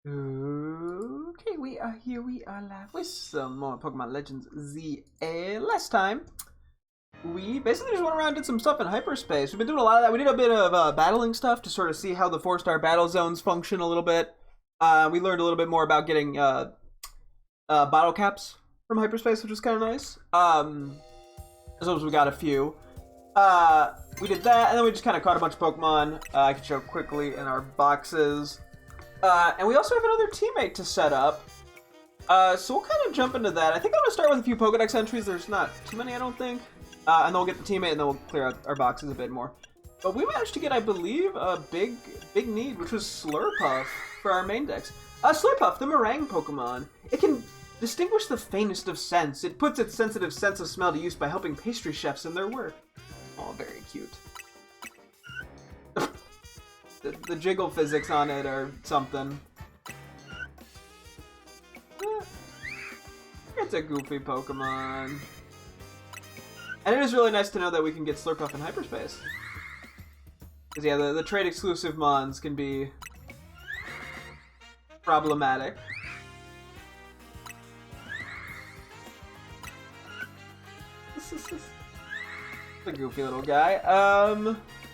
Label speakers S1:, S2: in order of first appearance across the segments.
S1: Okay, we are here. We are live with some more Pokemon Legends ZA. Last time, we basically just went around and did some stuff in Hyperspace. We've been doing a lot of that. We did a bit of battling stuff to sort of see how the 4-star battle zones function a little bit. We learned a little bit more about getting bottle caps from Hyperspace, which is kind of nice. As long as we got a few. We did that, and then we just kind of caught a bunch of Pokemon. I can show quickly in our boxes. And we also have another teammate to set up. So we'll kind of jump into that. I think I'm going to start with a few Pokedex entries. There's not too many, I don't think. And then we'll get the teammate, and then we'll clear out our boxes a bit more. But we managed to get, I believe, a big need, which was Slurpuff for our main decks. Slurpuff, the meringue Pokemon. It can distinguish the faintest of scents. It puts its sensitive sense of smell to use by helping pastry chefs in their work. Oh, very cute. The jiggle physics on it or something. It's a goofy Pokemon. And it is really nice to know that we can get Slurpuff in Hyperspace. Because yeah, the trade exclusive Mons can be problematic. The goofy little guy.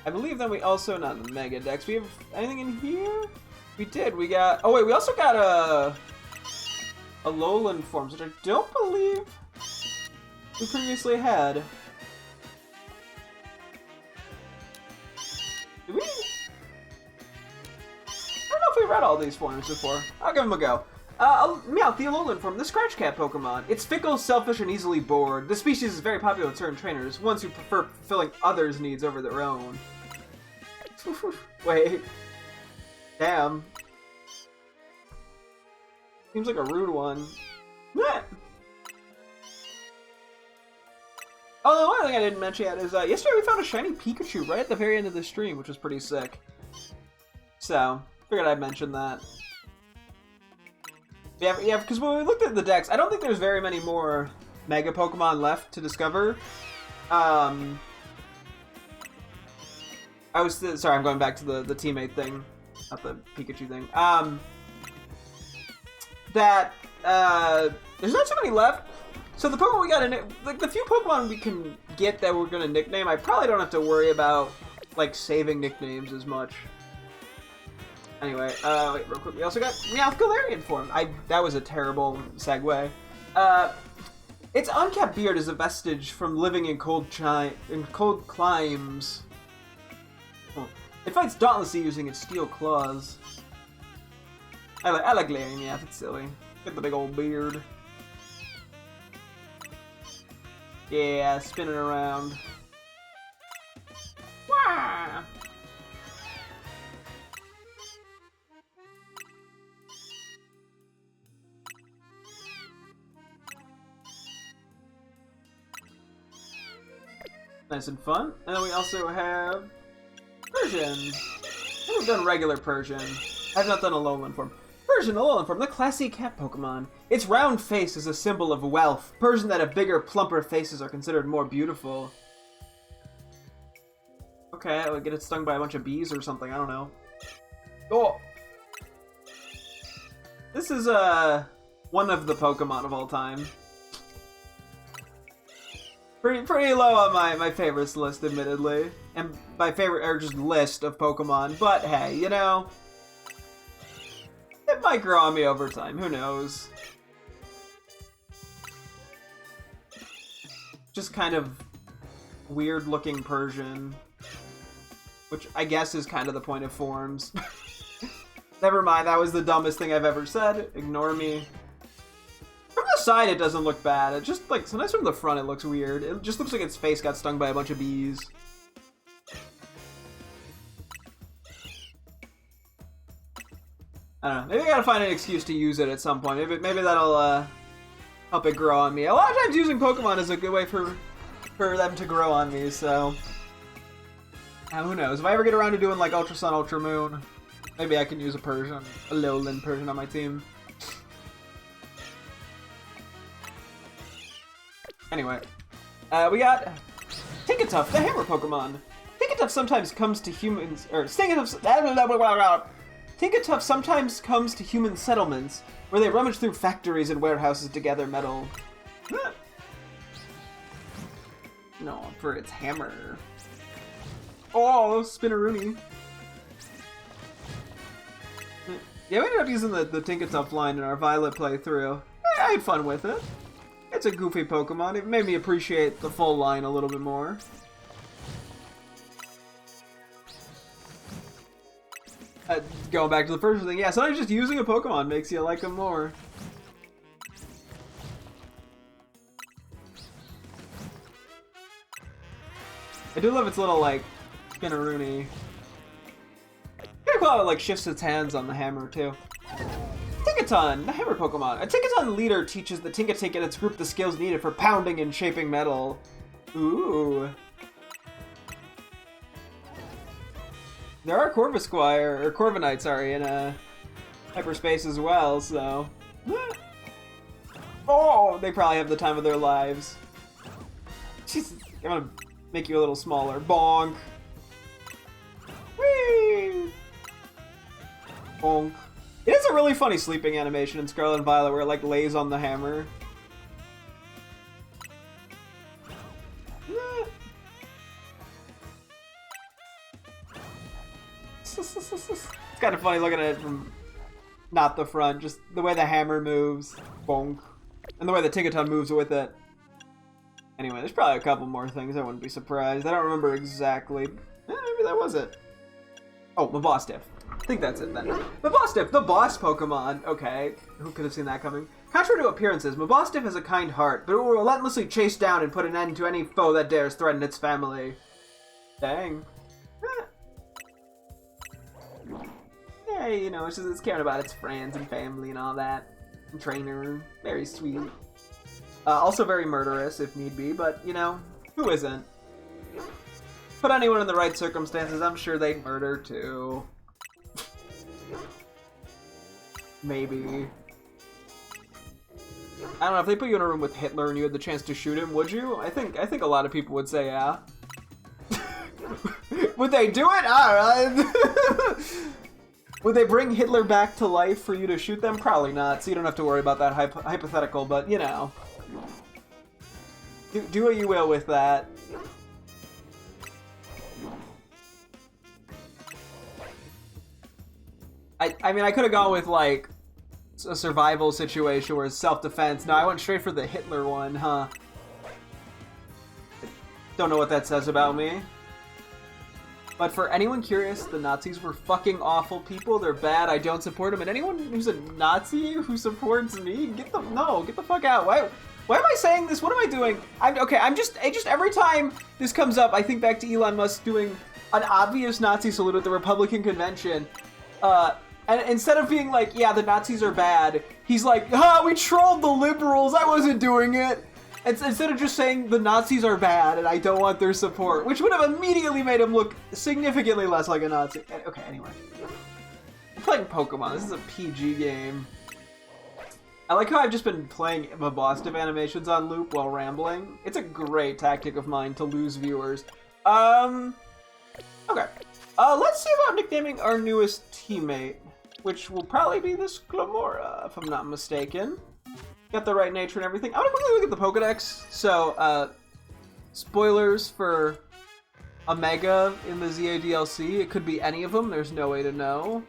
S1: I believe then we also, not in the Mega Dex, we have anything in here? We did, we got, oh wait, we also got a Lowland Forms, which I don't believe we previously had. Did we? I don't know if we read all these forms before. I'll give them a go. Meowth, the Alolan form, the Scratch Cat Pokemon. It's fickle, selfish, and easily bored. The species is very popular with certain trainers, ones who prefer fulfilling others' needs over their own. Wait. Damn. Seems like a rude one. Oh, the one thing I didn't mention yet is, yesterday we found a shiny Pikachu right at the very end of the stream, which was pretty sick. So, figured I'd mention that. Yeah, because when we looked at the decks, I don't think there's very many more Mega Pokemon left to discover. Sorry, I'm going back to the teammate thing, not the Pikachu thing. There's not so many left. So the Pokemon we got like the few Pokemon we can get that we're gonna nickname, I probably don't have to worry about like saving nicknames as much. Anyway, wait, real quick. We also got Meowth Galarian form. That was a terrible segue. Its unkept beard is a vestige from living in cold climes. Oh. It fights dauntlessly using its steel claws. I like Galarian Meowth. It's silly. Get the big old beard. Yeah, spinning around. Wah! Nice and fun. And then we also have Persian. We've done regular Persian. I've not done a Alolan form. Persian, Alolan form, the classy cat Pokemon. Its round face is a symbol of wealth. Persian that have bigger, plumper faces are considered more beautiful. Okay, I'll get it stung by a bunch of bees or something, I don't know. Oh! This is, one of the Pokemon of all time. Pretty low on my favorites list, admittedly. And my favorite, or just list of Pokemon. But hey, you know, it might grow on me over time. Who knows? Just kind of weird-looking Persian. Which I guess is kind of the point of forms. Never mind, that was the dumbest thing I've ever said. Ignore me. From the side, it doesn't look bad. It just, like, sometimes from the front, it looks weird. It just looks like its face got stung by a bunch of bees. I don't know. Maybe I gotta find an excuse to use it at some point. Maybe that'll, help it grow on me. A lot of times using Pokemon is a good way for them to grow on me, so... who knows? If I ever get around to doing, like, Ultra Sun, Ultra Moon, maybe I can use a Persian. A Lowland Persian on my team. Anyway, we got Tinkatuff, the Hammer Pokemon. Tinkatuff sometimes comes to humans, or Tinkatuff Tinkatuff sometimes comes to human settlements, where they rummage through factories and warehouses to gather metal. No, for its hammer. Oh, Spinneroonie. Yeah, we ended up using the Tinkatuff line in our Violet playthrough. I had fun with it. It's a goofy Pokemon. It made me appreciate the full line a little bit more. Going back to the first thing, yeah, sometimes just using a Pokemon makes you like them more. I do love its little, like, Spinneroonie. Kinda cool how it, like, shifts its hands on the hammer, too. Tinkaton, the hammer Pokemon. A Tinkaton leader teaches the Tinkatink and its group the skills needed for pounding and shaping metal. Ooh. There are Corviknights, sorry, in Hyperspace as well, so... Oh, they probably have the time of their lives. Jesus, I'm gonna make you a little smaller. Bonk. Whee! Bonk. It is a really funny sleeping animation in Scarlet and Violet where it like lays on the hammer. It's kind of funny looking at it from not the front, just the way the hammer moves. Bonk. And the way the Tinkaton moves with it. Anyway, there's probably a couple more things. I wouldn't be surprised. I don't remember exactly. Maybe that was it. Oh, Mabostiff. I think that's it then. Mabostiff, the boss Pokemon. Okay, who could have seen that coming? Contrary to appearances, Mabostiff has a kind heart, but it will relentlessly chase down and put an end to any foe that dares threaten its family. Dang. Yeah, you know, it's caring about its friends and family and all that. And trainer, very sweet. Also very murderous if need be, but, you know, who isn't? Put anyone in the right circumstances, I'm sure they'd murder too. Maybe. I don't know, if they put you in a room with Hitler and you had the chance to shoot him, would you? I think a lot of people would say yeah. Would they do it? I don't know. Would they bring Hitler back to life for you to shoot them? Probably not, so you don't have to worry about that hypothetical, but, you know. Do what you will with that. I mean, I could have gone with, like, a survival situation where it's self-defense. No, I went straight for the Hitler one, huh? Don't know what that says about me. But for anyone curious, the Nazis were fucking awful people. They're bad. I don't support them. And anyone who's a Nazi who supports me, get the fuck out. Why am I saying this? What am I doing? I'm just every time this comes up, I think back to Elon Musk doing an obvious Nazi salute at the Republican convention. And instead of being like, yeah, the Nazis are bad, he's like, we trolled the liberals. I wasn't doing it. Instead of just saying the Nazis are bad and I don't want their support, which would have immediately made him look significantly less like a Nazi. Okay, anyway. I'm playing Pokemon. This is a PG game. I like how I've just been playing Mabostiff animations on loop while rambling. It's a great tactic of mine to lose viewers. Okay. Let's see about nicknaming our newest teammate, which will probably be this Glamora, if I'm not mistaken. Got the right nature and everything. I want to quickly look at the Pokedex. So, spoilers for Omega in the ZA DLC. It could be any of them. There's no way to know.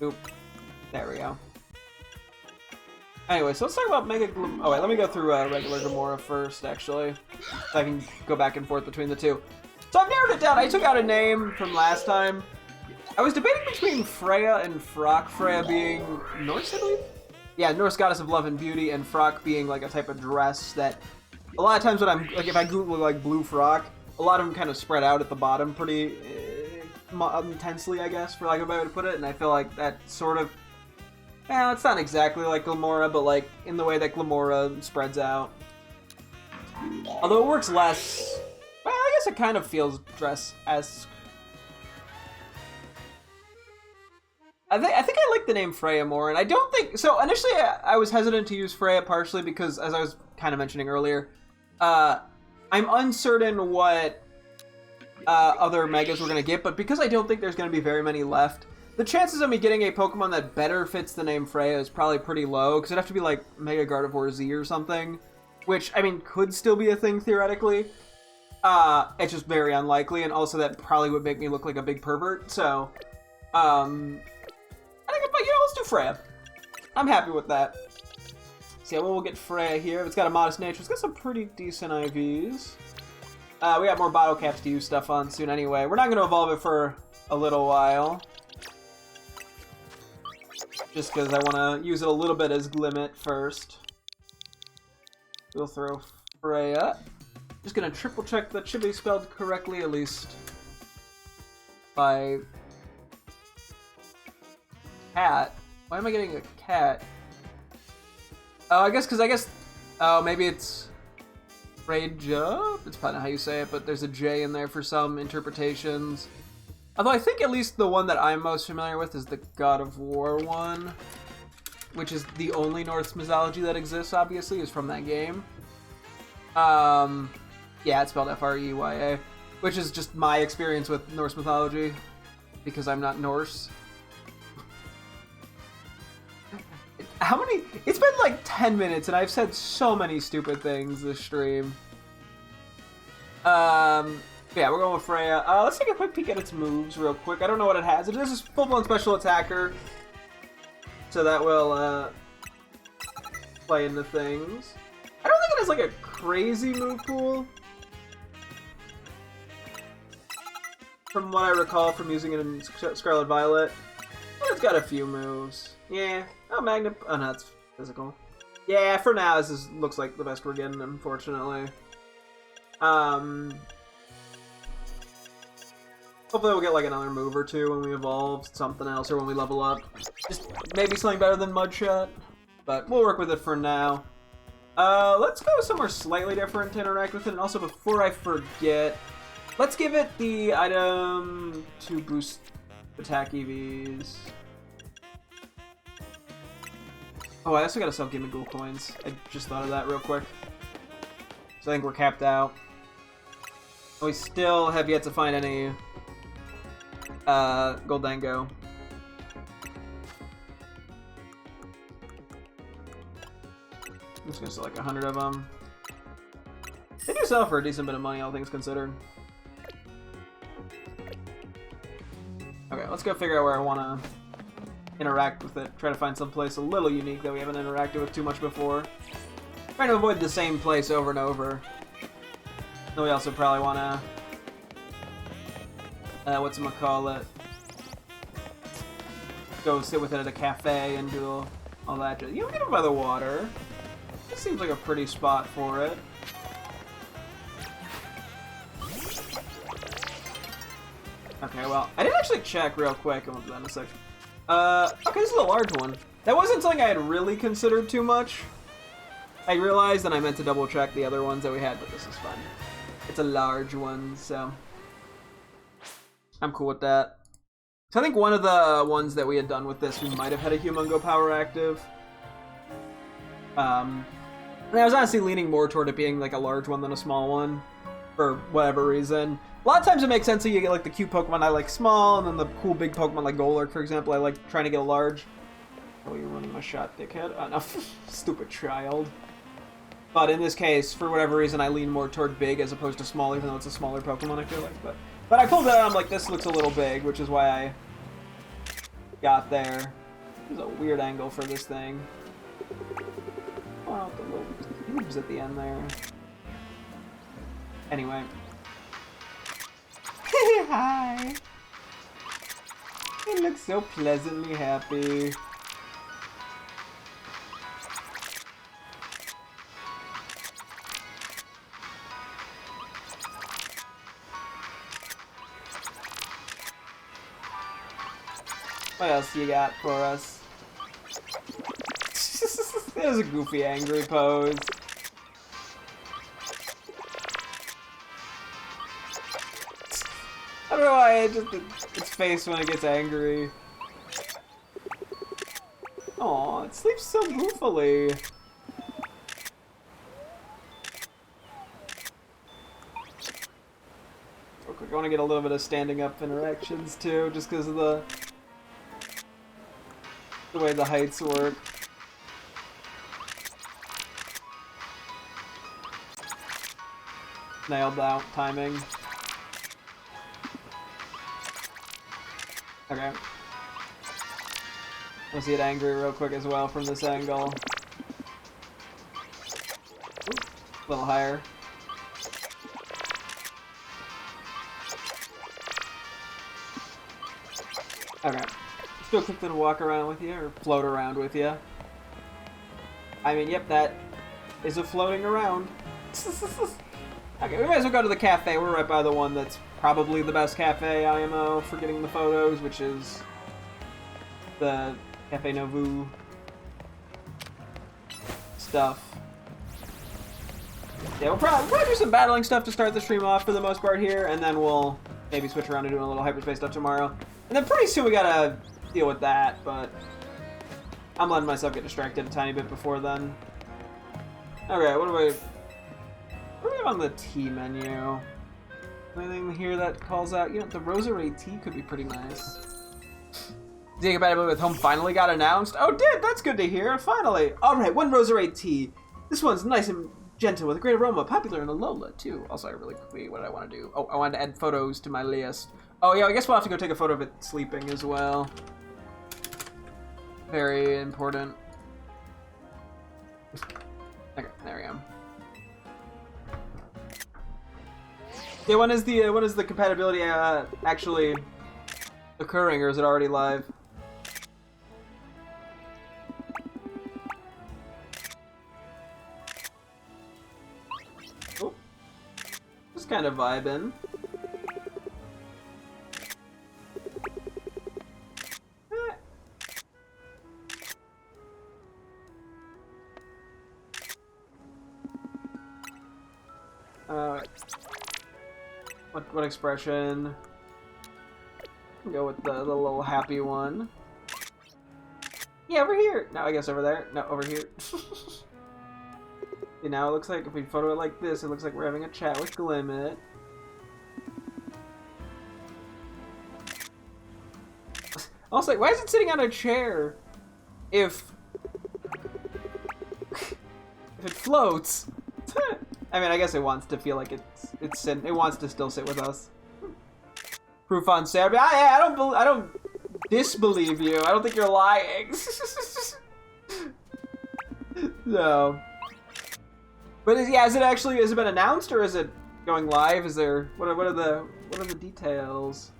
S1: Oop. There we go. Anyway, so let's talk about Mega Glam... Oh, wait, let me go through regular Gamora first, actually. So I can go back and forth between the two. So I've narrowed it down. I took out a name from last time. I was debating between Freya and Frock. Freya being Norse, I believe? Yeah, Norse goddess of love and beauty, and Frock being like a type of dress that... A lot of times when I'm... Like, if I Google, like, blue Frock, a lot of them kind of spread out at the bottom pretty intensely, I guess, for lack of a way to put it, and I feel like that sort of... Well, it's not exactly like Glamora, but like in the way that Glamora spreads out. Although it works less... Well, I guess it kind of feels dress-esque. I think I like the name Freya more, and I don't think... So, initially, I was hesitant to use Freya partially because, as I was kind of mentioning earlier, I'm uncertain what other Megas we're going to get, but because I don't think there's going to be very many left, the chances of me getting a Pokemon that better fits the name Freya is probably pretty low, because it'd have to be like Mega Gardevoir Z or something, which, I mean, could still be a thing theoretically. It's just very unlikely, and also that probably would make me look like a big pervert, so, I think, let's do Freya. I'm happy with that. So yeah, we'll get Freya here. It's got a modest nature. It's got some pretty decent IVs. We got more bottle caps to use stuff on soon anyway. We're not going to evolve it for a little while. Just because I want to use it a little bit as Glimmet first. We'll throw Freya. Just gonna triple check that should be spelled correctly, at least by cat. Why am I getting a cat? Oh, I guess oh, maybe it's Freja. It's probably not how you say it, but there's a J in there for some interpretations. Although I think at least the one that I'm most familiar with is the God of War one, which is the only Norse mythology that exists, obviously, is from that game. Yeah, it's spelled F-R-E-Y-A, which is just my experience with Norse mythology, because I'm not Norse. How many? It's been like 10 minutes, and I've said so many stupid things this stream. Yeah, we're going with Freya. Let's take a quick peek at its moves real quick. I don't know what it has. It is a full-blown special attacker, so that will play into things. I don't think it has like a crazy move pool. From what I recall from using it in Scarlet Violet. But it's got a few moves. Yeah. Oh, Magna... Oh, no, it's physical. Yeah, for now, this looks like the best we're getting, unfortunately. Hopefully we'll get like another move or two when we evolve, something else, or when we level up. Just maybe something better than Mudshot. But we'll work with it for now. Let's go somewhere slightly different to interact with it. And also, before I forget, let's give it the item to boost attack EVs. Oh, I also gotta sell Gimme Ghoul coins. I just thought of that real quick. So I think we're capped out. We still have yet to find any Goldango. I'm just gonna sell like 100 of them. They do sell for a decent bit of money, all things considered. Okay, let's go figure out where I want to interact with it. Try to find some place a little unique that we haven't interacted with too much before. Trying to avoid the same place over and over. Then we also probably want to, whatchamacallit, go sit with it at a cafe and do all that. You don't get it by the water. This seems like a pretty spot for it. Okay, well, I didn't actually check real quick. I won't do that in a sec. Okay, this is a large one. That wasn't something I had really considered too much. I realized that I meant to double check the other ones that we had, but this is fun. It's a large one, so I'm cool with that. So I think one of the ones that we had done with this, we might have had a Humongo Power active. And I was honestly leaning more toward it being like a large one than a small one, for whatever reason. A lot of times it makes sense that you get like the cute Pokemon I like small, and then the cool big Pokemon like Golurk, for example, I like trying to get a large. Oh, you're running my shot, dickhead. Oh, no. Stupid child. But in this case, for whatever reason, I lean more toward big as opposed to small, even though it's a smaller Pokemon, I feel like. But I pulled it out, I'm like, this looks a little big, which is why I got there. There's a weird angle for this thing. Oh, the little cubes at the end there. Anyway. Hi! It looks so pleasantly happy. What else you got for us? There's a goofy, angry pose. I don't know why its face when it gets angry. Aw, it sleeps so goofily. quick. I want to get a little bit of standing up interactions too, just because of the way the heights work. Nailed out timing. Okay. Let's see it angry real quick as well from this angle. Ooh, a little higher. Okay. Let's do a quick little walk around with you, or float around with you. I mean, yep, that is a floating around. Okay, we might as well go to the cafe. We're right by the one that's probably the best cafe IMO for getting the photos, which is the Cafe Novu stuff. Yeah, we'll probably do some battling stuff to start the stream off for the most part here, and then we'll maybe switch around to doing a little hyperspace stuff tomorrow. And then pretty soon we gotta deal with that, but I'm letting myself get distracted a tiny bit before then. Okay, what do we have on the tea menu? Anything here that calls out? You know, the Rosary tea could be pretty nice. The compatibility with home finally got announced. Oh, did? That's good to hear. Finally. All right, one Rosary tea. This one's nice and gentle with a great aroma. Popular in Alola, too. Also, really quickly, what did I want to do? Oh, I wanted to add photos to my list. Oh, yeah, I guess we'll have to go take a photo of it sleeping as well. Very important. Okay, there we go. Yeah, when is the compatibility actually occurring, or is it already live? Oh, just kind of vibing. What expression? Go with the little happy one. Yeah, over here. No, I guess over there. No, over here. See, now it looks like if we photo it like this, it looks like we're having a chat with Glimmet. Also, why is it sitting on a chair? If it floats. I mean, I guess it wants to feel like it wants to still sit with us. Proof on Saturday. I don't disbelieve you. I don't think you're lying. No. But has it been announced, or is it going live? Is there what are the details?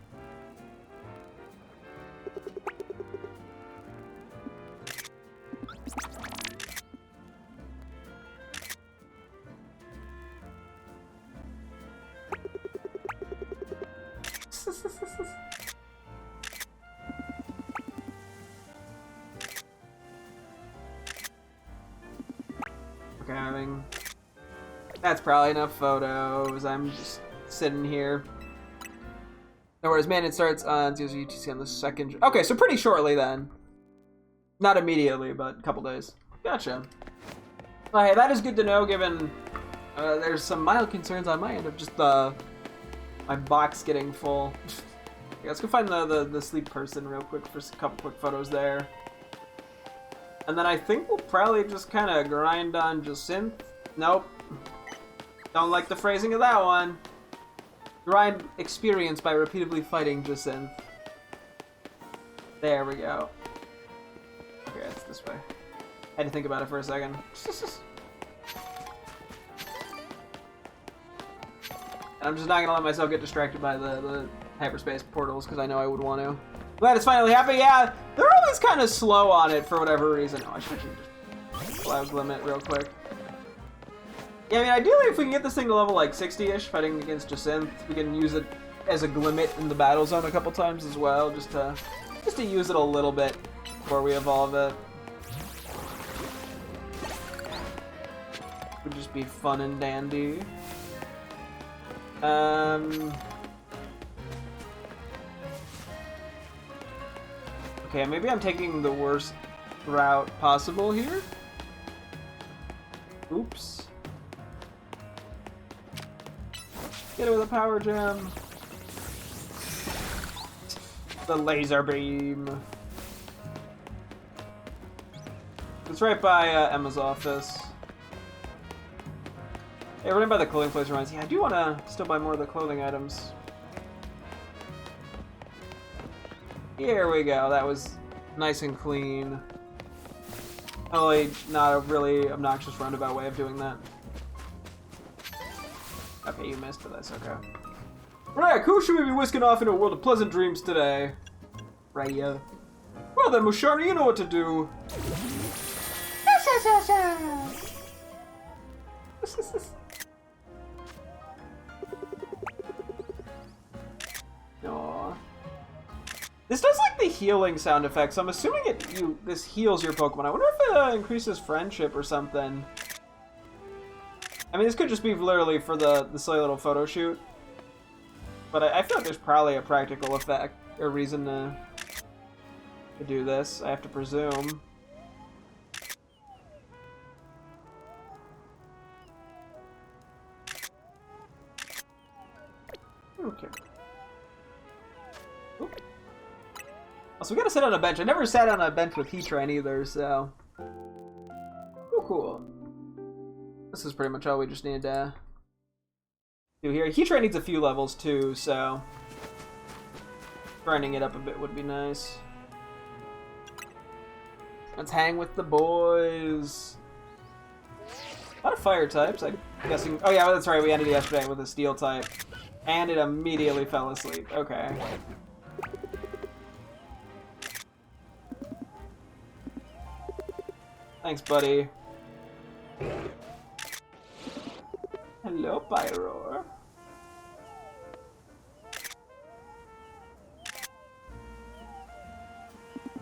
S1: Okay, that's probably enough photos. I'm just sitting here. No worries, man. It starts on UTC on the 2nd. Okay, so pretty shortly then. Not immediately, but a couple days. Gotcha. Well, hey, that is good to know, given there's some mild concerns on my end of just my box getting full. Okay, let's go find the sleep person real quick for a couple quick photos there. And then I think we'll probably just kind of grind on Jacinth. Nope. Don't like the phrasing of that one. Grind experience by repeatedly fighting Jacinth. There we go. Okay, it's this way. Had to think about it for a second. I'm just not gonna let myself get distracted by the hyperspace portals, because I know I would want to. Glad it's finally happening. Yeah, they're always kind of slow on it for whatever reason. Oh, I should just cloud limit real quick. Yeah, I mean, ideally, if we can get this thing to level like 60-ish, fighting against Jacinth, we can use it as a Glimmet in the battle zone a couple times as well, just to use it a little bit before we evolve it. Would just be fun and dandy. Okay, maybe I'm taking the worst route possible here. Oops. Get it with a power gem. The laser beam. It's right by Emma's office. Hey, running by the clothing place reminds me, I do want to still buy more of the clothing items. Here we go. That was nice and clean. Only not a really obnoxious roundabout way of doing that. Okay, you missed, but that's okay. Right, who should we be whisking off into a world of pleasant dreams today? Raya. Well then, Mushari, you know what to do. Aww. This does like the healing sound effects. I'm assuming this heals your Pokemon. I wonder if it increases friendship or something. I mean, this could just be literally for the silly little photo shoot. But I feel like there's probably a practical effect or reason to do this, I have to presume. Okay. Oop. So we gotta sit on a bench. I never sat on a bench with Heatran either, so... Cool. This is pretty much all we just need to do here. Heatran needs a few levels too, so... grinding it up a bit would be nice. Let's hang with the boys. A lot of fire types, I'm guessing. Oh yeah, that's right, we ended yesterday with a steel type. And it immediately fell asleep. Okay. Thanks, buddy. Hello, Pyroar.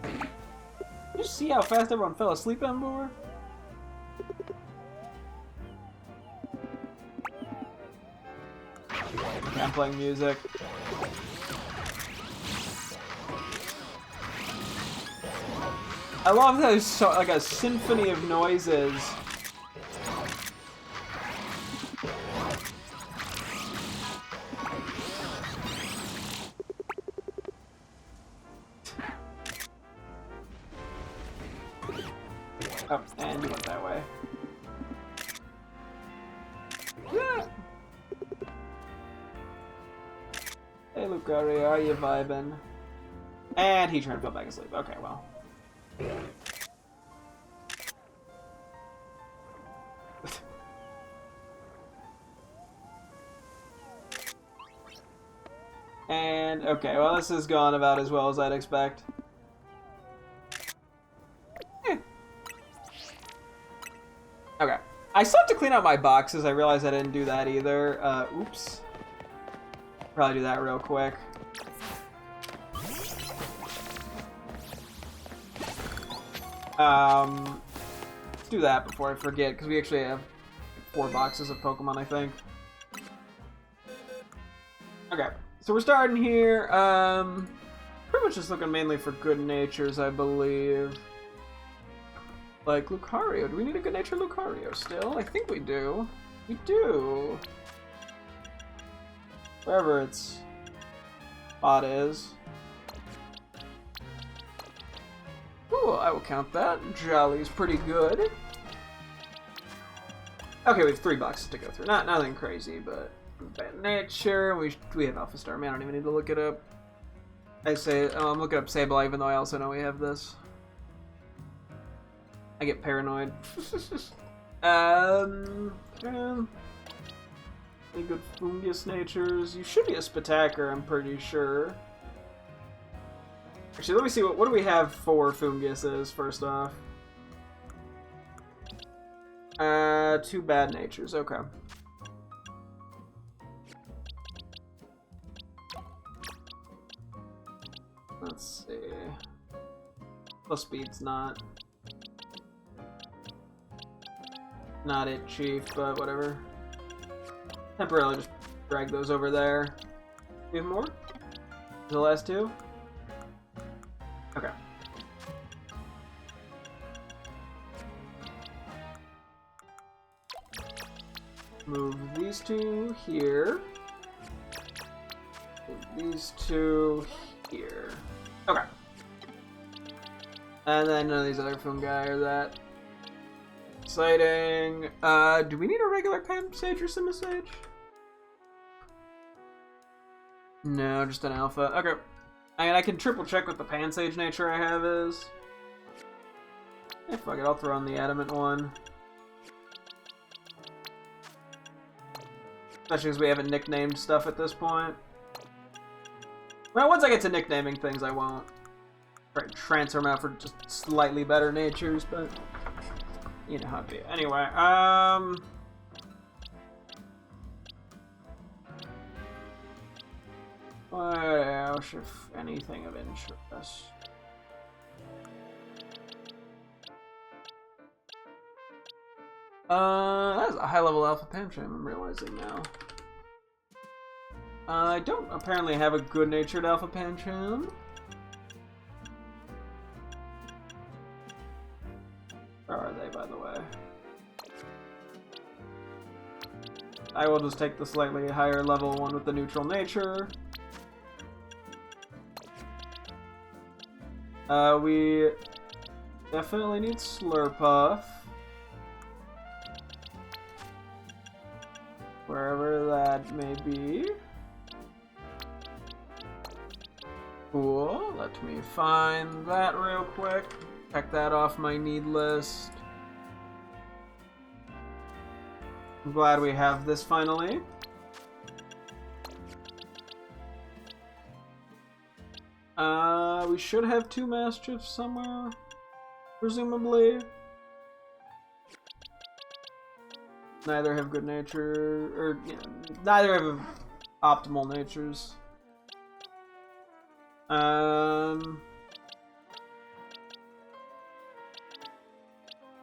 S1: Did you see how fast everyone fell asleep on board? Okay, I'm playing music. I love that it's so, like a symphony of noises. Oh, and you went that way. Yeah. Hey, Lucario, are you vibing? And he tried to go back asleep. Okay, well. And, okay, well, this has gone about as well as I'd expect. Okay. I still have to clean out my boxes. I realized I didn't do that either. Oops. Probably do that real quick. Let's do that before I forget, because we actually have 4 boxes of Pokemon, I think. Okay, so we're starting here. Pretty much just looking mainly for good natures, I believe. Like Lucario. Do we need a good nature Lucario still? I think we do. We do. Wherever its spot is. Ooh, I will count that. Jolly's pretty good. Okay, we have 3 boxes to go through. Nothing crazy, but bad nature. We have Alpha Star. Man, I don't even need to look it up. I say, oh, I'm looking up Sableye, even though I also know we have this. I get paranoid. Any good fungus natures? You should be a Spitacker, I'm pretty sure. Actually, let me see, what do we have for funguses, first off? 2 bad natures, okay. Let's see. Plus speed's not it, Chief, but whatever. Temporarily just drag those over there. Do you have more? The last 2? Okay. Move these 2 here. Move these 2 here. Okay. And then none of these other fungi are that exciting. Do we need a regular Pansage or Simisage? No, just an alpha. Okay. I mean, I can triple check what the Pansage nature I have is. Yeah, fuck it, I'll throw in the adamant one. Especially because we haven't nicknamed stuff at this point. Well, once I get to nicknaming things, I won't transfer them out for just slightly better natures, but you know how it be. Anyway, what else, if anything of interest? That is a high-level Alpha Pancham, I'm realizing now. I don't apparently have a good-natured Alpha Pancham. Where are they, by the way? I will just take the slightly higher level one with the neutral nature. We definitely need Slurpuff. Wherever that may be. Cool, let me find that real quick. Check that off my need list. I'm glad we have this finally. We should have 2 Mastiffs somewhere, presumably. Neither have good nature, or you know, neither have optimal natures.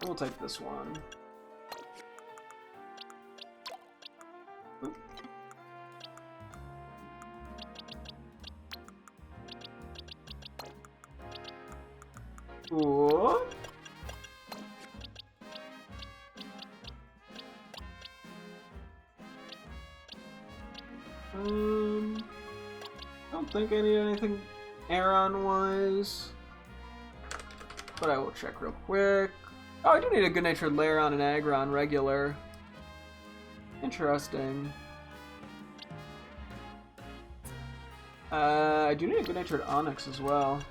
S1: We'll take this one. Oop. Cool. Don't think I need anything Aeron-wise, but I will check real quick. Oh, I do need a good-natured Lairon and Aggron regular. Interesting. I do need a good-natured Onyx as well.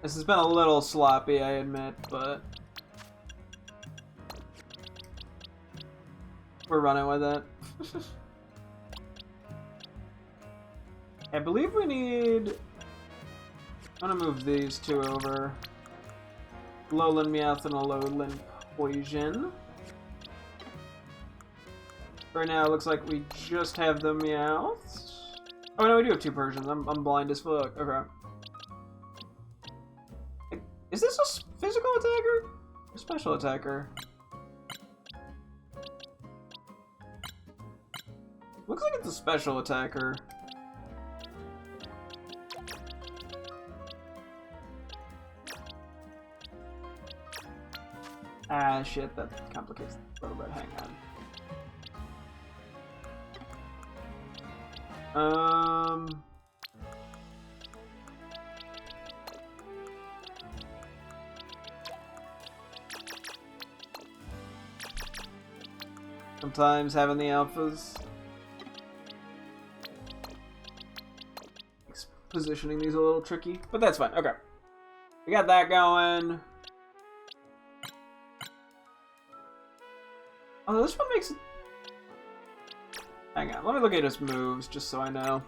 S1: This has been a little sloppy, I admit, but we're running with it. I believe we need... I'm gonna move these 2 over. Lowland Meowth and a Lowland Poison. Right now it looks like we just have the Meowths. Oh no, we do have 2 Persians. I'm blind as fuck. Okay. Is this a physical attacker? Or special attacker? Looks like it's a special attacker. Ah, shit, that complicates it a little bit. Hang on. Sometimes having the alphas makes positioning these a little tricky, but that's fine. Okay. We got that going. Oh, this one makes it... Hang on, let me look at his moves, just so I know.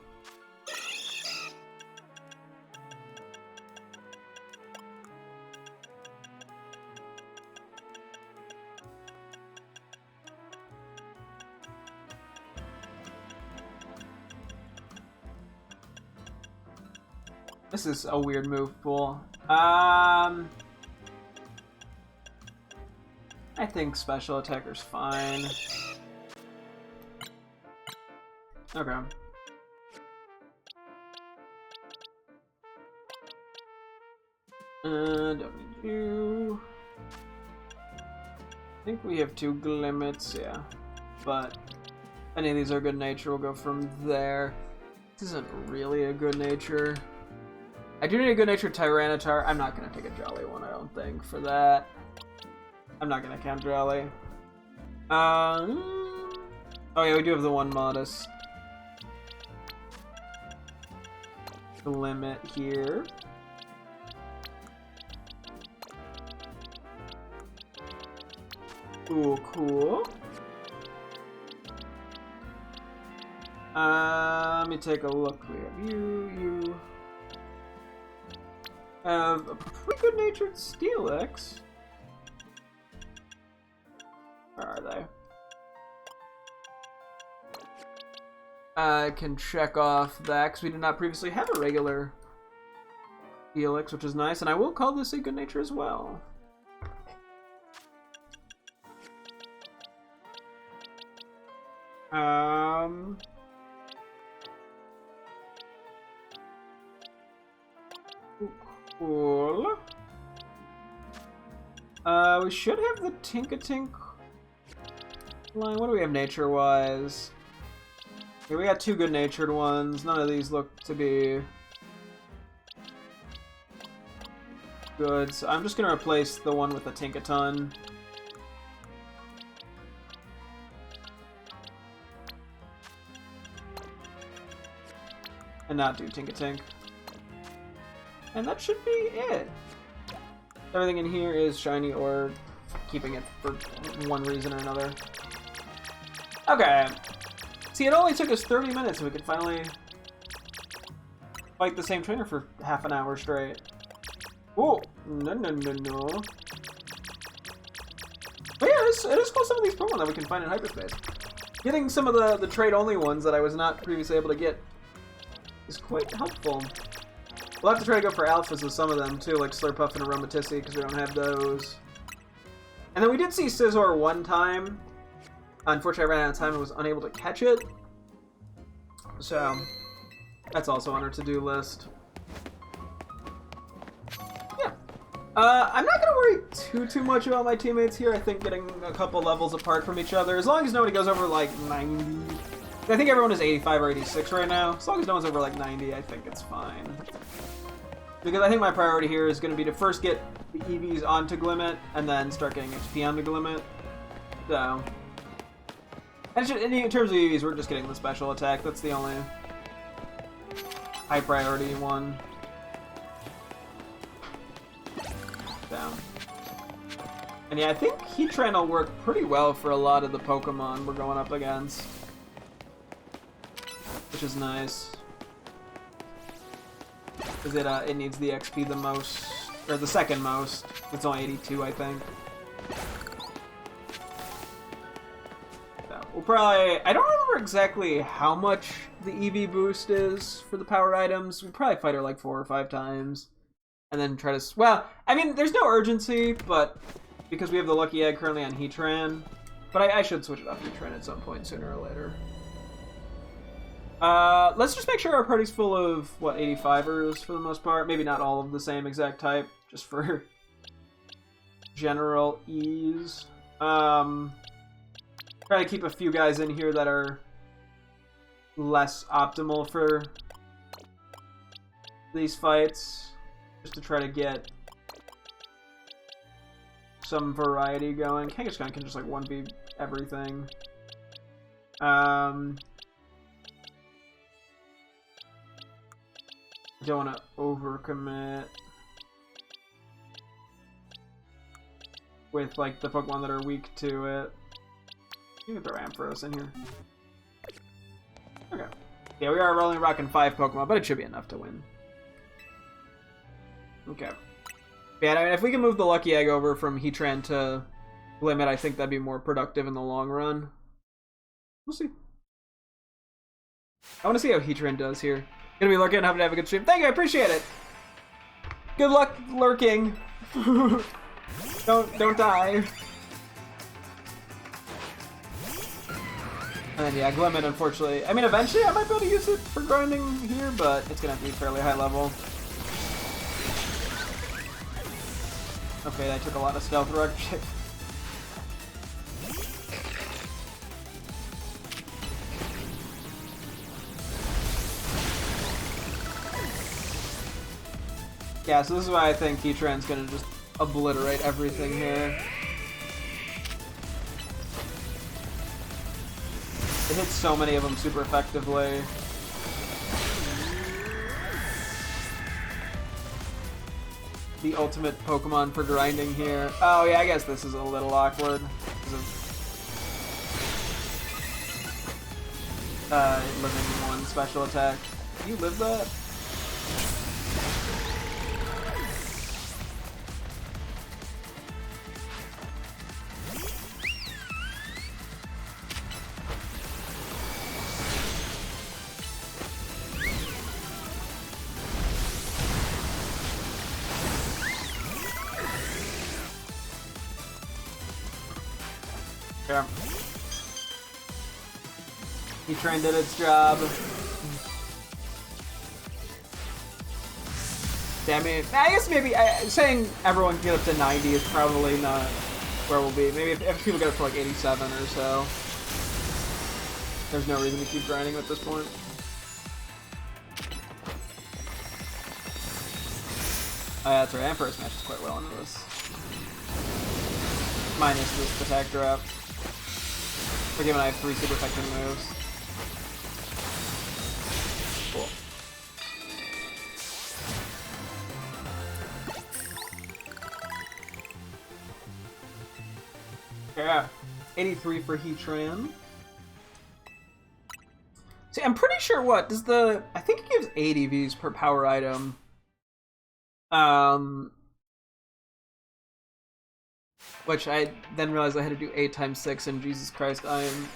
S1: This is a weird move pool. I think special attacker's fine. Okay. Don't need you. I think we have 2 Glimmets, yeah. But Any of these are good nature, we'll go from there. This isn't really a good nature. I do need a good nature Tyranitar. I'm not going to take a Jolly one, I don't think, for that. I'm not going to count Jolly. Oh yeah, we do have the one Modest limit here. Ooh, cool. Let me take a look. We have you have a pretty good-natured Steelix. Where are they? I can check off that because we did not previously have a regular Steelix, which is nice, and I will call this a good nature as well. Cool. We should have the Tinkatink line. What do we have nature-wise? Okay, we got two good-natured ones. None of these look to be good, so I'm just gonna replace the one with the Tinkaton. And not do Tinkatink. And that should be it. Everything in here is shiny or keeping it for one reason or another. Okay. See, it only took us 30 minutes and we could finally fight the same trainer for half an hour straight. Oh, no. But yeah, it is cool, some of these Pokemon that we can find in Hyperspace. Getting some of the trade-only ones that I was not previously able to get is quite helpful. We'll have to try to go for alphas with some of them too, like Slurpuff and Aromatisse, because we don't have those. And then we did see Scizor one time. Unfortunately, I ran out of time and was unable to catch it. So, that's also on our to-do list. Yeah. I'm not going to worry too much about my teammates here. I think getting a couple levels apart from each other, as long as nobody goes over like 90. I think everyone is 85 or 86 right now. As long as no one's over like 90, I think it's fine. Because I think my priority here is going to be to first get the EVs onto Glimmet, and then start getting XP onto Glimmet. So, and in terms of EVs, we're just getting the special attack. That's the only high priority one. So, and yeah, I think Heatran will work pretty well for a lot of the Pokemon we're going up against, which is nice. Because it needs the XP the most, or the second most. It's only 82, I think. So we'll probably, I don't remember exactly how much the EV boost is for the power items. We'll probably fight her like 4 or 5 times. And then try to, well, I mean, there's no urgency, but because we have the Lucky Egg currently on Heatran. But I should switch it off Heatran at some point sooner or later. Let's just make sure our party's full of, what, 85ers for the most part? Maybe not all of the same exact type, just for general ease. Try to keep a few guys in here that are less optimal for these fights, just to try to get some variety going. Kangaskhan can just, like, 1v everything. Don't want to overcommit with like the Pokemon that are weak to it. You can throw Ampharos in here. Okay. Yeah, we are only rocking 5 Pokemon, but it should be enough to win. Okay. Yeah, I mean, if we can move the Lucky Egg over from Heatran to Limit, I think that'd be more productive in the long run. We'll see. I want to see how Heatran does here. Gonna be lurking, hoping to have a good stream. Thank you, I appreciate it. Good luck lurking. Don't die. And then yeah, Glimmet, unfortunately. I mean, eventually I might be able to use it for grinding here, but it's gonna have to be fairly high level. Okay, that took a lot of stealth rush. Yeah, so this is why I think Heatran's gonna just obliterate everything here. It hits so many of them super effectively. The ultimate Pokemon for grinding here. Oh yeah, I guess this is a little awkward. Living one special attack. You live that? Yeah. Heatran did its job. Damn it. I guess maybe saying everyone can get up to 90 is probably not where we'll be. Maybe if people get up to like 87 or so. There's no reason to keep grinding at this point. Oh yeah, that's right. Emperor smashes quite well into this. Minus this attack drop. Forgiven, I have 3 super effective moves. Cool. Yeah. 83 for Heatran. See, I'm pretty sure what does the... I think it gives 80 Vs per power item. Which I then realized I had to do 8 times 6, and Jesus Christ, I am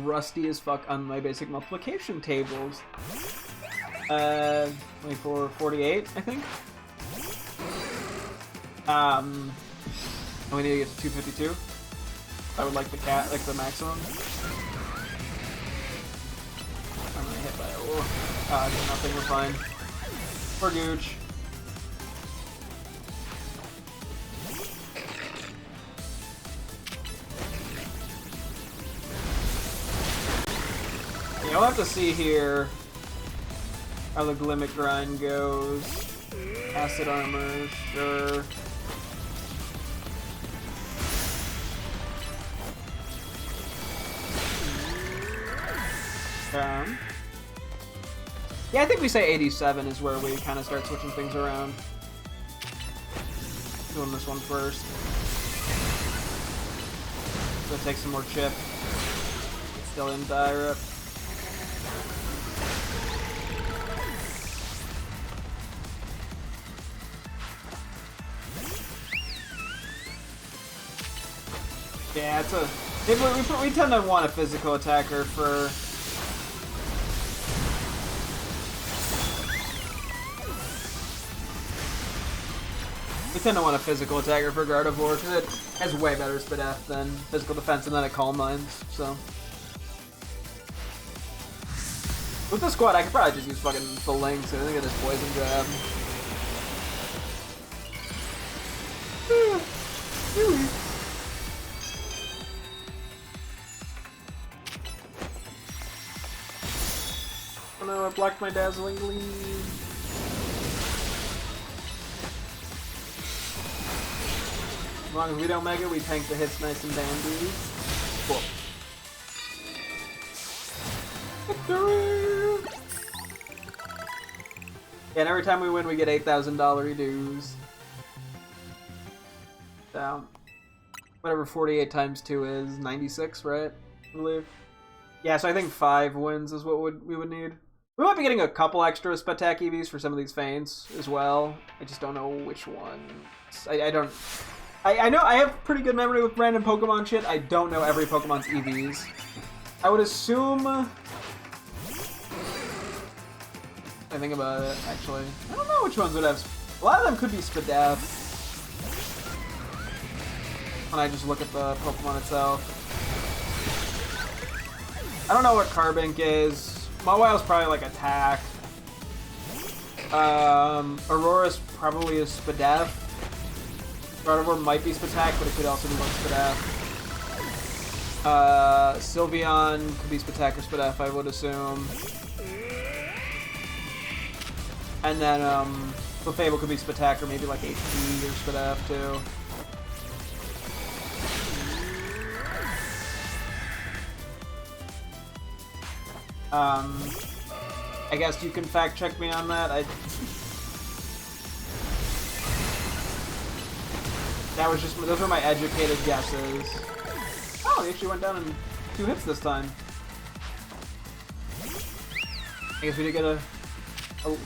S1: rusty as fuck on my basic multiplication tables. 24, 48, I think. We need to get to 252. I would like the cat, like the maximum. I'm gonna hit by it. Oh, I did nothing, we're fine. Poor Gooch. Yeah, we'll have to see here how the Glimmet grind goes. Acid armor, sure. Yeah, I think we say 87 is where we kind of start switching things around. Doing this one first. Gonna take some more chip. Still in die rip. Yeah, it's a... We tend to want a physical attacker for... We tend to want a physical attacker for Gardevoir because it has way better Spadef than physical defense, and then it Calm Minds, so... With this squad, I could probably just use fucking the Lynx and then get this Poison Jab. Oh no, I blocked my Dazzling Gleam. As long as we don't make it, we tank the hits nice and dandy. Cool. Victory! Yeah, and every time we win, we get $8,000 dues. So, whatever 48 times 2 is, 96, right? I believe. Yeah, so I think 5 wins is what we would need. We might be getting a couple extra Spatak EVs for some of these feints as well. I just don't know which ones. I know I have pretty good memory with random Pokemon shit. I don't know every Pokemon's EVs. I would assume... I think about it, actually. I don't know which ones would have... A lot of them could be Spadef. When I just look at the Pokemon itself. I don't know what Carbink is. Mawile's probably like Attack. Aurora's probably a Spadef. Gardevoir might be Spatak, but it could also be one Spadef. Sylveon could be Spatak or Spadef, I would assume. And then, Fable could be Spatak or maybe like HP or Spadaf too. I guess you can fact check me on that. That was just, those were my educated guesses. Oh, he actually went down in 2 hits this time. I guess we did get a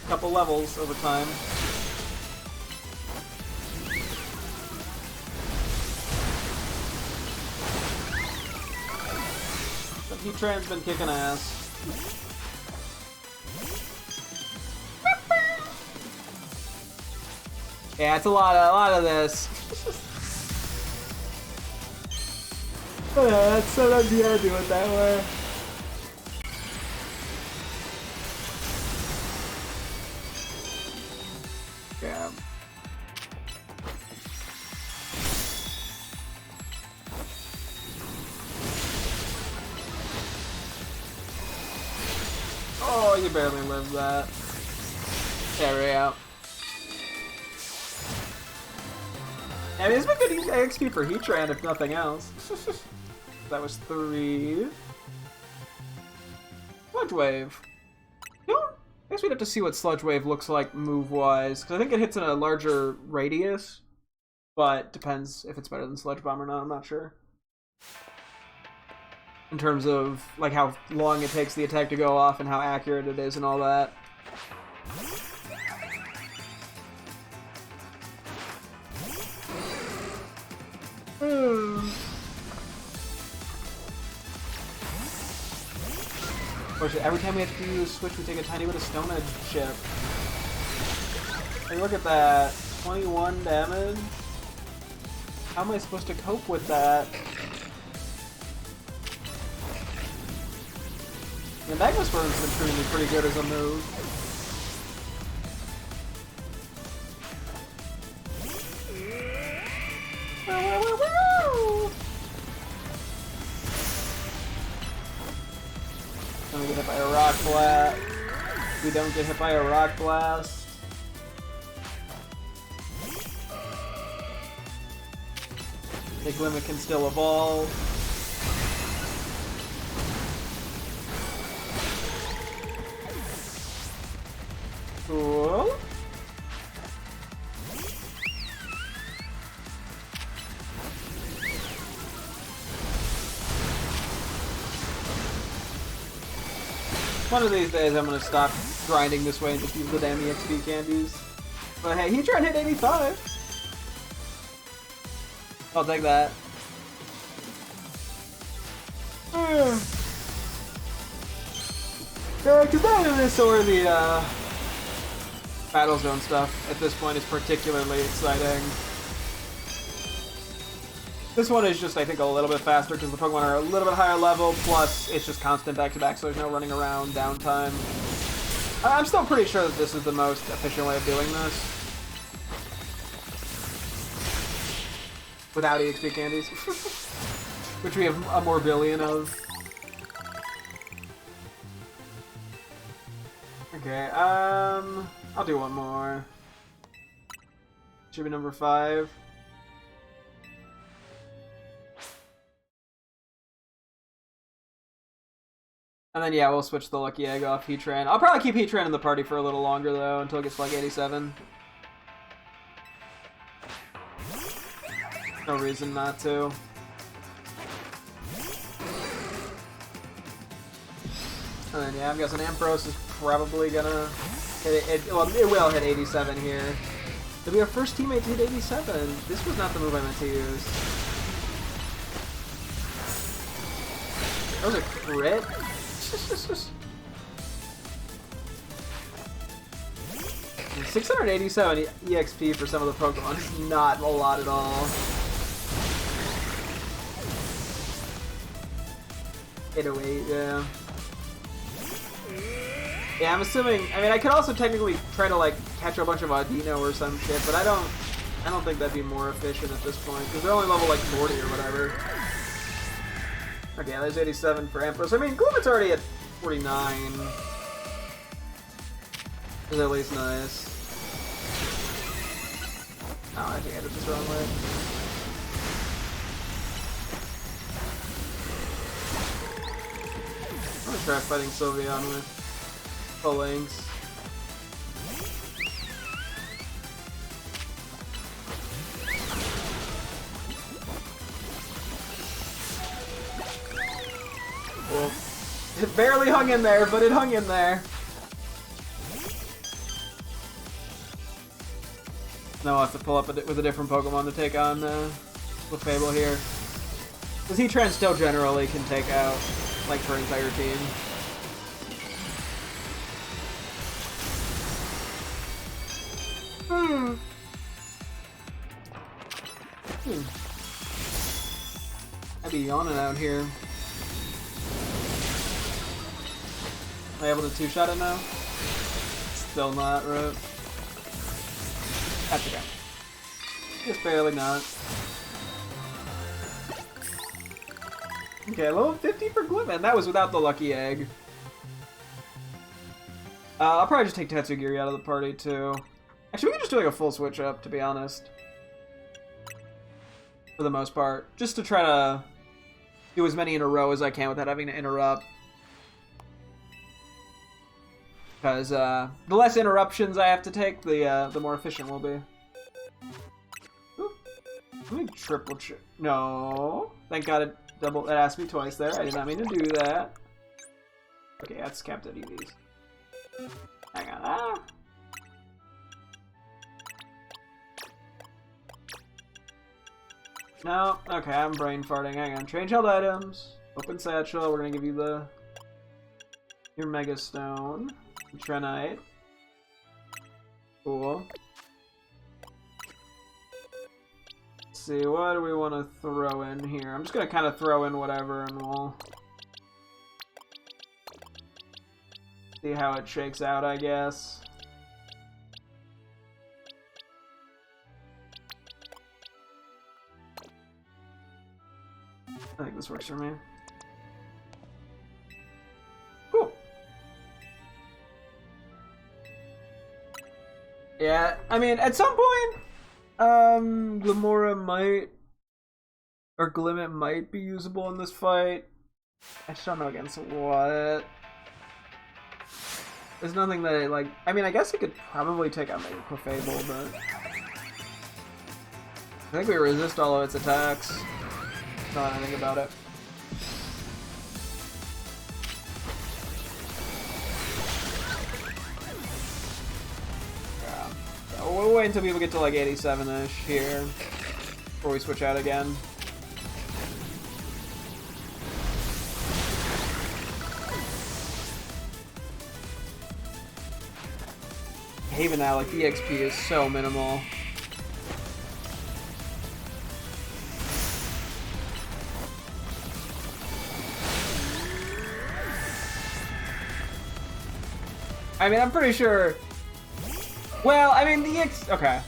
S1: couple levels over time. But Heatran's been kicking ass. Yeah, it's a lot of this. But yeah, sometimes you gotta do it that way. Yeah. Oh, you barely lived that. There we go. I mean, it's been good XP for Heatran, if nothing else. That was 3. Sludge Wave. You know, I guess we'd have to see what Sludge Wave looks like move-wise, because I think it hits in a larger radius, but depends if it's better than Sludge Bomb or not, I'm not sure. In terms of, like, how long it takes the attack to go off and how accurate it is and all that. Every time we have to use Switch, we take a tiny bit of Stone Edge chip. Hey, look at that. 21 damage? How am I supposed to cope with that? The Magma Spurn's been treating me pretty good as a move. We get hit by a Rock Blast. We don't get hit by a Rock Blast. Big Limit can still evolve. Cool. One of these days I'm gonna stop grinding this way and just use the damn EXP candies. But hey, he tried to hit 85. I'll take that. Yeah, because that and this or the Battle Zone stuff at this point is particularly exciting. This one is just, I think, a little bit faster because the Pokemon are a little bit higher level, plus it's just constant back-to-back, so there's no running around, downtime. I'm still pretty sure that this is the most efficient way of doing this. Without EXP candies. Which we have a more billion of. Okay, I'll do one more. Should be number 5. And then, yeah, we'll switch the Lucky Egg off Heatran. I'll probably keep Heatran in the party for a little longer, though, until it gets to, like, 87. No reason not to. And then, yeah, I'm guessing Ampharos is probably gonna hit it. Well, it will hit 87 here. It'll be our first teammate to hit 87. This was not the move I meant to use. That was a crit? 687 EXP for some of the Pokemon is not a lot at all. 808, yeah. Yeah, I'm assuming. I mean, I could also technically try to like catch a bunch of Audino or some shit, but I don't think that'd be more efficient at this point because they're only level like 40 or whatever. Okay, there's 87 for Ampharos. I mean, Gloomit's already at 49. Is at least nice. I think I did this wrong way. I'm gonna try fighting Sylveon with Phalanx. Well, it barely hung in there, but it hung in there. Now I'll have to pull up with a different Pokemon to take on Clefable here. Because Heatran still generally can take out, like, her entire team. I'd be yawning out here. Am I able to two-shot it now? Still not, right? That's okay. Just barely not. Okay, level 50 for Glitman. That was without the lucky egg. I'll probably just take Tatsugiri out of the party too. Actually, we can just do like a full switch up, to be honest. For the most part. Just to try to do as many in a row as I can without having to interrupt. Because the less interruptions I have to take, the more efficient we'll be. Oop. Let me triple check. No. Thank God it asked me twice there. I did not mean to do that. Okay, that's capped at EVs. Hang on. Ah. No. Okay, I'm brain farting. Hang on. Change held items. Open satchel. We're gonna give you your Mega Stone. Trenite. Cool. Let's see, what do we want to throw in here? I'm just going to kind of throw in whatever and we'll see how it shakes out, I guess. I think this works for me. Yeah, I mean, at some point, Glimora might, or Glimmet might be usable in this fight. I just don't know against what. There's nothing that, like, I mean, I guess I could probably take out maybe Clefable, but I think we resist all of its attacks. Not anything about it. We'll wait until people get to like 87-ish here before we switch out again. Even now, like, the XP is so minimal. I mean, I'm pretty sure. Well, I mean, okay.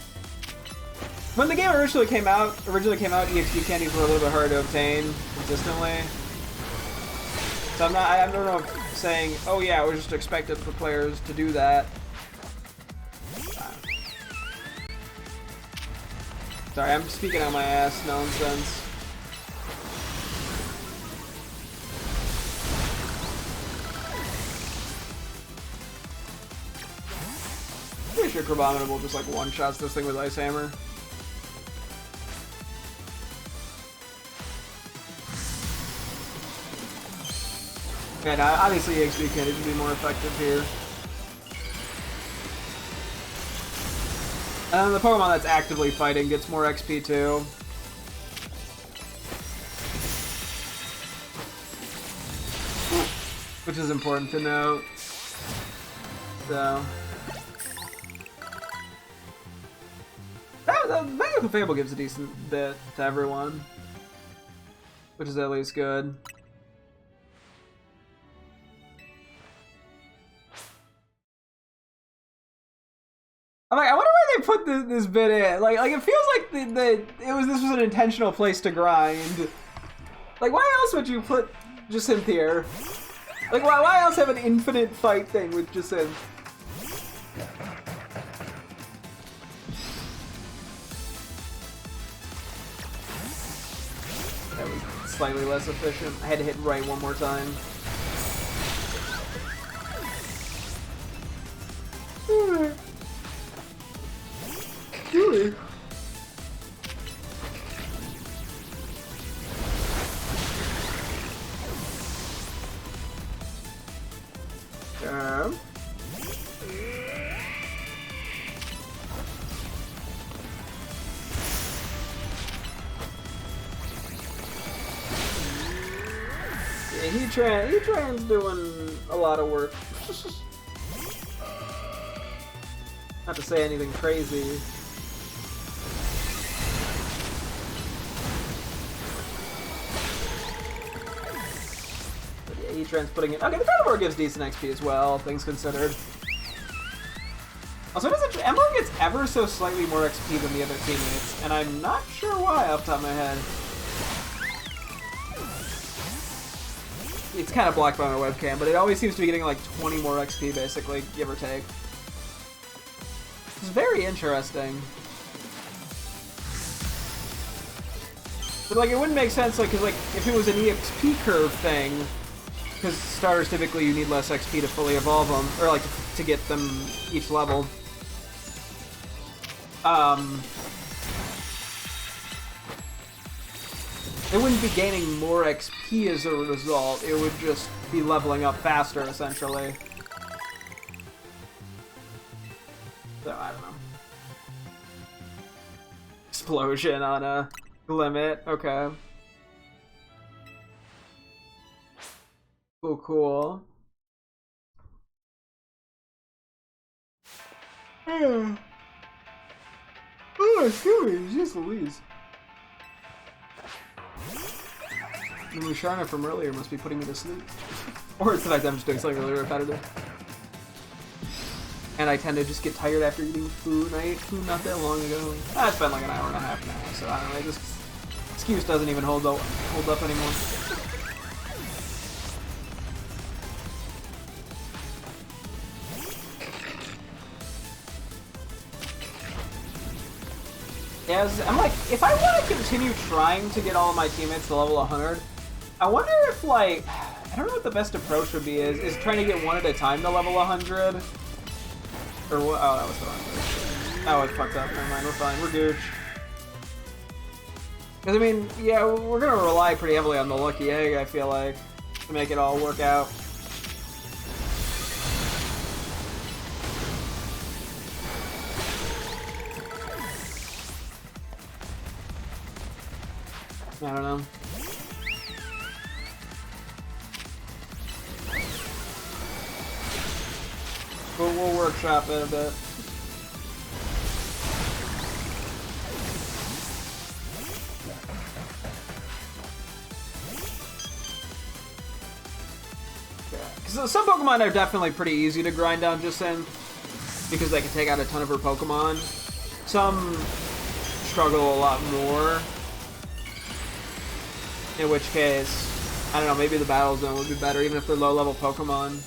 S1: When the game originally came out, EXP candies were a little bit hard to obtain consistently. So I don't know if saying, oh yeah, it was just expected for players to do that. Sorry, I'm speaking out my ass nonsense. Pretty sure Crabominable just like one-shots this thing with Ice Hammer. And obviously EXP candy can be more effective here. And the Pokemon that's actively fighting gets more XP too. Which is important to note. So the Fable gives a decent bit to everyone, which is at least good. I'm like, I wonder why they put this bit in. Like it feels like this was an intentional place to grind. Like, why else would you put Jacinthier? Like, why else have an infinite fight thing with Jacinthier? That was slightly less efficient. I had to hit right one more time. Really? Yeah, Heatran's doing a lot of work. Not to say anything crazy. But yeah, Heatran's putting it. Okay, the Carnivore gives decent XP as well, things considered. Also, Ember gets ever so slightly more XP than the other teammates, and I'm not sure why off the top of my head. It's kind of blocked by my webcam, but it always seems to be getting like 20 more XP, basically, give or take. It's very interesting. But like, it wouldn't make sense, like, cause like if it was an EXP curve thing, because starters typically you need less XP to fully evolve them, or like to get them each level. It wouldn't be gaining more XP as a result, it would just be leveling up faster, essentially. So, I don't know. Explosion on a limit, okay. Cool, cool. Oh, excuse me, jeez Louise. The Musharna from earlier must be putting me to sleep. Or it's the fact that I'm just doing something really repetitive. And I tend to just get tired after eating food, and I ate food not that long ago. It's been like an hour and a half now, so I don't know, this excuse doesn't even hold up anymore. Yeah, I'm like, if I want to continue trying to get all of my teammates to level 100, I wonder if, like, I don't know what the best approach would be, is trying to get one at a time to level 100? Or what? Oh, that was the wrong thing. Oh, it's fucked up. Never mind, we're fine. We're gooch. Because, I mean, yeah, we're going to rely pretty heavily on the lucky egg, I feel like, to make it all work out. I don't know. We'll workshop it a bit. Because some Pokemon are definitely pretty easy to grind down just in, because they can take out a ton of her Pokemon. Some struggle a lot more. In which case, I don't know, maybe the Battle Zone would be better, even if they're low-level Pokemon.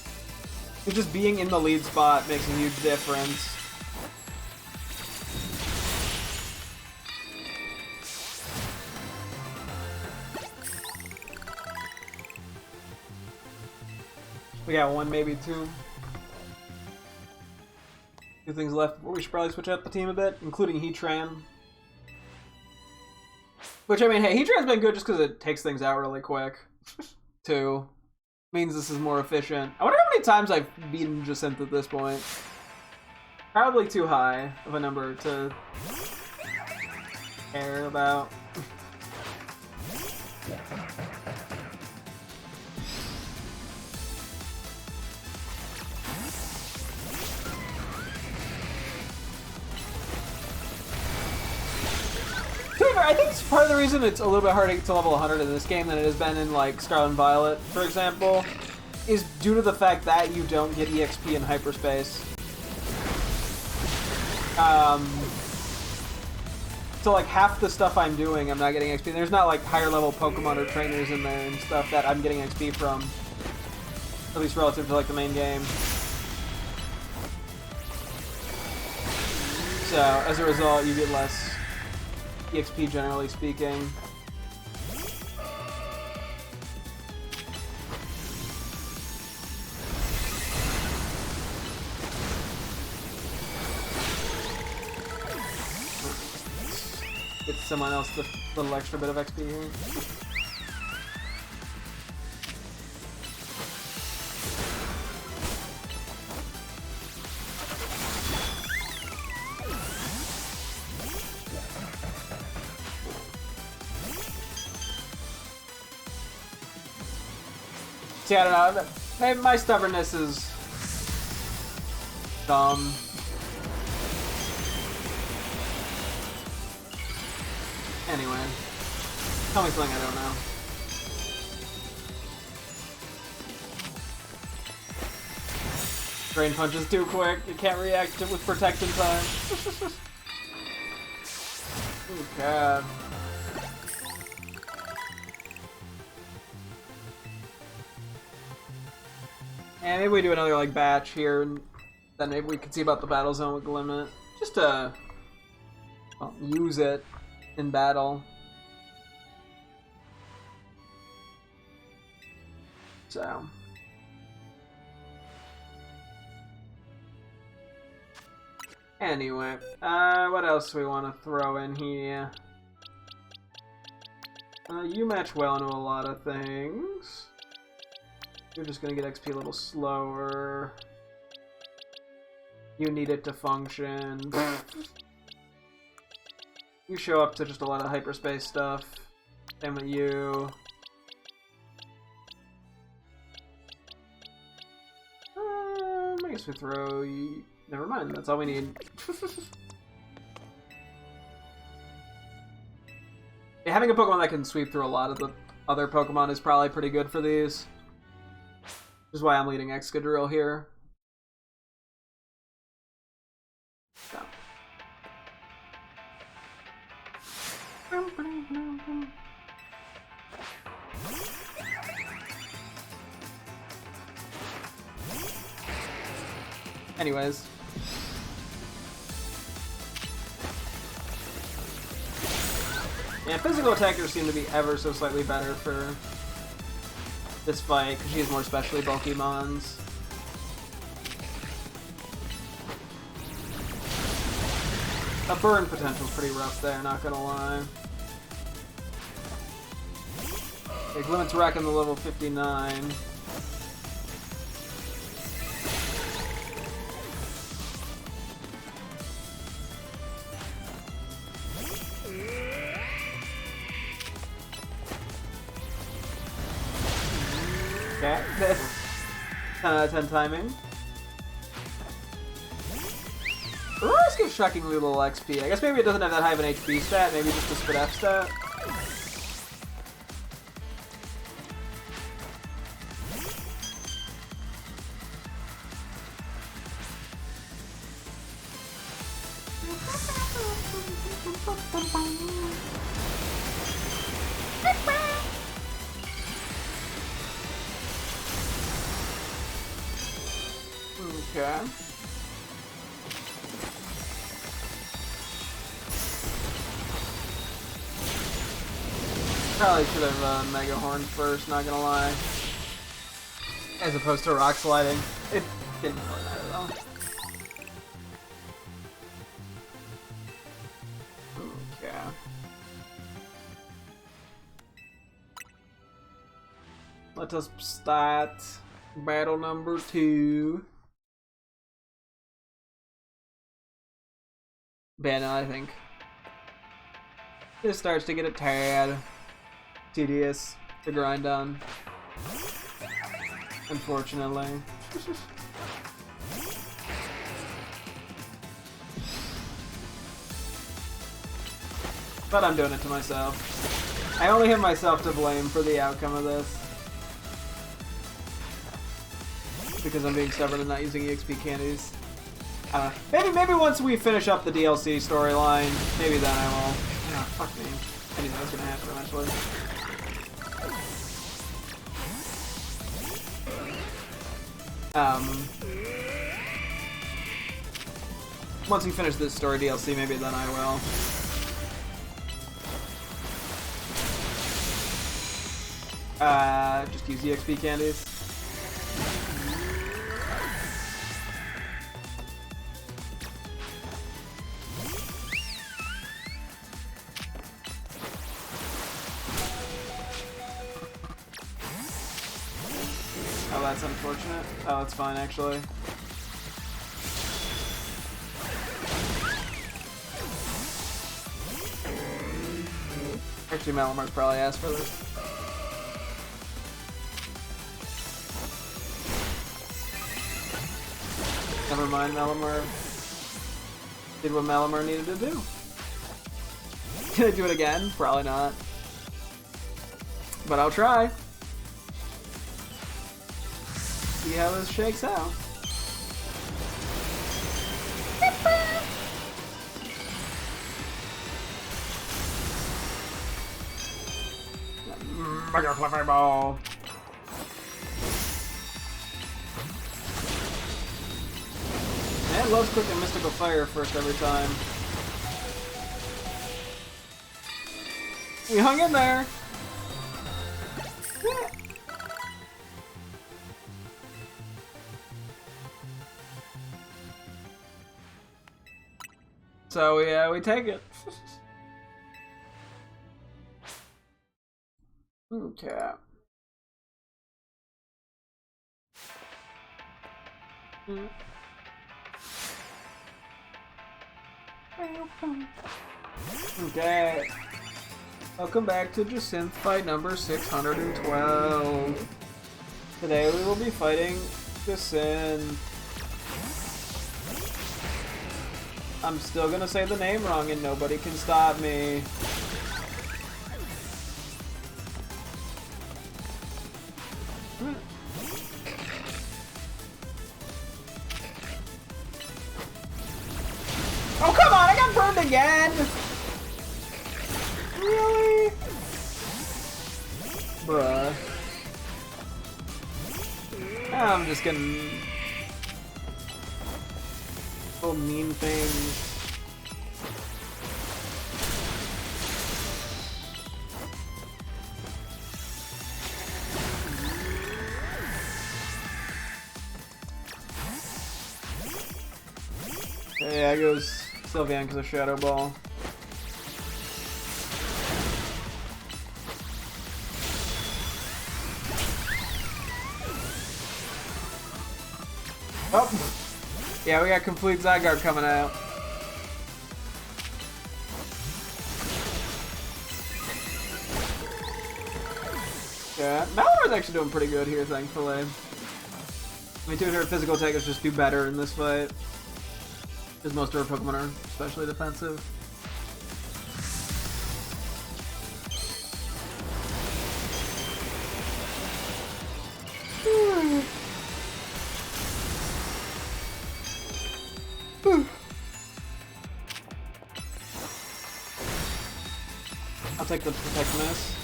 S1: But just being in the lead spot makes a huge difference. We got one, maybe two. Two things left. We should probably switch up the team a bit, including Heatran. Which, I mean, hey, Heatran's been good just because it takes things out really quick, too. Means this is more efficient. I wonder how many times I've beaten Jacinth at this point. Probably too high of a number to care about. I think it's part of the reason it's a little bit harder to get to level 100 in this game than it has been in, like, Scarlet and Violet, for example, is due to the fact that you don't get EXP in Hyperspace. So, like, half the stuff I'm doing, I'm not getting XP. There's not, like, higher level Pokemon or trainers in there and stuff that I'm getting XP from, at least relative to, like, the main game. So, as a result, you get less EXP, generally speaking. someone else the little extra bit of XP here. See, I don't know. Maybe my stubbornness is dumb. Anyway, tell me something I don't know. Drain punch is too quick. You can't react with protect in time. Oh god. And maybe we do another like batch here, and then maybe we can see about the battle zone with Limit. Just to use it in battle. So. Anyway, what else do we want to throw in here? You match well into a lot of things. You're just gonna get XP a little slower. You need it to function. You show up to just a lot of hyperspace stuff. Same with you. I guess we throw you. Never mind, that's all we need. Yeah, having a Pokemon that can sweep through a lot of the other Pokemon is probably pretty good for these. Which is why I'm leading Excadrill here. So. Anyways. Yeah, physical attackers seem to be ever so slightly better for this fight, because she has more specially bulky mons. A burn potential's pretty rough there, not gonna lie. Okay, Limit's racking the level 59. Okay, 10 out of 10 timing. Let's give shockingly little XP. I guess maybe it doesn't have that high of an HP stat, maybe just a Spit F stat. Okay. Probably should have Mega Horn first, not gonna lie. As opposed to Rock Sliding. It didn't really matter though. Okay. Let us start battle number 2. But no, I think this starts to get a tad tedious to grind on, unfortunately. But I'm doing it to myself. I only have myself to blame for the outcome of this. Because I'm being stubborn and not using EXP candies. Maybe once we finish up the DLC storyline, maybe then I will. Oh, fuck me. I knew that was gonna happen eventually. Once we finish this story DLC, maybe then I will. Just use EXP candies. Oh, that's unfortunate. Oh, that's fine, actually. Actually, Malamar probably asked for this. Never mind, Malamar did what Malamar needed to do. Can I do it again? Probably not. But I'll try. See how this shakes out. Mega fluffy ball. Man, loves clicking Mystical Fire first every time. We hung in there. Yeah. So yeah, we take it. Okay. Okay. Welcome back to Jacynth fight number 612. Today we will be fighting Jacynth. I'm still gonna say the name wrong and nobody can stop me. Oh, come on! I got burned again! Really? Bruh. I'm just gonna... little mean things. Yeah, I goes Sylveon because of Shadow Ball. Oh! Yeah, we got complete Zygarde coming out. Yeah, Malamar's actually doing pretty good here, thankfully. I mean, her physical attackers just do better in this fight. Because most of her Pokemon are especially defensive. I'll take the Protect Miss.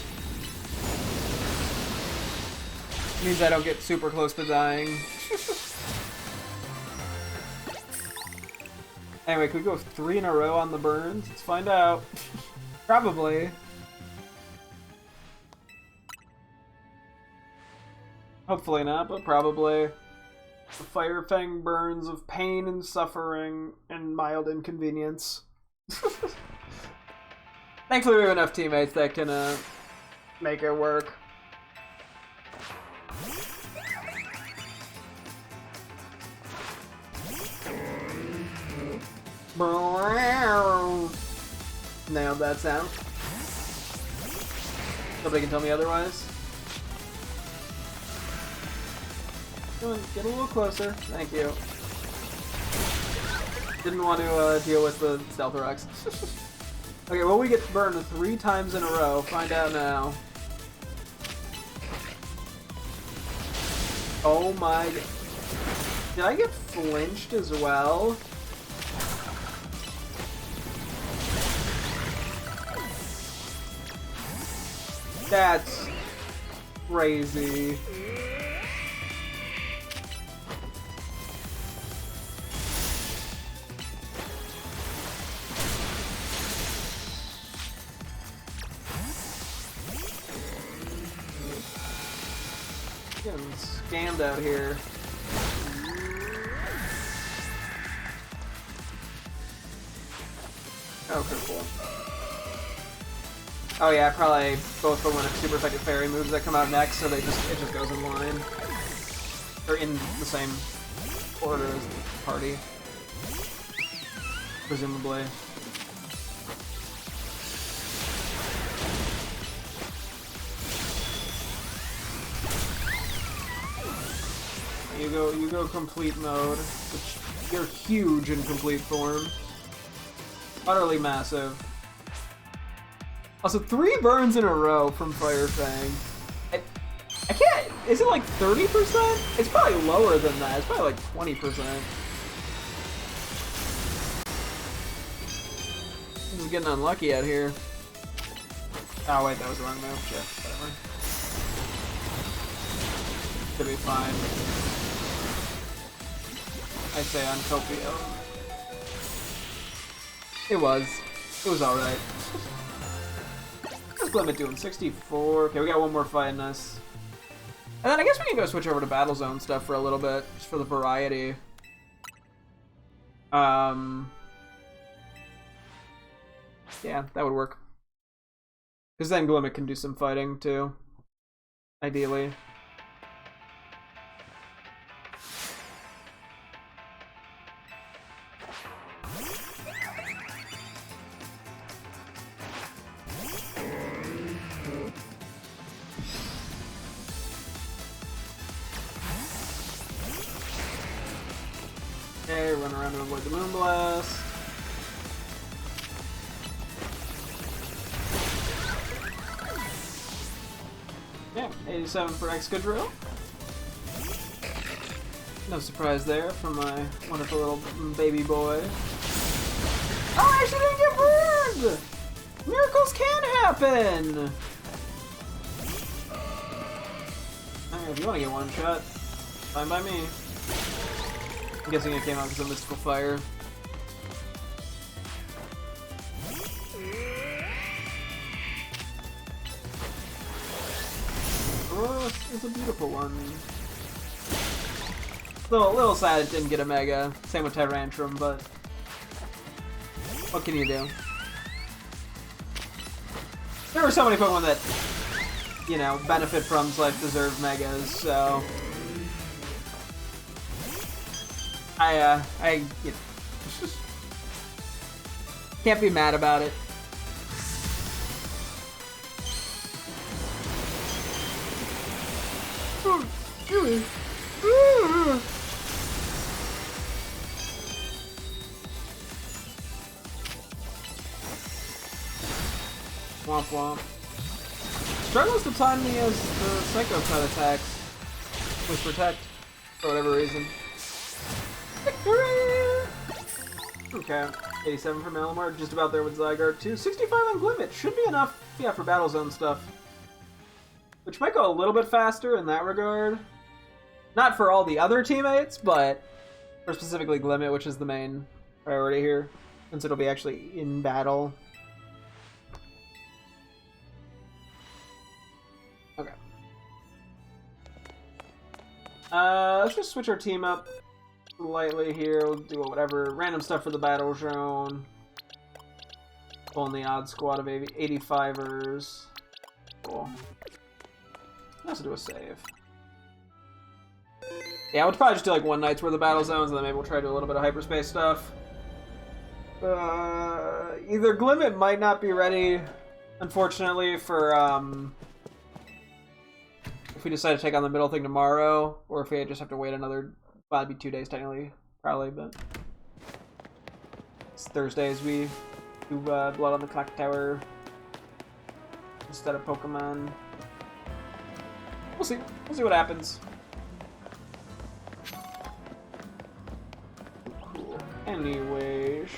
S1: Means I don't get super close to dying. Anyway, can we go 3 in a row on the burns? Let's find out. Probably. Hopefully not, but probably. The Fire Fang burns of pain and suffering and mild inconvenience. Thankfully we have enough teammates that can make it work. Nailed that sound. Nobody can tell me otherwise. Come on, get a little closer. Thank you. Didn't want to deal with the Stealth Rocks. Okay, well, we get burned 3 times in a row. Find out now. Oh my... Did I get flinched as well? That's crazy. Getting scammed out here. Okay, cool. Oh yeah, probably both of them have super effective fairy moves that come out next, so it just goes in line. They're in the same order as the party, presumably. You go complete mode, which you're huge in complete form. Utterly massive. Also, 3 burns in a row from Fire Fang. I can't. Is it like 30%? It's probably lower than that. It's probably like 20%. This is getting unlucky out here. Oh wait, that was the wrong move. Shit, whatever. Should be fine. I'd say on Copio. It was alright. What's Glimmet doing? 64. Okay, we got one more fight in us. And then I guess we can go switch over to Battle Zone stuff for a little bit, just for the variety. Yeah, that would work. Because then Glimmet can do some fighting, too. Ideally. Okay, run around and avoid the Moonblast. Yeah, 87 for Excadrill. No surprise there from my wonderful little baby boy. Oh, I actually didn't get burned! Miracles can happen! Alright, if you want to get one shot, fine by me. I'm guessing it came out because of Mystical Fire. Oh, it's a beautiful one. A little sad it didn't get a Mega. Same with Tyrantrum, but what can you do? There were so many Pokemon that, you know, benefit from deserve Megas, so I you know, can't be mad about it. Womp womp. Struggles to time me as the Psycho Cut attacks with Protect for whatever reason. Victory! Okay, 87 for Malamar, just about there with Zygarde too. 65 on Glimmet, should be enough, yeah, for Battle Zone stuff. Which might go a little bit faster in that regard. Not for all the other teammates, but for specifically Glimmet, which is the main priority here, since it'll be actually in battle. Okay. Let's just switch our team up slightly here. We'll do whatever random stuff for the Battle Zone. Pulling the odd squad of 85ers. Cool. Let's do a save. Yeah, we'll probably just do like one night's worth of Battle Zones, and then maybe we'll try to do a little bit of Hyperspace stuff. Either Glimmet might not be ready, unfortunately, for if we decide to take on the middle thing tomorrow, or if we just have to wait another, well, it'd be 2 days technically, probably, but it's Thursdays we do Blood on the Clock Tower instead of Pokemon. We'll see. We'll see what happens. Cool. Anyways,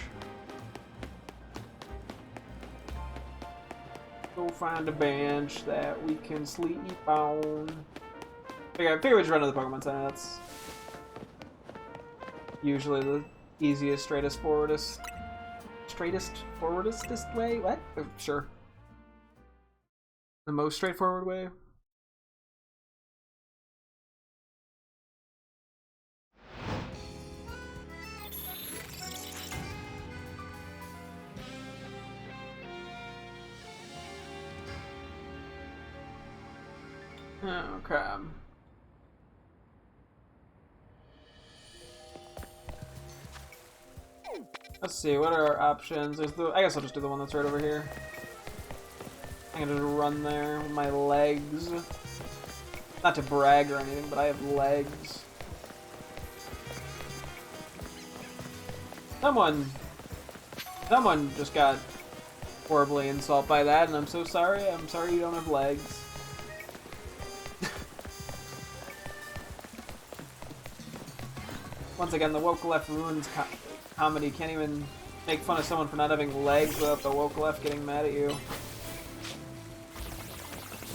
S1: go find a bench that we can sleep on. I figure we just run to the Pokemon Center. That's usually the easiest, straightest forwardest way. What? Oh, sure. The most straightforward way. Okay. Let's see, what are our options? There's the. I guess I'll just do the one that's right over here. I can just run there with my legs. Not to brag or anything, but I have legs. Someone just got horribly insulted by that, and I'm so sorry. I'm sorry you don't have legs. Once again, the woke left ruins comedy. Can't even make fun of someone for not having legs without the woke left getting mad at you.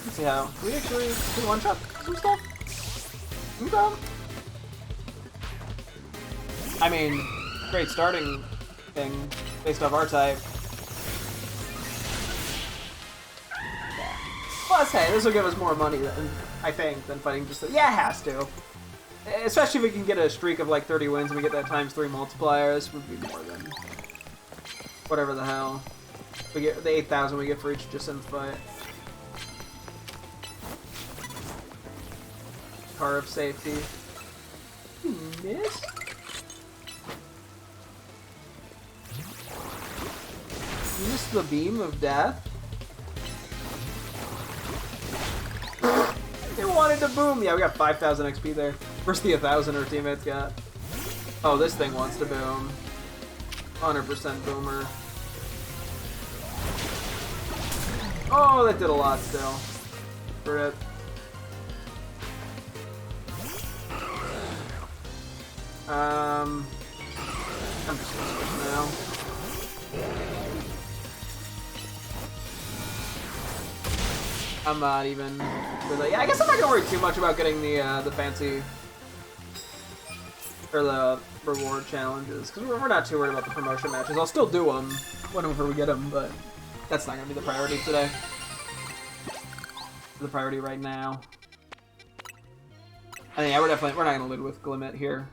S1: Let's see how. Can we actually one-shot some stuff? Okay. I mean, great starting thing based off our type. Yeah. Plus, hey, this will give us more money, than, I think, than fighting just the... Yeah, it has to. Especially if we can get a streak of like 30 wins and we get that ×3 multiplier, this would be more than whatever the hell. We get the 8,000 we get for each Jacynth fight. Car of safety. You missed? You missed the beam of death? It wanted to boom! Yeah, we got 5,000 XP there. Versus the 1,000 our teammates got. Oh, this thing wants to boom. 100% boomer. Oh, that did a lot still. For it. I'm just gonna switch now. I'm not even really. Yeah, I guess I'm not gonna worry too much about getting the fancy or the reward challenges because we're not too worried about the promotion matches. I'll still do them whenever we get them, but that's not gonna be the priority today. The priority right now. I think yeah, we're not gonna lead with Glimmet here.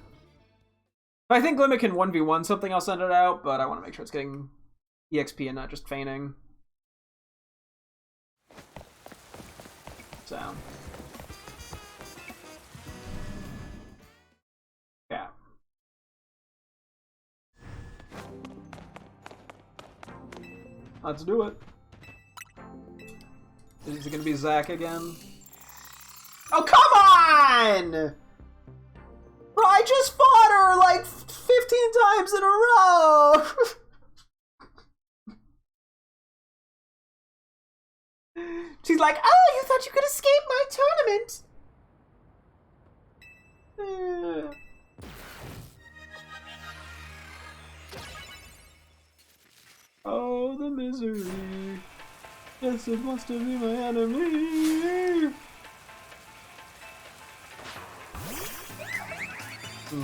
S1: If I think Glimmet can 1v1 something, I'll send it out, but I want to make sure it's getting EXP and not just feigning. So. Yeah. Let's do it. Is it gonna be Zach again? Oh, come on! Bro, I just fought her like 15 times in a row! She's like, oh, you thought you could escape my tournament! Oh, the misery. Yes, it wants to be my enemy.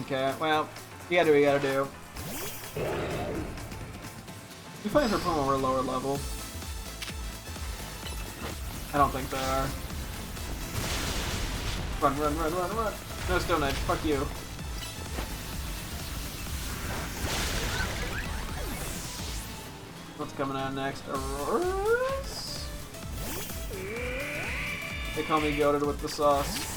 S1: Okay, well, you gotta do what you gotta do. You fighting for Pokémon we're lower level. I don't think they are. Run, run, run, run, run! No Stone Edge, fuck you. What's coming out next? Auroras? They call me goated with the sauce.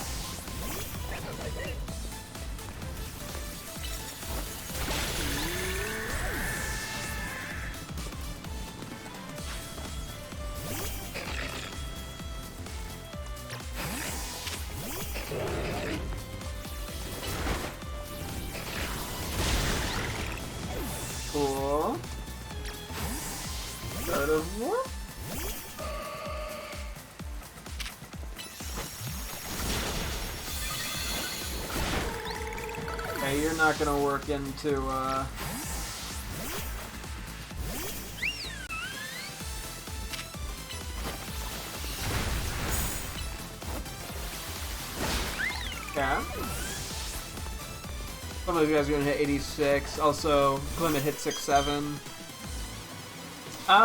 S1: Cool. Start of war. Okay, you're not gonna work into yeah. Some of you guys are gonna hit 86. Also, Glimmet hit 6-7. I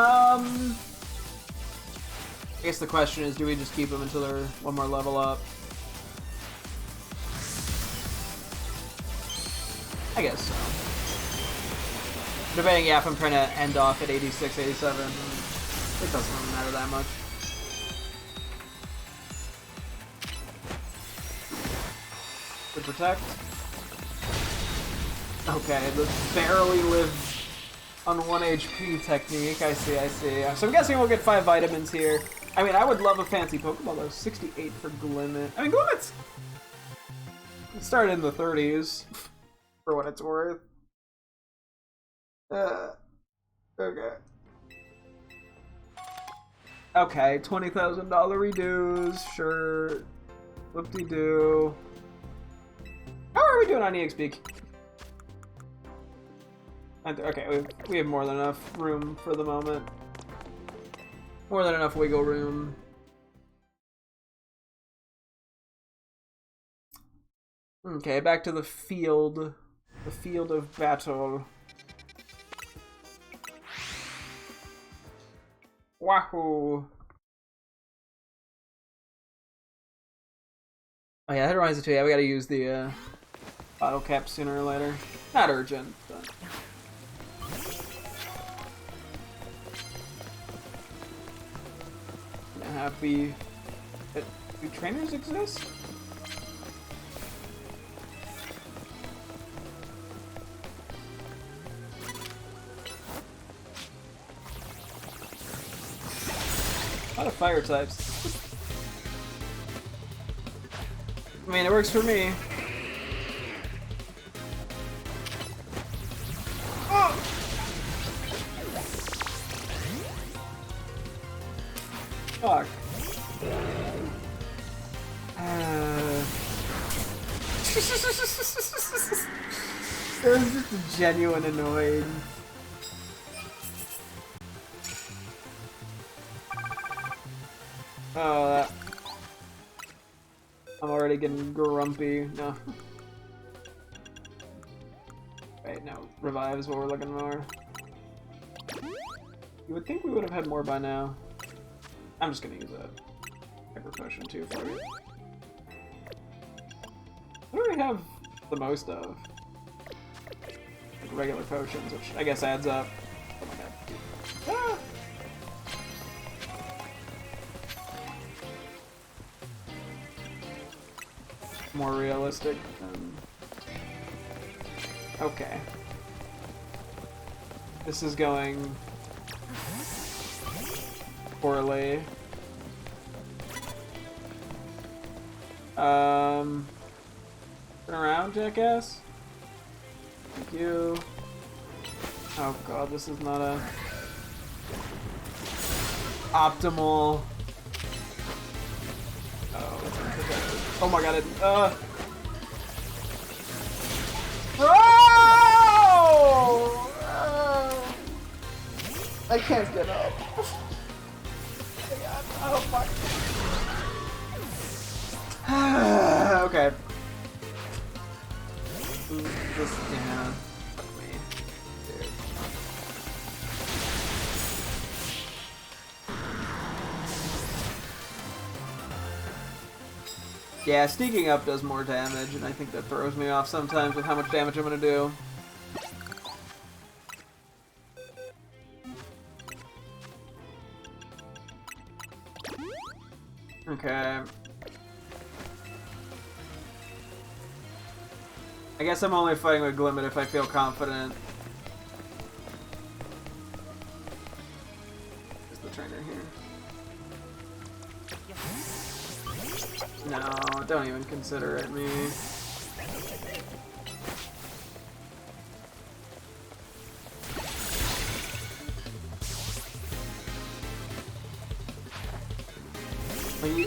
S1: guess the question is, do we just keep them until they're one more level up? I guess so. Debating, yeah, if I'm trying to end off at 86, 87, it doesn't really matter that much. Good protect. Okay, the barely live on 1 HP technique. I see, I see. So I'm guessing we'll get 5 vitamins here. I mean, I would love a fancy Pokeball though. 68 for Glimmet. I mean, Glimmet's started in the 30s for what it's worth. Okay. Okay, $20,000 redos, sure. Whoop-de-doo. How are we doing on EXP? Okay, we have more than enough room for the moment. More than enough wiggle room. Okay, back to the field. The field of battle. Wahoo! Oh yeah, that reminds me too. Yeah, we gotta use the bottle cap sooner or later. Not urgent, but... Happy. Do trainers exist? A lot of fire types. I mean, it works for me. Oh! Fuck. It was just a genuine annoyed. Oh, that. I'm already getting grumpy. No. Right, no. Revive is what we're looking for. You would think we would have had more by now. I'm just gonna use a Hyper Potion too for you. What do we have the most of? Like regular potions, which I guess adds up. Oh my god. Ah! More realistic than... Okay. This is going... poorly. Turn around, jackass. Thank you. Oh god, this is not a... optimal... Oh my god, it... Bro! I can't get up. Oh fuck. Okay. This, yeah. Fuck me. Dude. Yeah, sneaking up does more damage, and I think that throws me off sometimes with how much damage I'm gonna do. Okay. I guess I'm only fighting with Glimmet if I feel confident. There's the trainer here. No, don't even consider it me.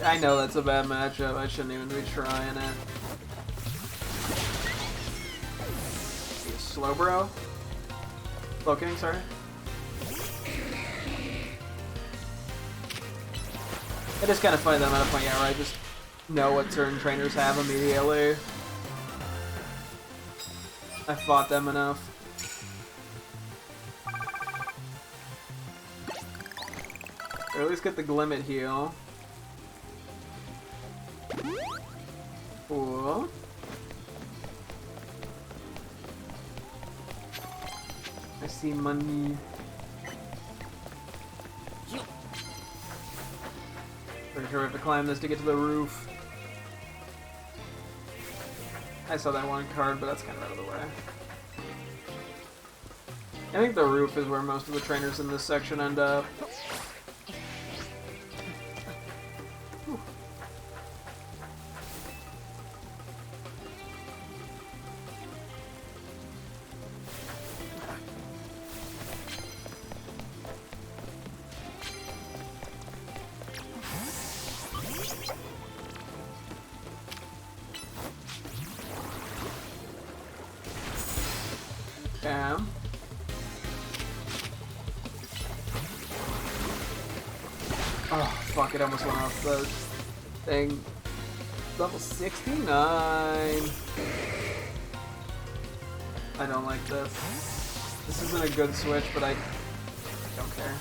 S1: I know that's a bad matchup. I shouldn't even be trying it. Slow bro? Slow king, sorry. It is kind of funny that I'm at a point, yeah, where I just know what certain trainers have immediately. I fought them enough. Or at least get the Glimmet heal. Cool. I see money. Pretty sure we have to climb this to get to the roof. I saw that one card, but that's kind of out of the way. I think the roof is where most of the trainers in this section end up. Whew. Damn. Oh, fuck, it almost went off the thing. Level 69. I don't like this. This isn't a good switch, but I don't care.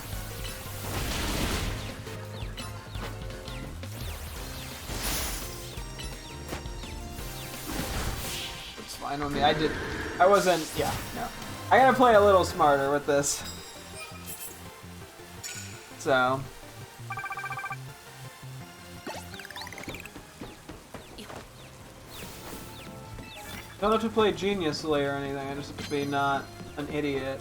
S1: It's fine with me. I wasn't, yeah, no. I gotta play a little smarter with this. So. Don't have to play geniusly or anything, I just have to be not an idiot.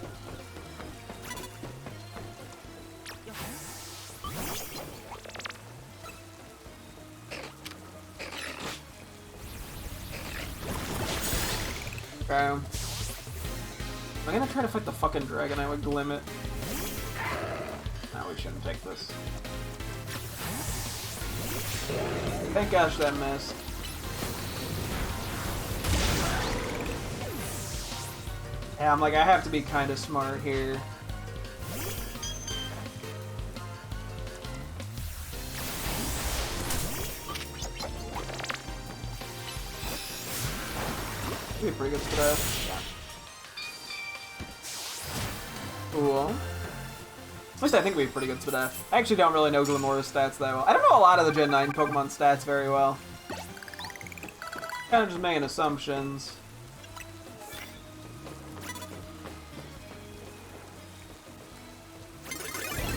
S1: Okay. Am I gonna try to fight the fucking dragon? I would glim it. No, we shouldn't take this. Thank gosh that missed. Yeah, I'm like, I have to be kind of smart here. Be pretty good stuff. Yeah. Cool. At least I think we have pretty good stuff. I actually don't really know Glamora's stats that well. I don't know a lot of the Gen 9 Pokemon stats very well. Kind of just making assumptions.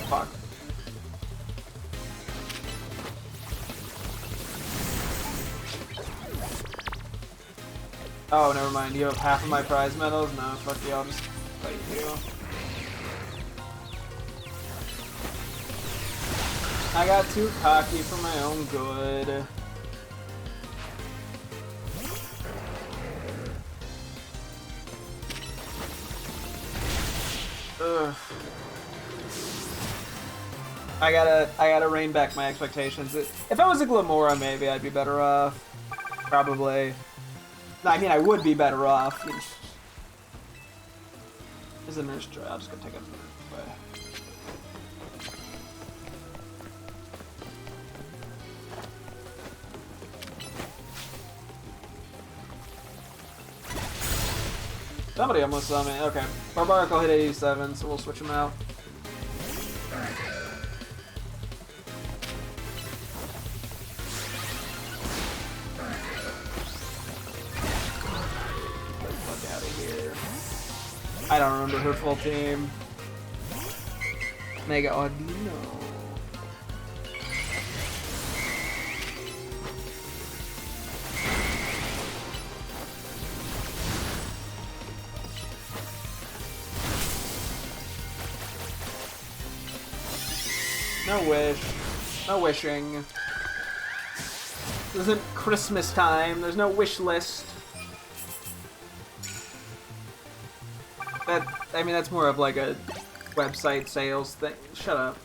S1: Fuck. Oh, never mind. You have half of my prize medals? No, fuck you. I'll just fight you. I got too cocky for my own good. Ugh. I gotta rein back my expectations. If I was a Glamora, maybe I'd be better off. Probably. No, I mean, I would be better off. Is a nurse try? I'll just go take it away. Somebody almost saw me. Okay. Barbaric will hit 87, so we'll switch him out. I don't remember her full team. Mega Audino. No wish. No wishing. This isn't Christmas time. There's no wish list. I mean, that's more of like a website sales thing. Shut up.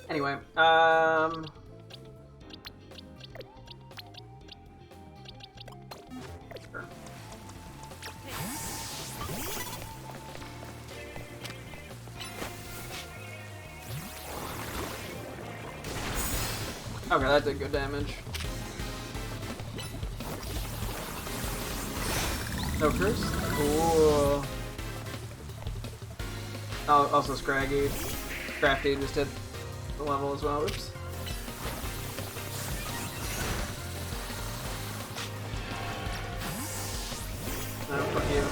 S1: Anyway, sure. Okay, that did good damage. No curse? Cool. Oh, also Scraggy. Crafty just hit the level as well. Oops. No, fuck you.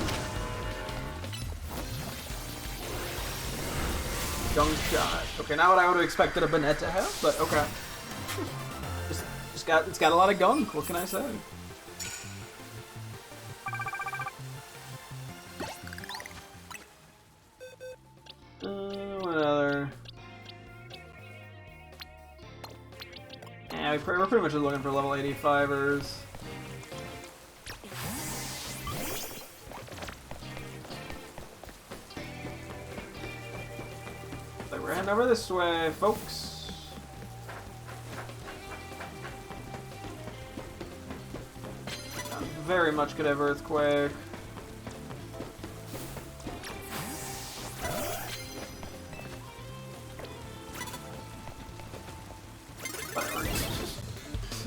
S1: Young shot. Okay, not what I would have expected a Banette to have, but okay. Just it's got a lot of gunk. What can I say? What other? Yeah, we're pretty much just looking for level 85ers. So we're heading over this way, folks. Very much could have earthquake.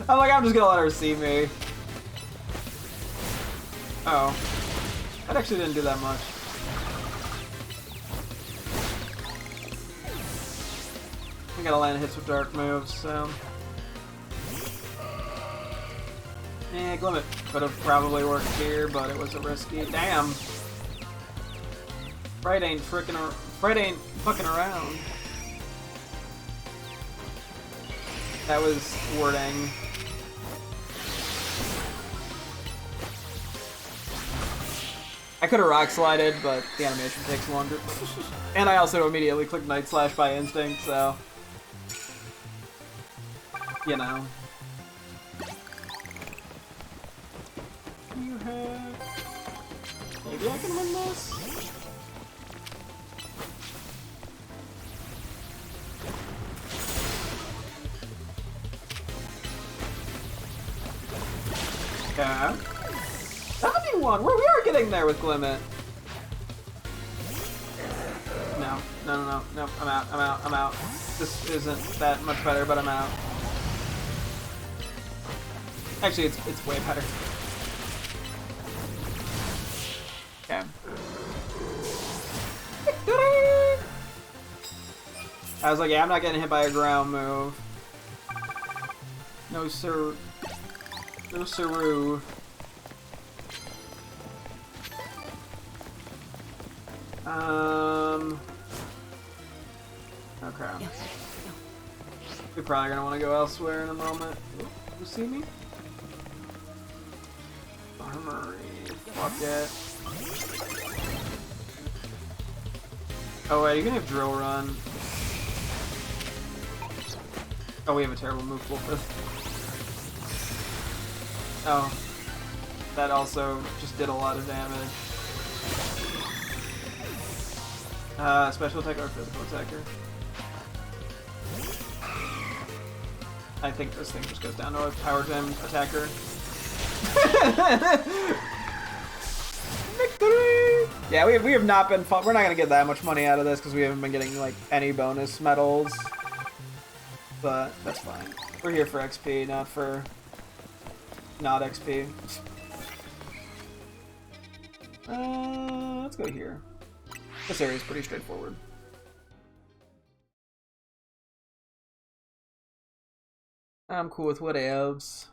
S1: I'm like, I'm just gonna let her see me. Oh. That actually didn't do that much. I gotta land hits with dark moves, so. Eh, Glimmet could have probably worked here, but it was a risky. Damn! Fred ain't fucking around. That was wording. I could have rock slided, but the animation takes longer. And I also immediately clicked Night Slash by instinct, so. You know. You have. Maybe I can win this? Okay. 71! We are getting there with Glimmet. No, I'm out. This isn't that much better, but I'm out. Actually, it's way better. Okay. I was like, yeah, I'm not getting hit by a ground move. No, sir. No, siroo. Okay. We're probably gonna want to go elsewhere in a moment. You see me? Armory. Fuck it. Oh wait, you can have drill run. Oh, we have a terrible move pool for this. Oh. That also just did a lot of damage. Special attack or physical attacker? I think this thing just goes down to a power gem attacker. Victory! Yeah, we have not been fun. We're not gonna get that much money out of this because we haven't been getting like any bonus medals. But that's fine. We're here for XP, not for not XP. Let's go here. This area is pretty straightforward. I'm cool with what else.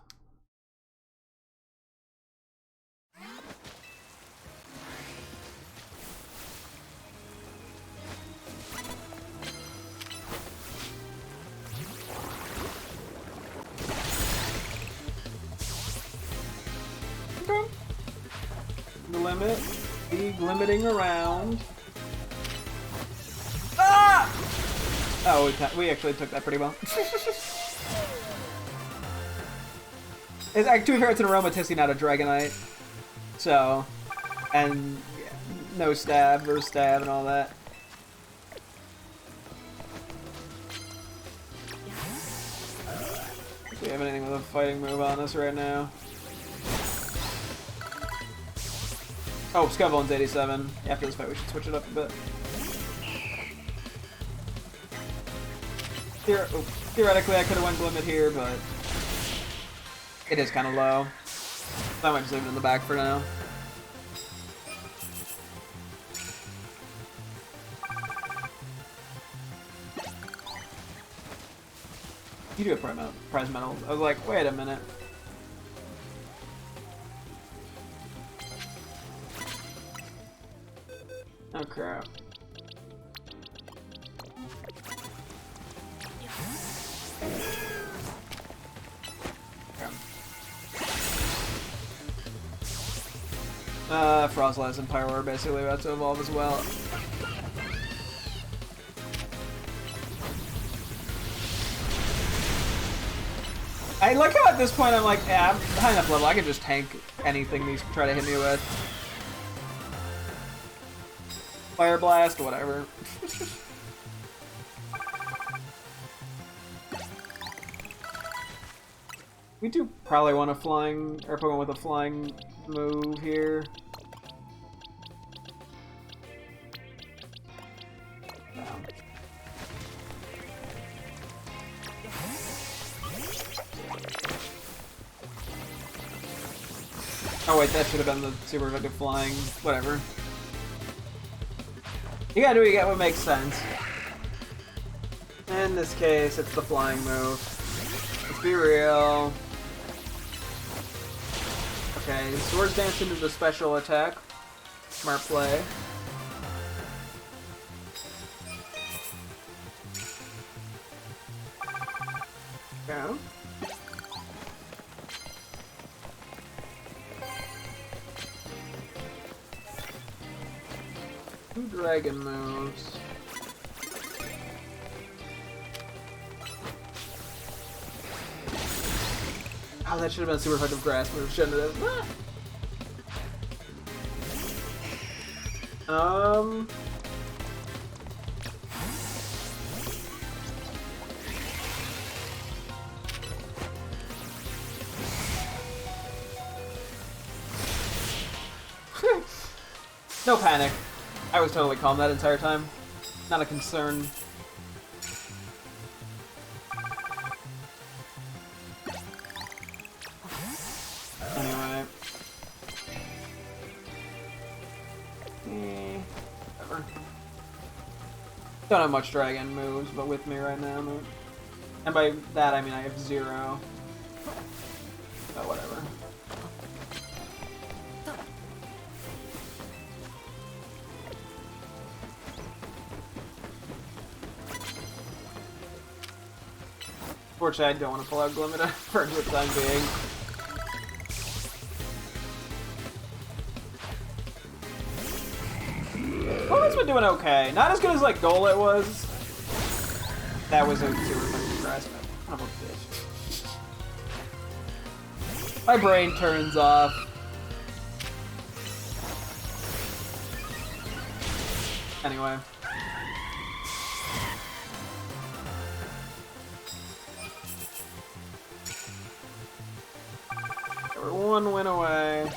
S1: Okay. Limit. Be limiting around. Ah! Oh, we actually took that pretty well. It's, to be fair, it's an Aromatisse, not a Dragonite. So, and yeah, no stab versus stab and all that. Do we have anything with a fighting move on us right now? Oh, Skevelon's 87. After this fight, we should switch it up a bit. Theoretically, I could have went Glimmet here, but it is kind of low. So I might just leave it in the back for now. You do have prize medals. I was like, wait a minute. Oh crap. Frostlass and Pyro are basically about to evolve as well. I like how at this point I'm like, yeah, I'm high enough level, I can just tank anything these try to hit me with. Fire Blast, whatever. We do probably want a flying, or Pokemon with a flying move here. No. Oh wait, that should have been the super effective flying. Whatever. You gotta do what you get what makes sense. In this case, it's the flying move. Let's be real. Okay, Swords Dance into the special attack. Smart play. Okay. Two dragon moves. Oh, that should have been a super effective grass move, shouldn't it have? No panic. I was totally calm that entire time. Not a concern. Anyway. Whatever. Don't have much dragon moves, but with me right now. And by that I mean I have 0. But whatever. Unfortunately, I don't want to pull out Glimmet for the time being. Glimmet's been doing okay. Not as good as like Golett was. That was a super effective grass move. Son of a bitch. My brain turns off. Anyway. We're one win away.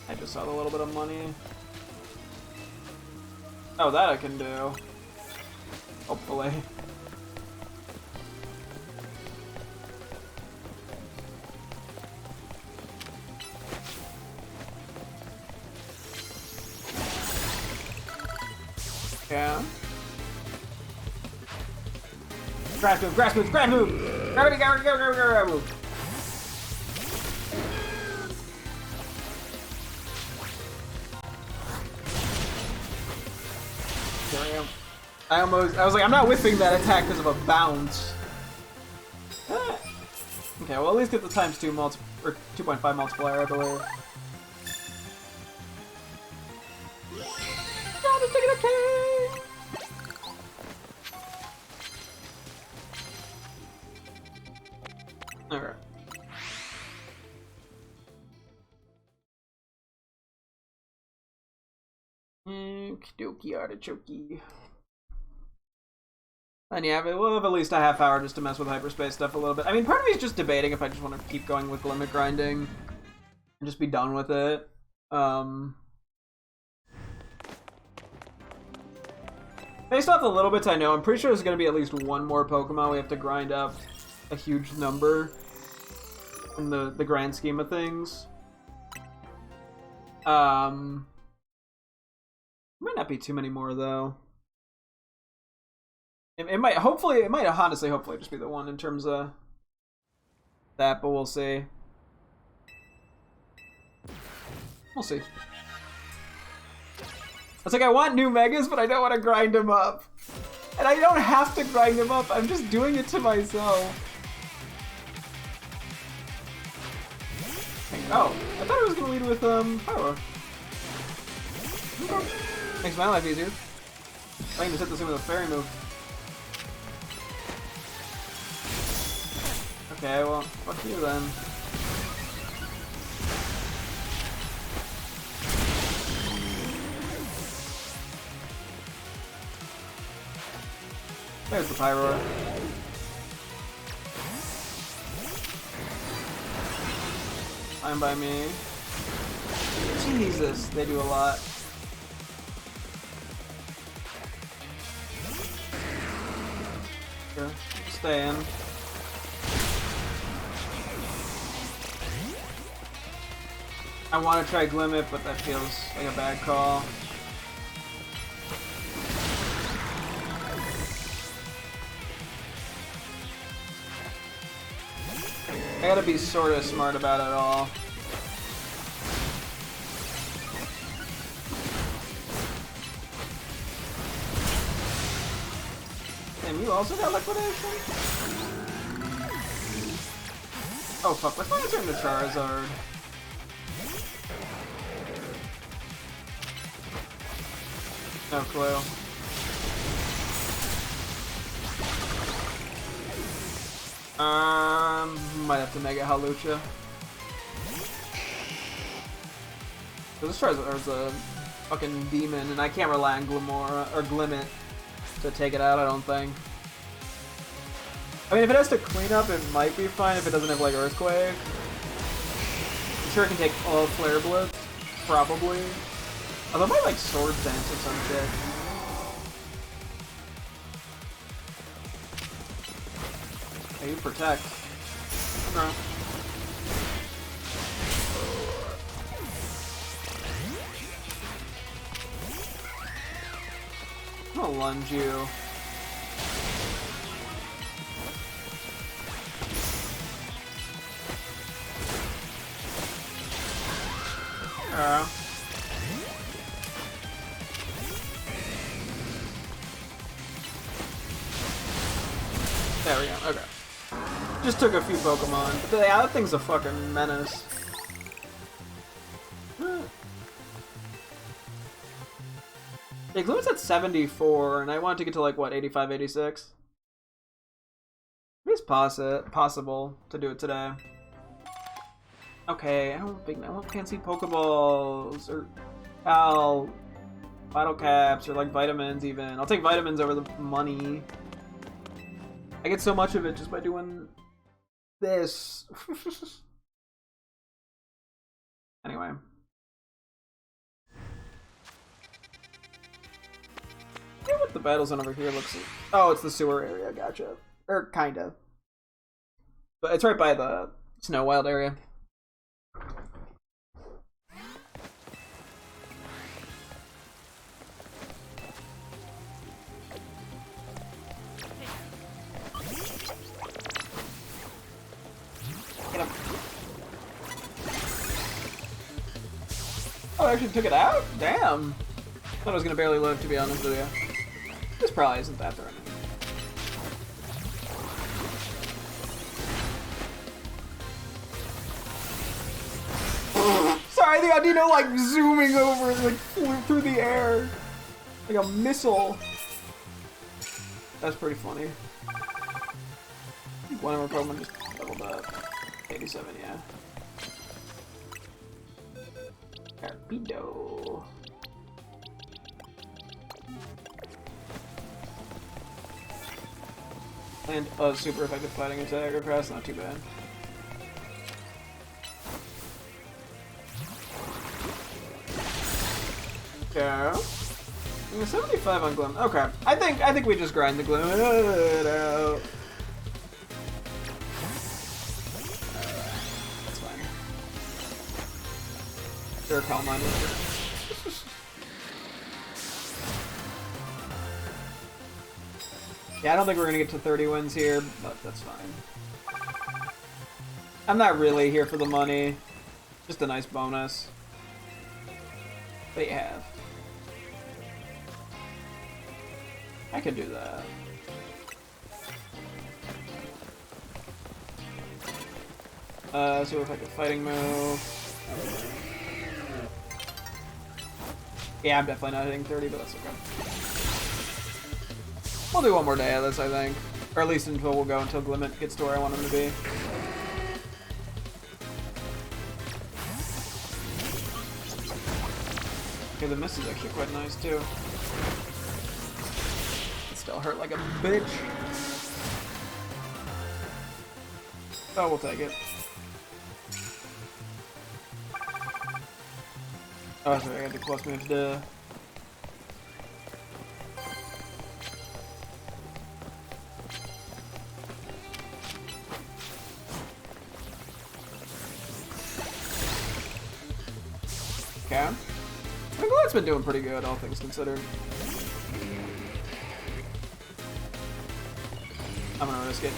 S1: I just saw a little bit of money. Oh, that I can do. Hopefully. Yeah. Grass move, grass move, grass move! Gravity, gravity, gravity, gravity move! Damn. I was like, I'm not whiffing that attack because of a bounce. Okay, well at least get the ×2 or 2.5 multiplier, I believe. God, it's taking a K! Alright. Okie artichoke. And yeah, we'll have at least a half hour just to mess with hyperspace stuff a little bit. I mean, part of me is just debating if I just want to keep going with limit grinding and just be done with it. Based off the little bits I know, I'm pretty sure there's going to be at least one more Pokemon we have to grind up a huge number in the grand scheme of things. Might not be too many more though. It might honestly just be the one in terms of that, but we'll see. We'll see. It's like I want new megas, but I don't want to grind them up. And I don't have to grind him up, I'm just doing it to myself. Oh, I thought I was gonna lead with Pyro. Okay. Makes my life easier. I can just hit this in with a fairy move. Okay, well, fuck you then. There's the Pyro. Fine by me. Jesus, they do a lot. Sure, stay in. I want to try Glimmet, but that feels like a bad call. I gotta be sort of smart about it all. Damn, you also got liquidation? Oh fuck, let's not turn to Charizard. No clue. Might have to Mega Halucha. This Charizard's a fucking demon, and I can't rely on Glimora or Glimmet to take it out, I don't think. I mean, if it has to clean up, it might be fine if it doesn't have, like, Earthquake. I'm sure it can take all Flare Blitz, probably. Although it might, like, Sword Dance or some shit. Hey, you protect. Okay. I'm gonna lunge you. There we go, okay. Just took a few Pokemon, but yeah, that thing's a fucking menace. Yeah, Gloom's at 74, and I want to get to like, what, 85, 86? It's possible to do it today. Okay, I can't see Pokeballs, or Vital Caps, or like vitamins even. I'll take vitamins over the money. I get so much of it just by doing this. Anyway. Yeah, what the battle zone over here looks like. Oh, it's the sewer area, gotcha. Or kinda. But it's right by the Snow Wild area. Oh, I actually took it out? Damn. Thought I was gonna barely live, to be honest with you. This probably isn't that threatening. Sorry, the Audino like zooming over, like flew through the air. Like a missile. That's pretty funny. One of our Pokemon just leveled up. 87, yeah. Torpedo. And a super effective fighting attack across, not too bad. Okay. 75 on Glim. Okay. I think we just grind the Glim out. That's fine. Sure, calm on. Yeah, I don't think we're gonna get to 30 wins here, but that's fine. I'm not really here for the money. Just a nice bonus. What do you have? I could do that. So if I could fighting move. Yeah, I'm definitely not hitting 30, but that's okay. We'll do one more day of this, I think. Or at least until we'll go until Glimmet gets to where I want him to be. Okay, the miss is actually quite nice, too. It still hurt like a bitch. Oh, we'll take it. Oh, sorry, I got the plus moves to... Okay. I think that's been doing pretty good, all things considered. I'm gonna risk it.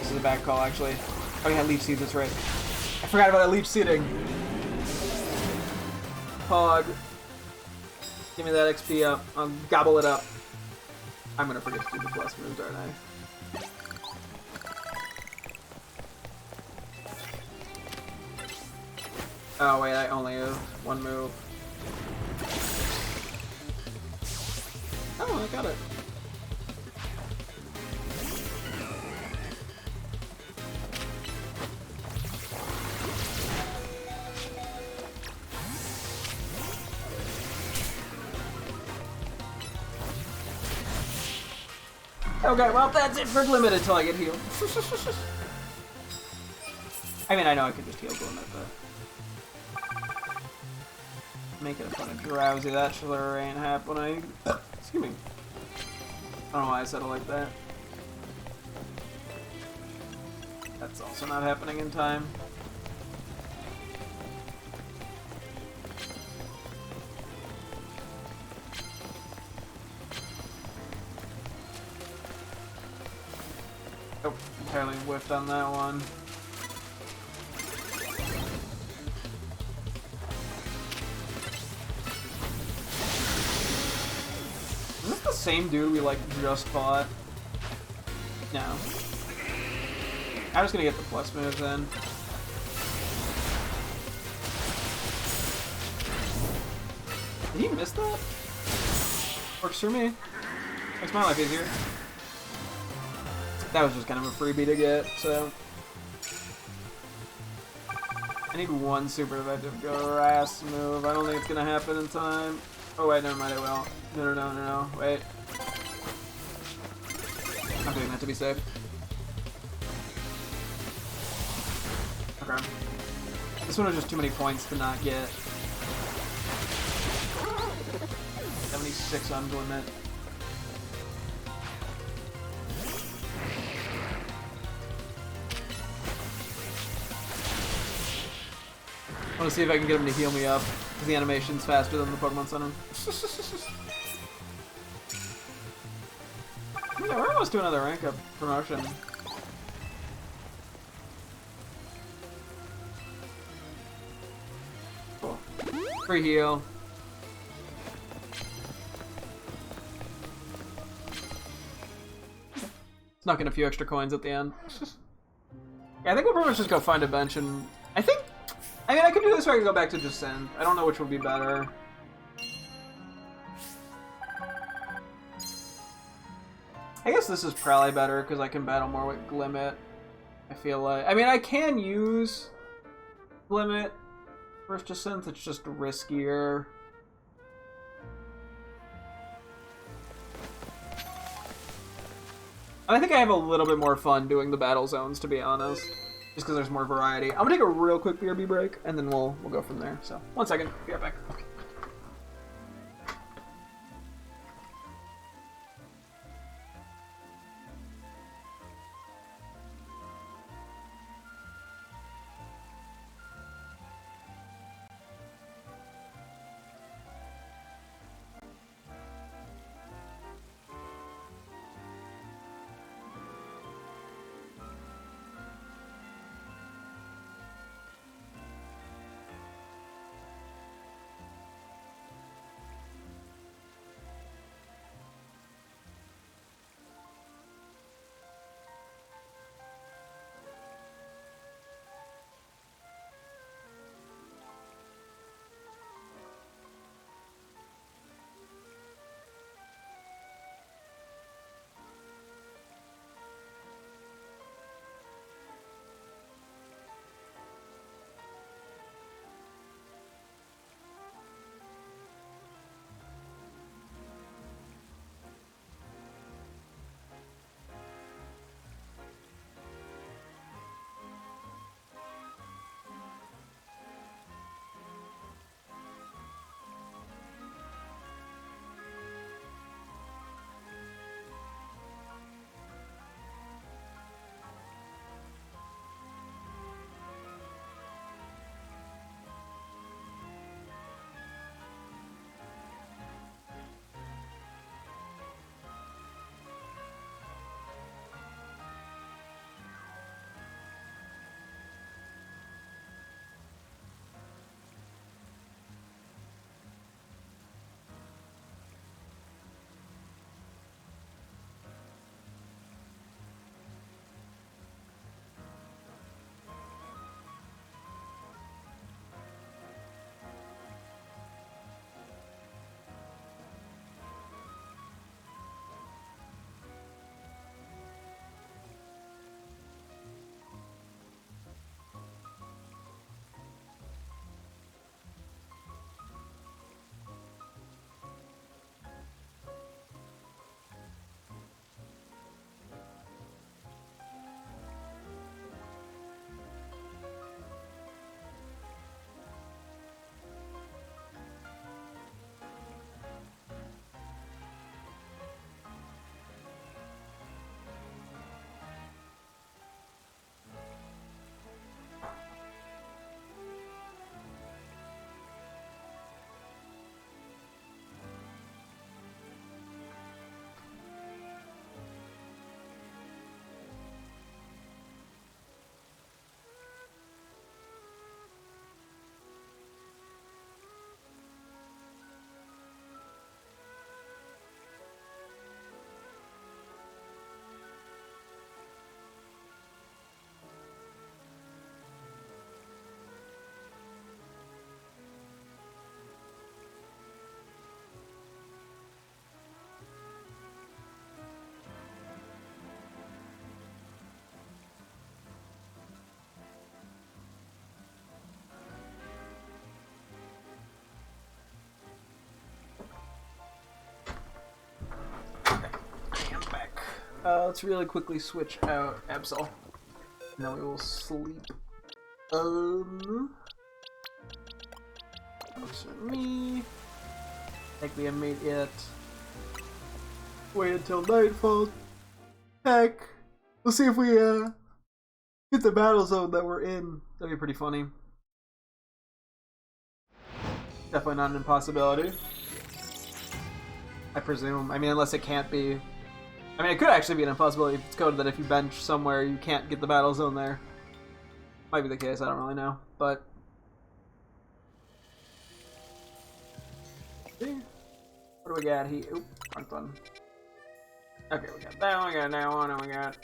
S1: This is a bad call, actually. Oh yeah, leech seed, that's right. I forgot about that leech seeding. Pog. Give me that XP up. I'll gobble it up. I'm gonna forget to do the plus moves, aren't I? Oh wait, I only have one move. Oh, I got it. Okay, well that's it for Glimmet until I get healed. I mean, I know I could just heal Glimmet, but... Make an opponent drowsy, that sure ain't happening. Excuse me. I don't know why I said it like that. That's also not happening in time. Oh, entirely whiffed on that one. Is this the same dude we like just fought? No. I'm just gonna get the plus moves then. Did he miss that? Works for me. Makes my life easier. That was just kind of a freebie to get, so... I need one super effective grass move. I don't think it's gonna happen in time. Oh wait, never mind, it will. No, wait. I'm doing that to be safe. Okay. This one was just too many points to not get. 76 on Glimmet. I want to see if I can get him to heal me up, because the animation's faster than the Pokemon Center. Yeah, we're almost to another rank up promotion. Cool. Free heal. Snuck in a few extra coins at the end. Yeah, I think we'll pretty much just go find a bench and... I mean, I could do this or I could go back to just send. I don't know which would be better. I guess this is probably better because I can battle more with Glimmet. I feel like... I mean, I can use Glimmet for Descent, it's just riskier. And I think I have a little bit more fun doing the battle zones, to be honest. Just because there's more variety. I'm gonna take a real quick BRB break, and then we'll go from there. So, 1 second. Be right back. Let's really quickly switch out Absol. And then we will sleep. Works for me. Take the immediate. Wait until nightfall. Heck. We'll see if we get the battle zone that we're in. That'd be pretty funny. Definitely not an impossibility. I presume. I mean, unless it can't be. I mean, it could actually be an impossibility if it's coded that if you bench somewhere, you can't get the battle zone there. Might be the case, I don't really know. But. See? What do we got here? Oop, wrong button. Okay, we got that one, we got that one, and we got,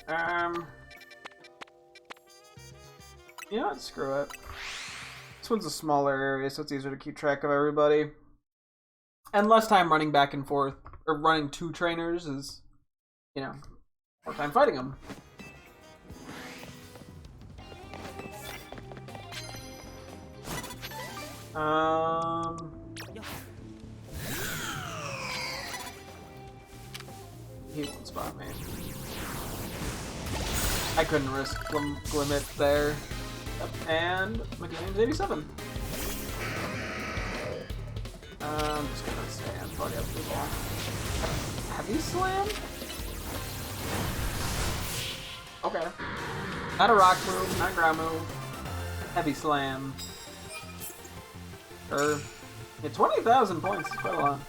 S1: you know what, screw it. This one's a smaller area, so it's easier to keep track of everybody. And less time running back and forth, or running two trainers is, you know, more time fighting them. He won't spot me. I couldn't risk Glimmet there. Yep. And McGinn's 87. I'm just gonna stand, fuck up people. Heavy slam? Okay. Not a rock move, not ground move. Heavy slam. Sure. Yeah, 20,000 points is quite a lot.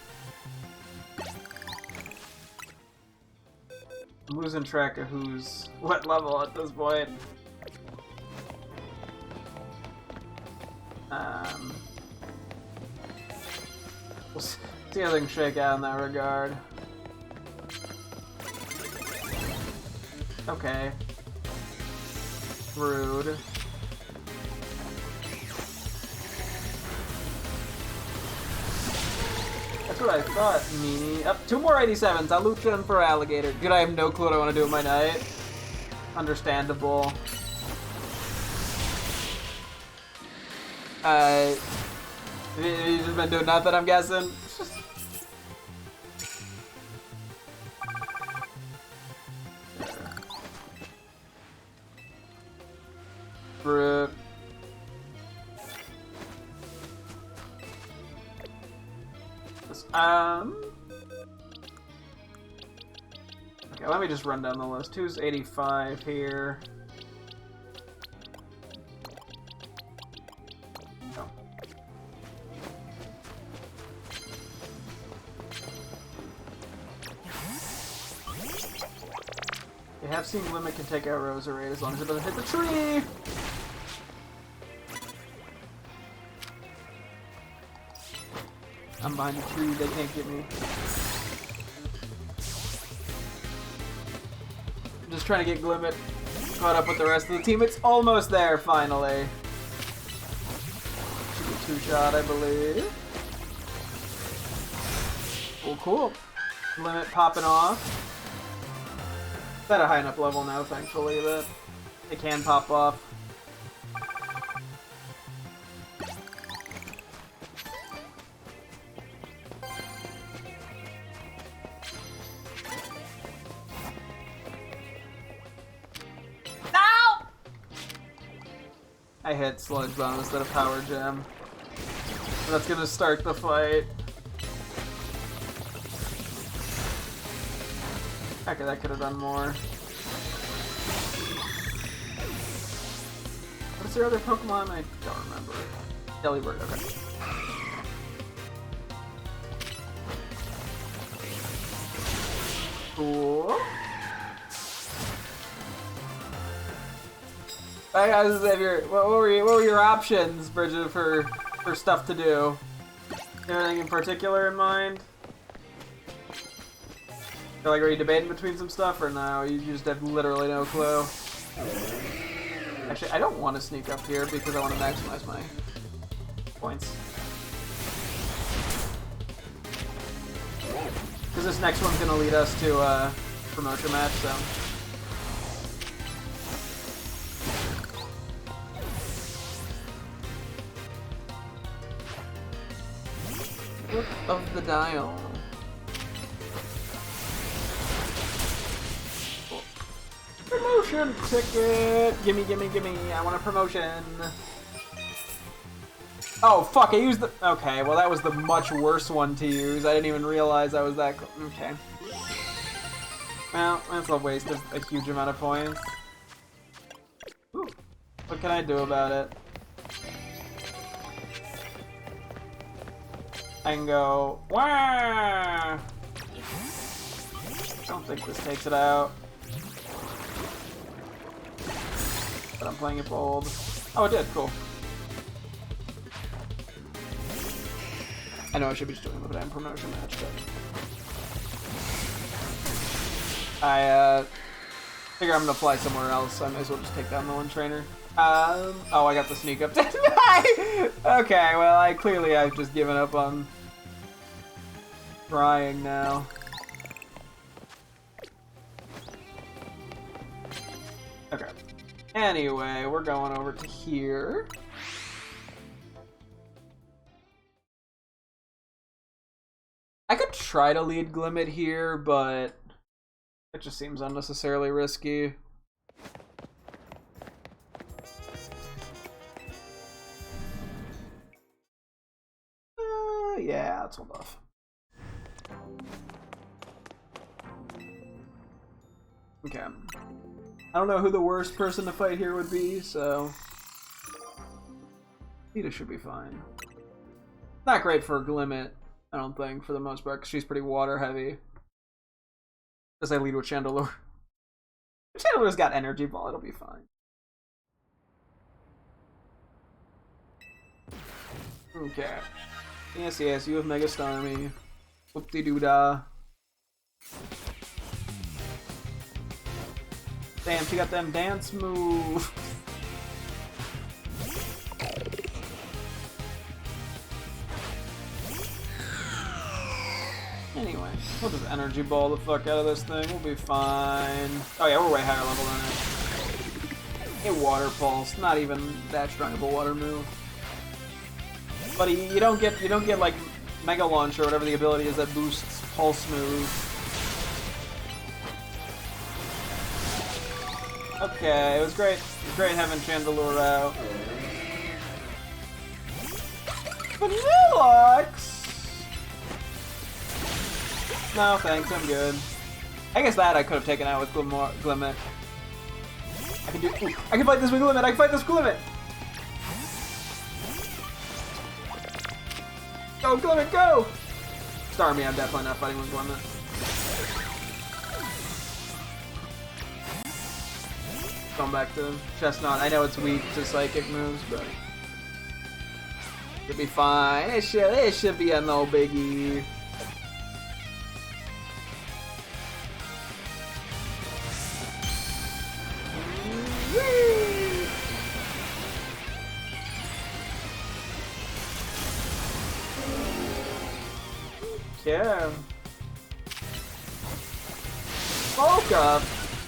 S1: I'm losing track of who's what level at this point. We'll see how things shake out in that regard. Okay. Rude. That's what I thought, meanie. Up, 2 more 87s. I'll loot them for alligator. Dude, I have no clue what I want to do with my night. Understandable. You just been doing nothing, I'm guessing. Rip. Okay, let me just run down the list. Who's 85 here? Oh. You have seen Limit can take out Roserade as long as it doesn't hit the tree! I'm behind the tree, they can't get me. I'm just trying to get Glimmet caught up with the rest of the team. It's almost there, finally. Should be 2-shot, I believe. Oh, cool. Glimmet popping off. It's at a high enough level now, thankfully, that it can pop off. I hit Sludge Bomb instead of Power Gem. That's gonna start the fight. Okay, that could have done more. What's your other Pokemon? I don't remember. Delibird, okay. Cool. Alright guys, Xavier, what were your options, Bridget, for stuff to do? Anything in particular in mind? Or like, are you debating between some stuff, or no? You just have literally no clue? Actually, I don't want to sneak up here because I want to maximize my points. Because this next one's going to lead us to a promotion match, so... Flip of the dial. promotion ticket. Gimme, gimme, gimme. I want a promotion. Oh, fuck, I used the... Okay, well, that was the much worse one to use. I didn't even realize I was that... Okay. Well, that's a waste of a huge amount of points. Ooh. What can I do about it? I can go... Wah! I don't think this takes it out. But I'm playing it bold. Oh, it did. Cool. I know I should be just doing a damn promotion match, but... I figure I'm gonna fly somewhere else, so I may as well just take down the one trainer. Oh, I got the sneak up. Okay, well, I've just given up on trying now. Okay. Anyway, we're going over to here. I could try to lead Glimmet here, but it just seems unnecessarily risky. Yeah, let's hold off. Okay. I don't know who the worst person to fight here would be, so... Vita should be fine. Not great for Glimmet, I don't think, for the most part, because she's pretty water heavy. As I lead with Chandelure. Chandelure's got Energy Ball, it'll be fine. Okay. Yes, yes, you have Mega Starmie. Whoop-de-doo-dah. Damn, she got them dance moves. Anyway, we'll just Energy Ball the fuck out of this thing. We'll be fine. Oh yeah, we're way higher level than it. A Water Pulse, not even that strong of a water move. But you don't get like Mega Launch or whatever the ability is that boosts Pulse move. Okay, it was great. It was great having Chandelure out. Vanilluxe! No, thanks, I'm good. I guess that I could have taken out with Glimmet. I can fight this with Glimmet! I can fight this with Glimmet! Go, Glimmet, go! Starmie, I'm definitely not fighting with Glimmet. Going back to Chestnut. I know it's weak to psychic moves, but it'll be fine. It should be a no biggie. Yeah. Bulk up.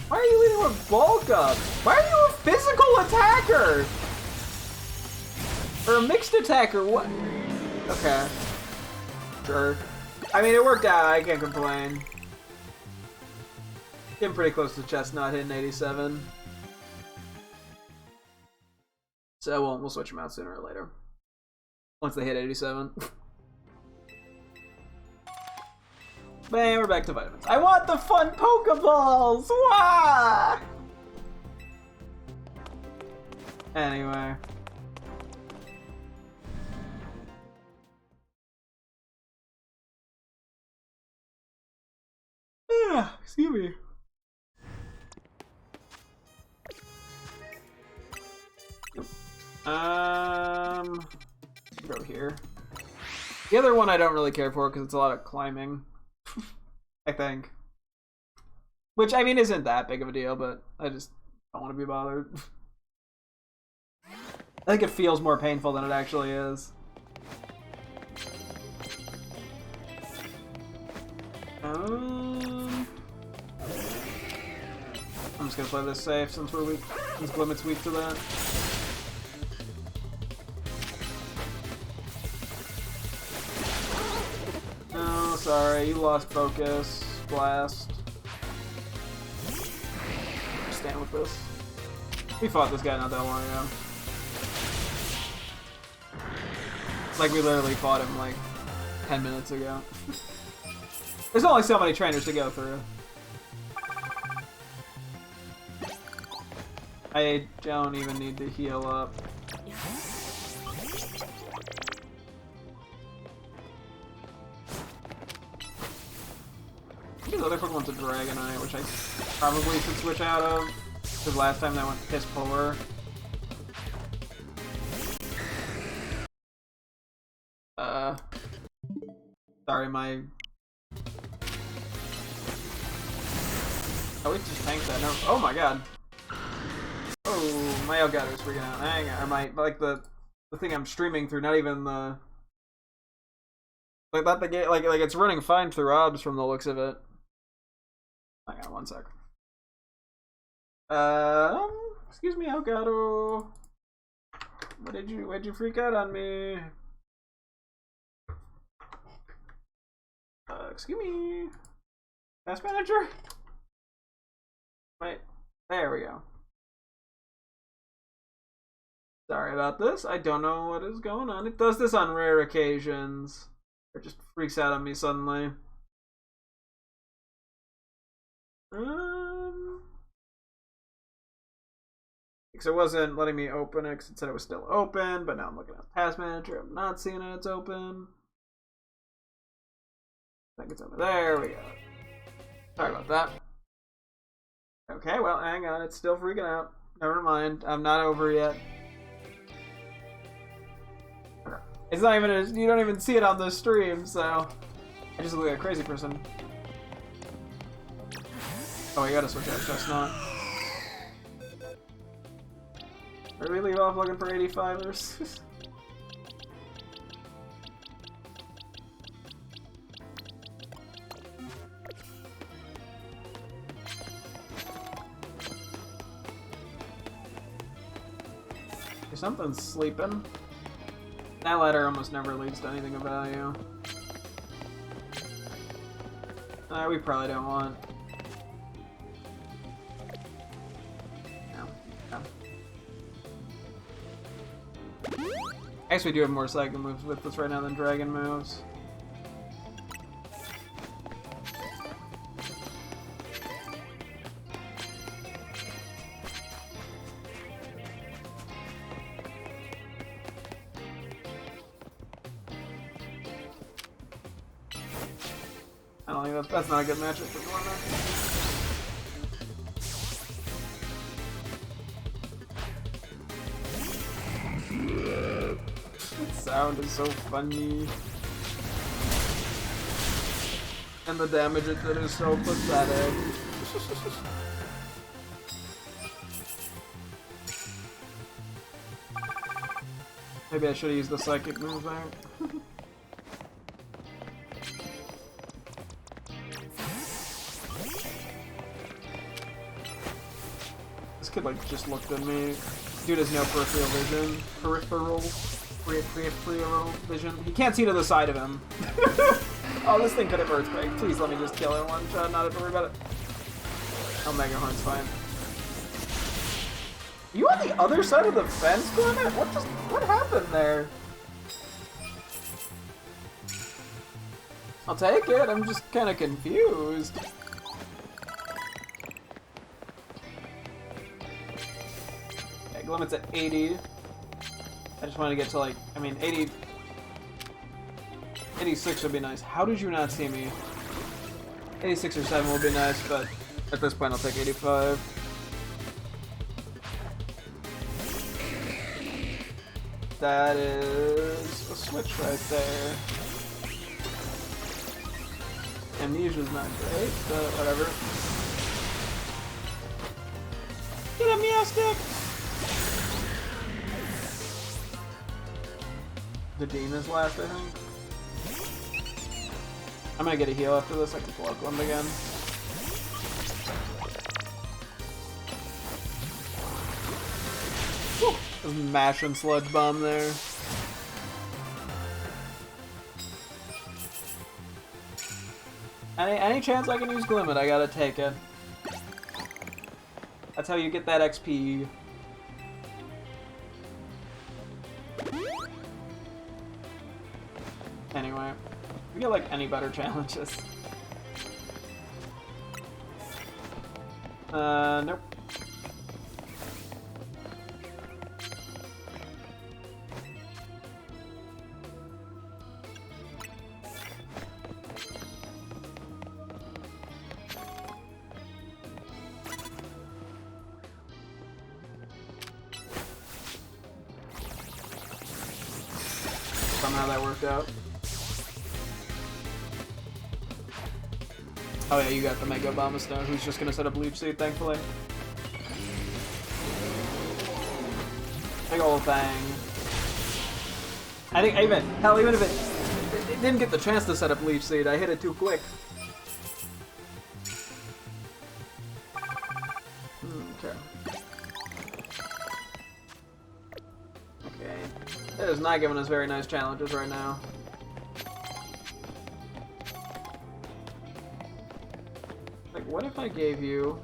S1: Why are you leading with bulk up? Why are you a physical attacker? Or a mixed attacker? What? Okay. Sure. I mean, it worked out. I can't complain. Getting pretty close to Chestnut hitting 87. So we'll switch them out sooner or later. Once they hit 87. Bam, we're back to vitamins. I want the fun Pokeballs! Wah! Anyway. Yeah, excuse me. Go here. The other one I don't really care for because it's a lot of climbing. I think. Which, I mean, isn't that big of a deal, but I just don't want to be bothered. I think it feels more painful than it actually is. I'm just gonna play this safe since we're weak. Since Glimmet's weak to that. No, sorry, you lost focus. Blast. Stand with with this. We fought this guy not that long ago. Like, we literally fought him, like, 10 minutes ago. There's only so many trainers to go through. I don't even need to heal up. These other Pokemon's a Dragonite, which I probably should switch out of. Because last time that went piss poor. Sorry, my... Oh, we just tanked that. No. Oh my god. Oh, my Elgato's freaking out. Hang on, or my, like, the thing I'm streaming through, not even the... Like, that the game, like it's running fine through OBS from the looks of it. Hang on, 1 sec. Excuse me, Elgato. Why'd you freak out on me? Excuse me. Task manager? Wait, there we go. Sorry about this. I don't know what is going on. It does this on rare occasions. It just freaks out on me suddenly. Because it wasn't letting me open it because it said it was still open, but now I'm looking at the task manager. I'm not seeing it. It's open. I think it's over there. We go. Sorry about that. Okay, well, hang on. It's still freaking out. Never mind. I'm not over yet. It's not even, you don't even see it on the stream, so I just look like a crazy person. Oh, I gotta switch out Chestnut. Where do we leave off looking for 85ers? Something's sleeping. That ladder almost never leads to anything of value. We probably don't want. No. I guess we do have more psychic moves with this right now than dragon moves. I don't think that's not a good matchup for Gorman. That sound is so funny. And the damage it did is so pathetic. Maybe I should have used the psychic move there. This kid like just looked at me. Dude has no peripheral vision. Peripheral vision. He can't see to the side of him. Oh, this thing could have earthquake. Please let me just kill it in one shot, not have to worry about it. Oh, Mega Horn's fine. You on the other side of the fence, Clement? What happened there? I'll take it, I'm just kinda confused. Okay, Glimmet's at 80. I just want to get to like, I mean, 80... 86 would be nice. How did you not see me? 86 or 7 would be nice, but at this point I'll take 85. That is a switch right there. Amnesia's not great, but whatever. Get a Meowstick! The Demon's last, I think. I'm gonna get a heal after this, I can pull up one again. Woo! Just mashing Sludge Bomb there. Any chance I can use Glimmet, I gotta take it. That's how you get that XP. Anyway, we get like any better challenges. Nope. Somehow that worked out. Oh yeah, you got the Mega Obama Stone, who's just gonna set up Leech Seed, thankfully. Big ol' thing. I think even if it didn't get the chance to set up Leech Seed, I hit it too quick. Okay. Okay. It is not giving us very nice challenges right now. What if I gave you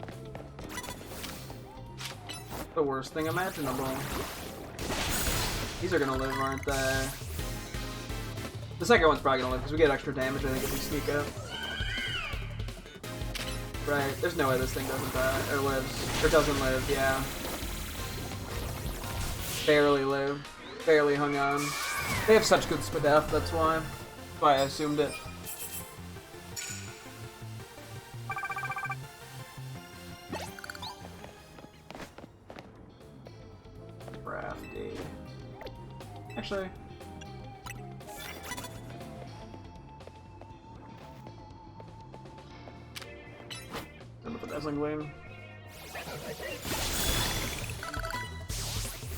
S1: the worst thing imaginable? These are gonna live, aren't they? The second one's probably gonna live because we get extra damage, I think, if we sneak up. Right, there's no way this thing doesn't die, or lives. Or doesn't live, yeah. Barely lived. Barely hung on. They have such good spadef, that's why. That's why I assumed it. Actually, done with the Dazzling Gleam.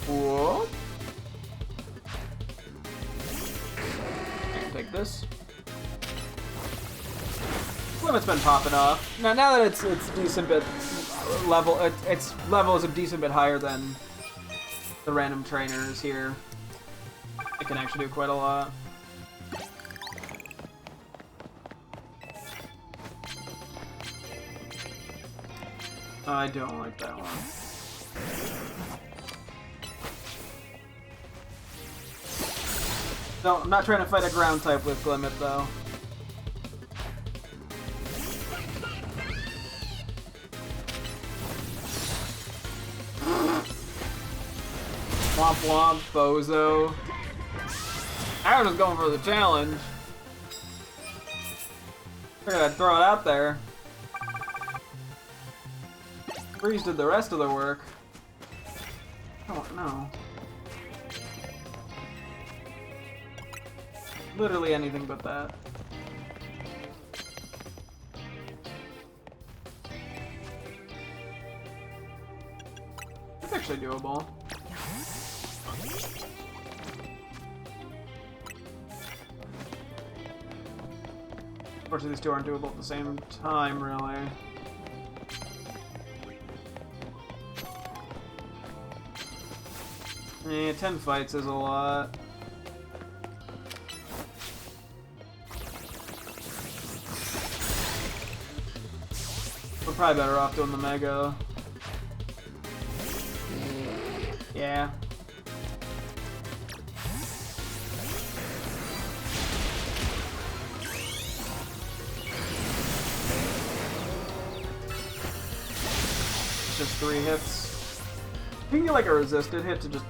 S1: Whoa! I can take this. Limit's been popping off. Now that it's decent bit level, its level is a decent bit higher than the random trainers here. It can actually do quite a lot. I don't like that one. No, I'm not trying to fight a ground type with Limit though. Womp womp, bozo. I was just going for the challenge. Figured I'd throw it out there. Freeze did the rest of the work. Oh no. Literally anything but that. That's actually doable. Unfortunately, these two aren't doable at the same time, really. Yeah, 10 fights is a lot. We're probably better off doing the Mega. Yeah. Just 3 hits. If you can get like a resisted hit to just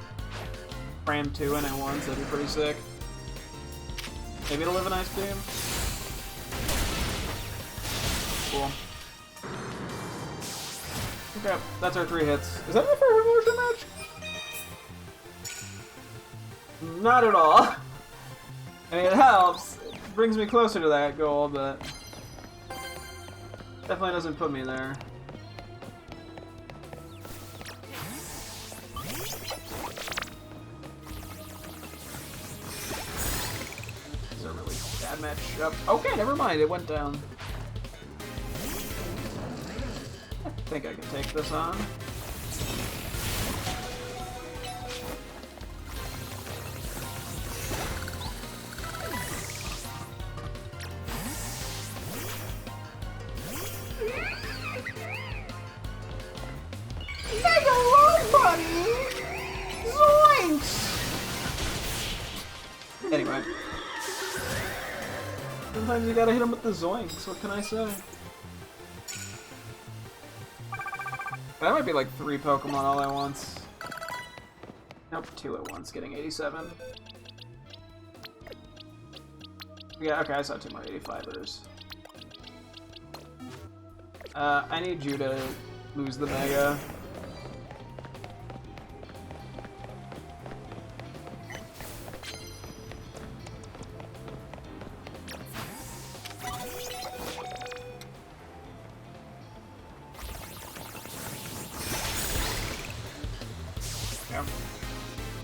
S1: cram 2 in at once, that'd be pretty sick. Maybe it'll live an Ice Beam. Cool. Okay, that's our 3 hits. Is that enough for a Revolution match? Not at all. I mean, it helps. It brings me closer to that goal, but definitely doesn't put me there. This is a really bad matchup. Okay, never mind. It went down. I think I can take this on. Anyway. Sometimes you gotta hit him with the zoinks, what can I say? That might be like 3 Pokemon all at once. Nope, 2 at once, getting 87. Yeah, okay, I saw 2 more 85ers. I need you to lose the Mega.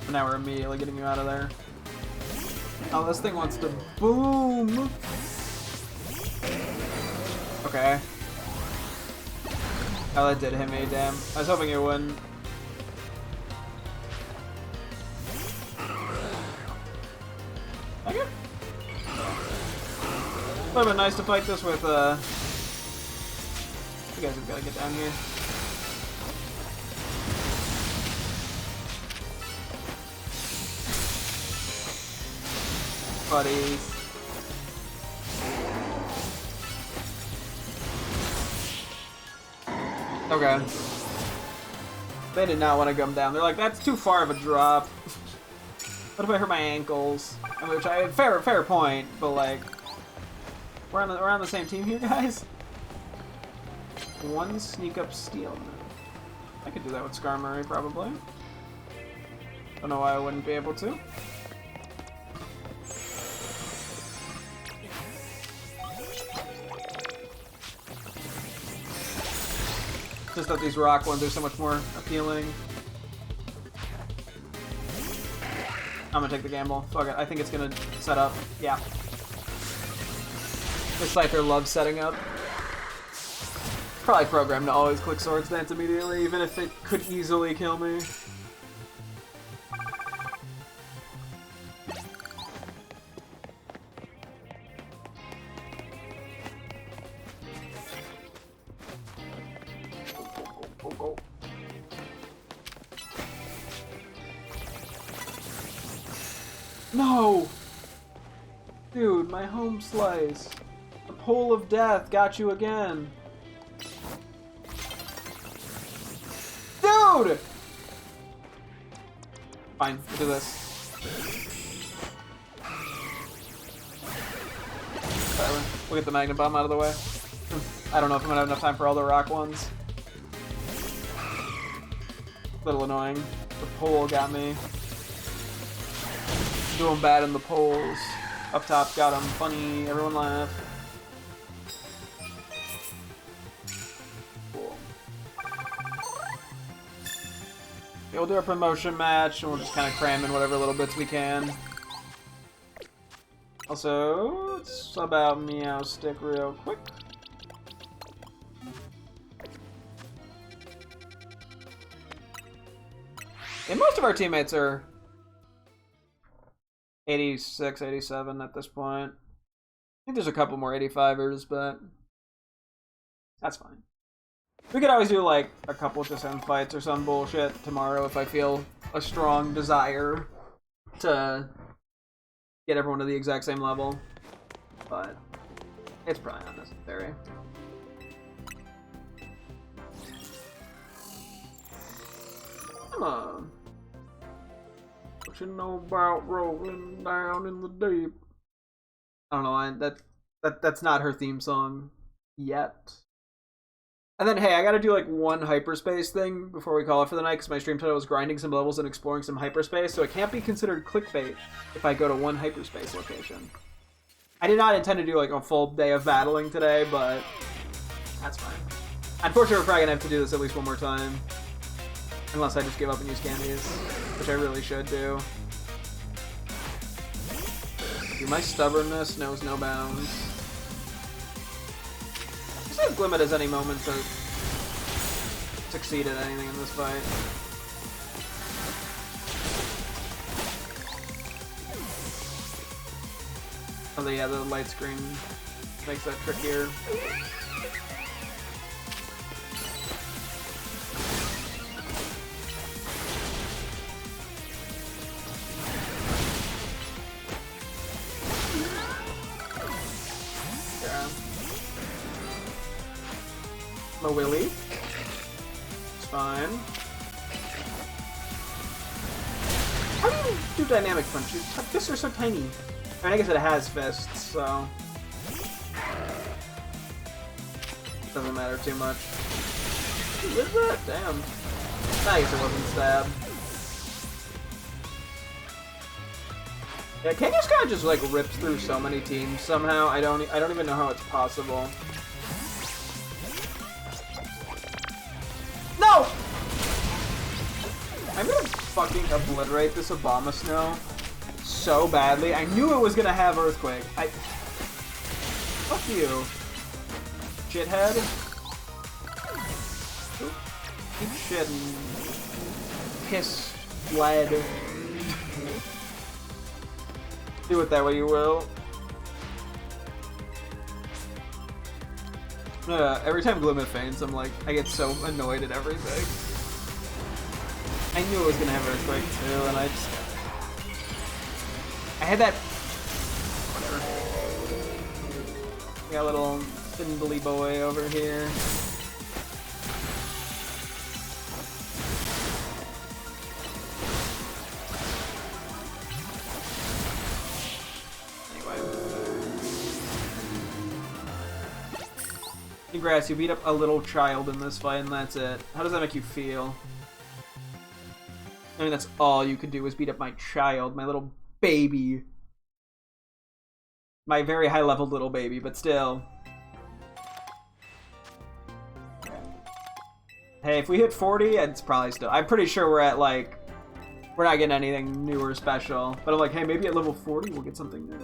S1: Now we're immediately getting you out of there. Oh, this thing wants to boom! Okay. Oh, that did hit me, damn. I was hoping it wouldn't. Okay. Would've been nice to fight this with, You guys have gotta get down here. Buddies. Okay. They did not want to come down. They're like, that's too far of a drop. What if I hurt my ankles? Which fair point, but like, we're on the same team here, guys. 1 sneak up steal. I could do that with Skarmory probably. Don't know why I wouldn't be able to. Just that these rock ones are so much more appealing. I'm gonna take the gamble. Fuck it. I think it's gonna set up. Yeah. This Scyther loves setting up. Probably programmed to always click Swords Dance immediately, even if it could easily kill me. No! Dude, my home slice. The pole of death got you again. Dude! Fine, we'll do this. Whatever. We'll get the Magnet Bomb out of the way. I don't know if I'm gonna have enough time for all the rock ones. Little annoying. The pole got me. Doing bad in the polls. Up top, got him. Funny, everyone laugh. Cool. Okay, we'll do a promotion match, and we'll just kind of cram in whatever little bits we can. Also, let's sub out Meow Stick real quick. And most of our teammates are 86, 87 at this point. I think there's a couple more 85ers, but that's fine. We could always do like a couple just end fights or some bullshit tomorrow if I feel a strong desire to get everyone to the exact same level, but it's probably not necessary. Come on. What you know about rolling down in the deep? I don't know. That's not her theme song yet. And then, hey, I gotta do like one hyperspace thing before we call it for the night, because my stream title was grinding some levels and exploring some hyperspace, so it can't be considered clickbait if I go to one hyperspace location. I did not intend to do like a full day of battling today, but that's fine. Unfortunately, we're probably gonna have to do this at least one more time. Unless I just give up and use candies, which I really should do. Dude, my stubbornness knows no bounds. Just have Glimmet as any moment to succeed at anything in this fight. Oh, yeah, the light screen makes that trickier. My Willy. It's fine. How do you do dynamic punch? Your fists are so tiny. I mean, I guess it has fists, so doesn't matter too much. Ooh, what is that? Damn. I guess it wasn't stab. Yeah, King kind of just like rips through so many teams somehow. I don't even know how it's possible. No! I'm gonna fucking obliterate this Obama Snow so badly. I knew it was gonna have Earthquake. Fuck you, shithead. Eat shit and piss lead. Do it that way you will. Every time Glimmet faints, I'm like, I get so annoyed at everything. I knew it was gonna have Earthquake too, and I had that. Whatever. We got a little spindly boy over here. Congrats, you beat up a little child in this fight, and that's it. How does that make you feel? I mean, that's all you could do was beat up my child, my little baby. My very high-level little baby, but still. Hey, if we hit 40, it's probably still... I'm pretty sure we're at, like... We're not getting anything new or special. But I'm like, hey, maybe at level 40 we'll get something new.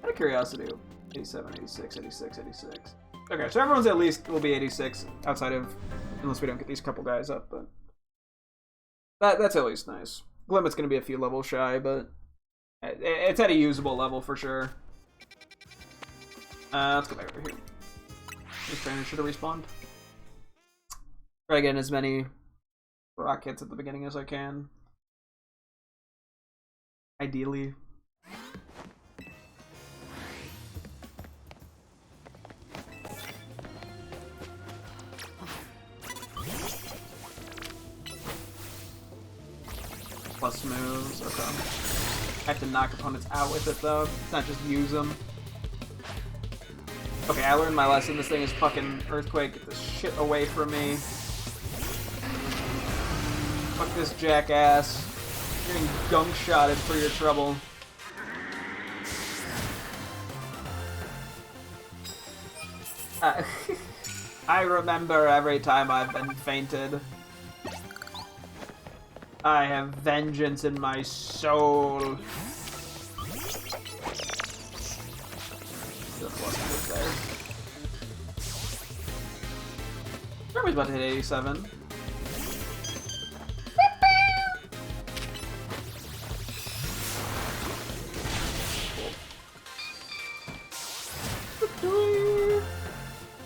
S1: Out of curiosity... 87, 86, 86, 86. Okay, so everyone's at least will be 86 outside of, unless we don't get these couple guys up, but that's at least nice. Glimmet's gonna be a few levels shy, but it's at a usable level for sure. Let's go back over here. This trainer should have respawned. Try to get in as many rockets at the beginning as I can. Ideally. Plus moves, okay. I have to knock opponents out with it though, it's not just use them. Okay, I learned my lesson. This thing is fucking Earthquake. Get this shit away from me. Fuck this jackass. You're getting gunk-shotted for your trouble. I remember every time I've been fainted. I have vengeance in my soul. Jeremy's about to hit 87.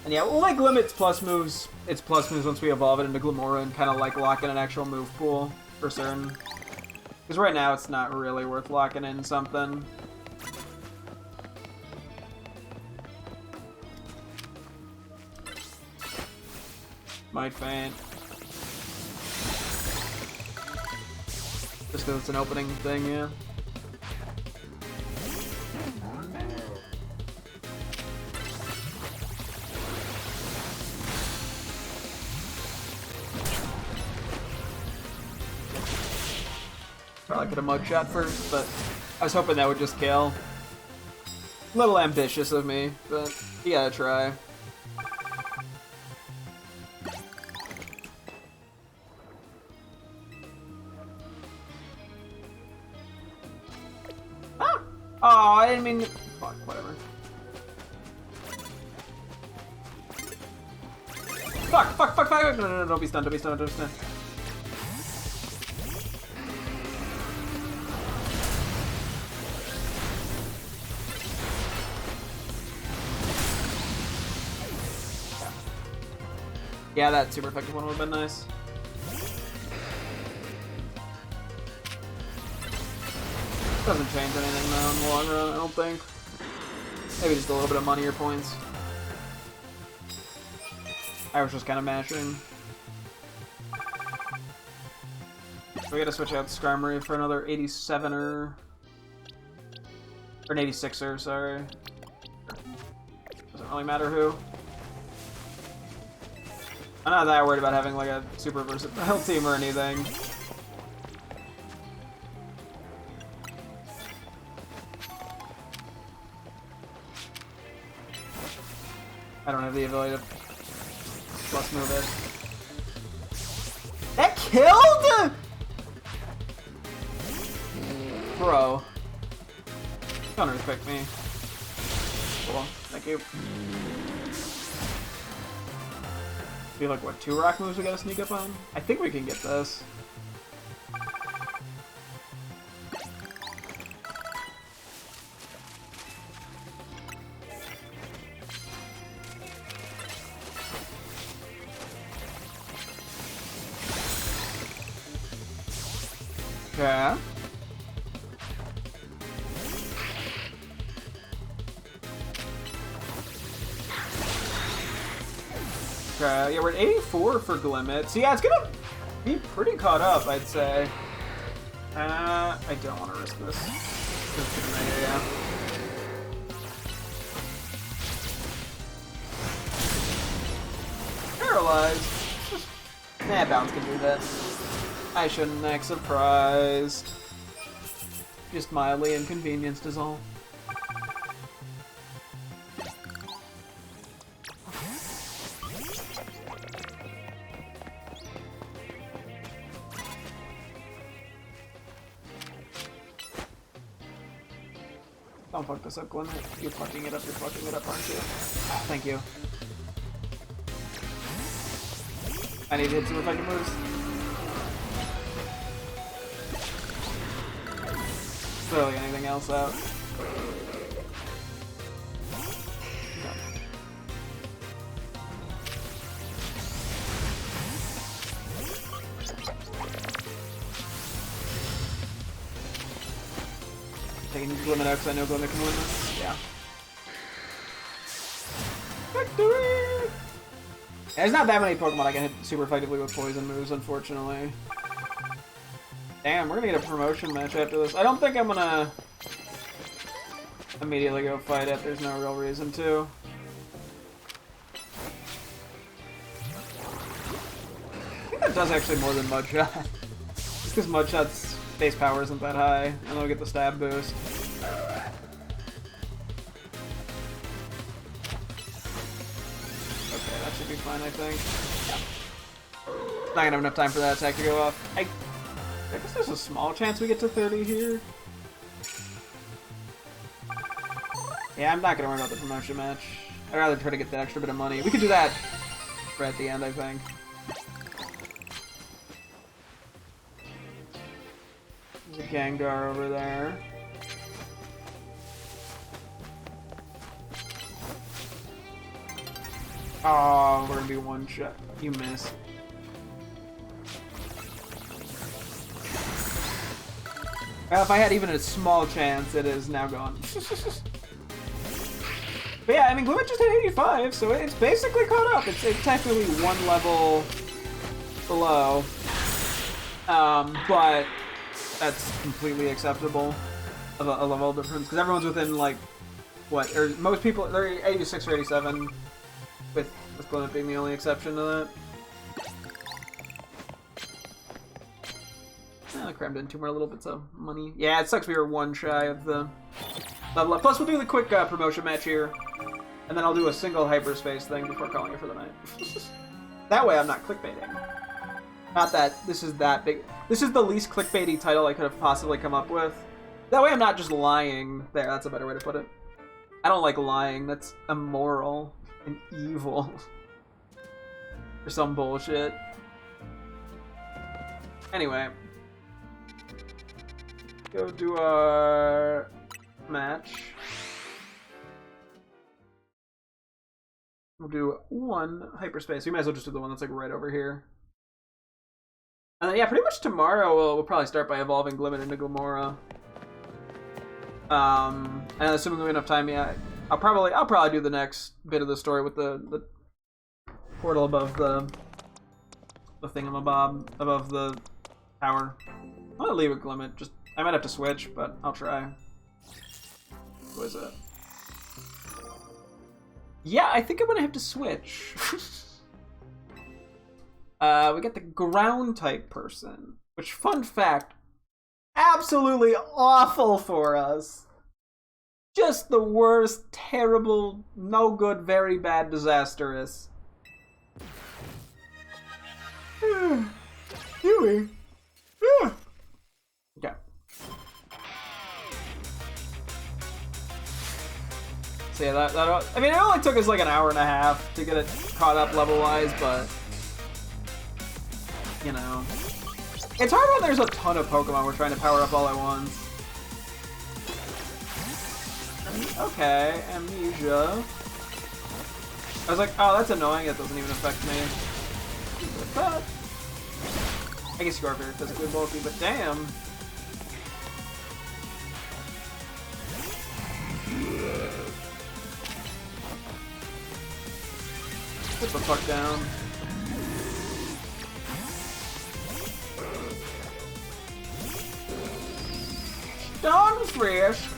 S1: And yeah, we'll like limit its plus moves once we evolve it into Glamora and kind of like lock in an actual move pool for certain. Because right now it's not really worth locking in something. Might faint. Just because it's an opening thing, yeah. Probably could have mugshot first, but I was hoping that would just kill. A little ambitious of me, but you gotta try. Ah! Oh, I didn't mean... Fuck, whatever. Fuck! No, don't be stunned, don't be stunned, don't be stunned. Yeah, that super effective one would have been nice. Doesn't change anything though in the long run, I don't think. Maybe just a little bit of money or points. I was just kind of mashing. We gotta switch out Skarmory for another 87er. Or an 86er, sorry. Doesn't really matter who. I'm not that worried about having like a super versatile team or anything. I don't have the ability to plus move it. That killed? Bro. Don't respect me. Cool. Thank you. Feel like what, 2 rock moves we gotta sneak up on? I think we can get this. Okay. Yeah, we're at 84 for Glimmet. So yeah, it's gonna be pretty caught up, I'd say. I don't want to risk this. Yeah. Paralyzed. Nah, Bounce can do that. I shouldn't act surprised. Just mildly inconvenienced is all. Don't fuck this up, Glimmet. You're fucking it up, aren't you? Oh, thank you. I need to hit some effective moves. So, anything else out? Taking Glimmet out because I know Glimmet can win this. Yeah. Victory! There's not that many Pokemon I can hit super effectively with poison moves, unfortunately. Damn, we're gonna get a promotion match after this. I don't think I'm gonna immediately go fight it. There's no real reason to. I think that does actually more than Mudshot. Just because Mudshot's base power isn't that high, and then we'll get the stab boost. Okay, that should be fine, I think. Not gonna have enough time for that attack to go off. I guess there's a small chance we get to 30 here. Yeah, I'm not gonna worry about the promotion match. I'd rather try to get that extra bit of money. We could do that right at the end, I think. There's a Gengar over there. Oh, we're gonna be one shot. You miss. Well, if I had even a small chance, it is now gone. But yeah, I mean, Glimmet just hit 85, so it's basically caught up. It's technically one level below. But that's completely acceptable of a level difference, because everyone's within, like, what, or most people, they're 86 or 87, with Glimmet being the only exception to that. I crammed in 2 more little bits of money. Yeah, it sucks we were 1 shy of the level up. Plus, we'll do the quick promotion match here, and then I'll do a single hyperspace thing before calling it for the night. That way I'm not clickbaiting. Not that this is that big. This is the least clickbaity title I could have possibly come up with. That way I'm not just lying. There, that's a better way to put it. I don't like lying. That's immoral and evil. Or some bullshit. Anyway. Go do our match. We'll do 1 hyperspace. We might as well just do the one that's like right over here. And then, yeah, pretty much tomorrow we'll probably start by evolving Glimmet into Glamora. And assuming we have enough time, yeah, I'll probably do the next bit of the story with the portal above the thingamabob, above the tower. I'm gonna leave a Glimmet. Just I might have to switch, but I'll try. What is it? Yeah, I think I'm gonna have to switch. We got the ground type person, which, fun fact, absolutely awful for us. Just the worst, terrible, no good, very bad, disastrous. Huey. Okay. So yeah, that I mean, it only took us like an hour and a half to get it caught up level-wise, but you know, it's hard when there's a ton of Pokemon we're trying to power up all at once. Okay, Amnesia. I was like, oh, that's annoying. It doesn't even affect me. But I guess you are very physically bulky, but damn. Put the fuck down. Stonefish!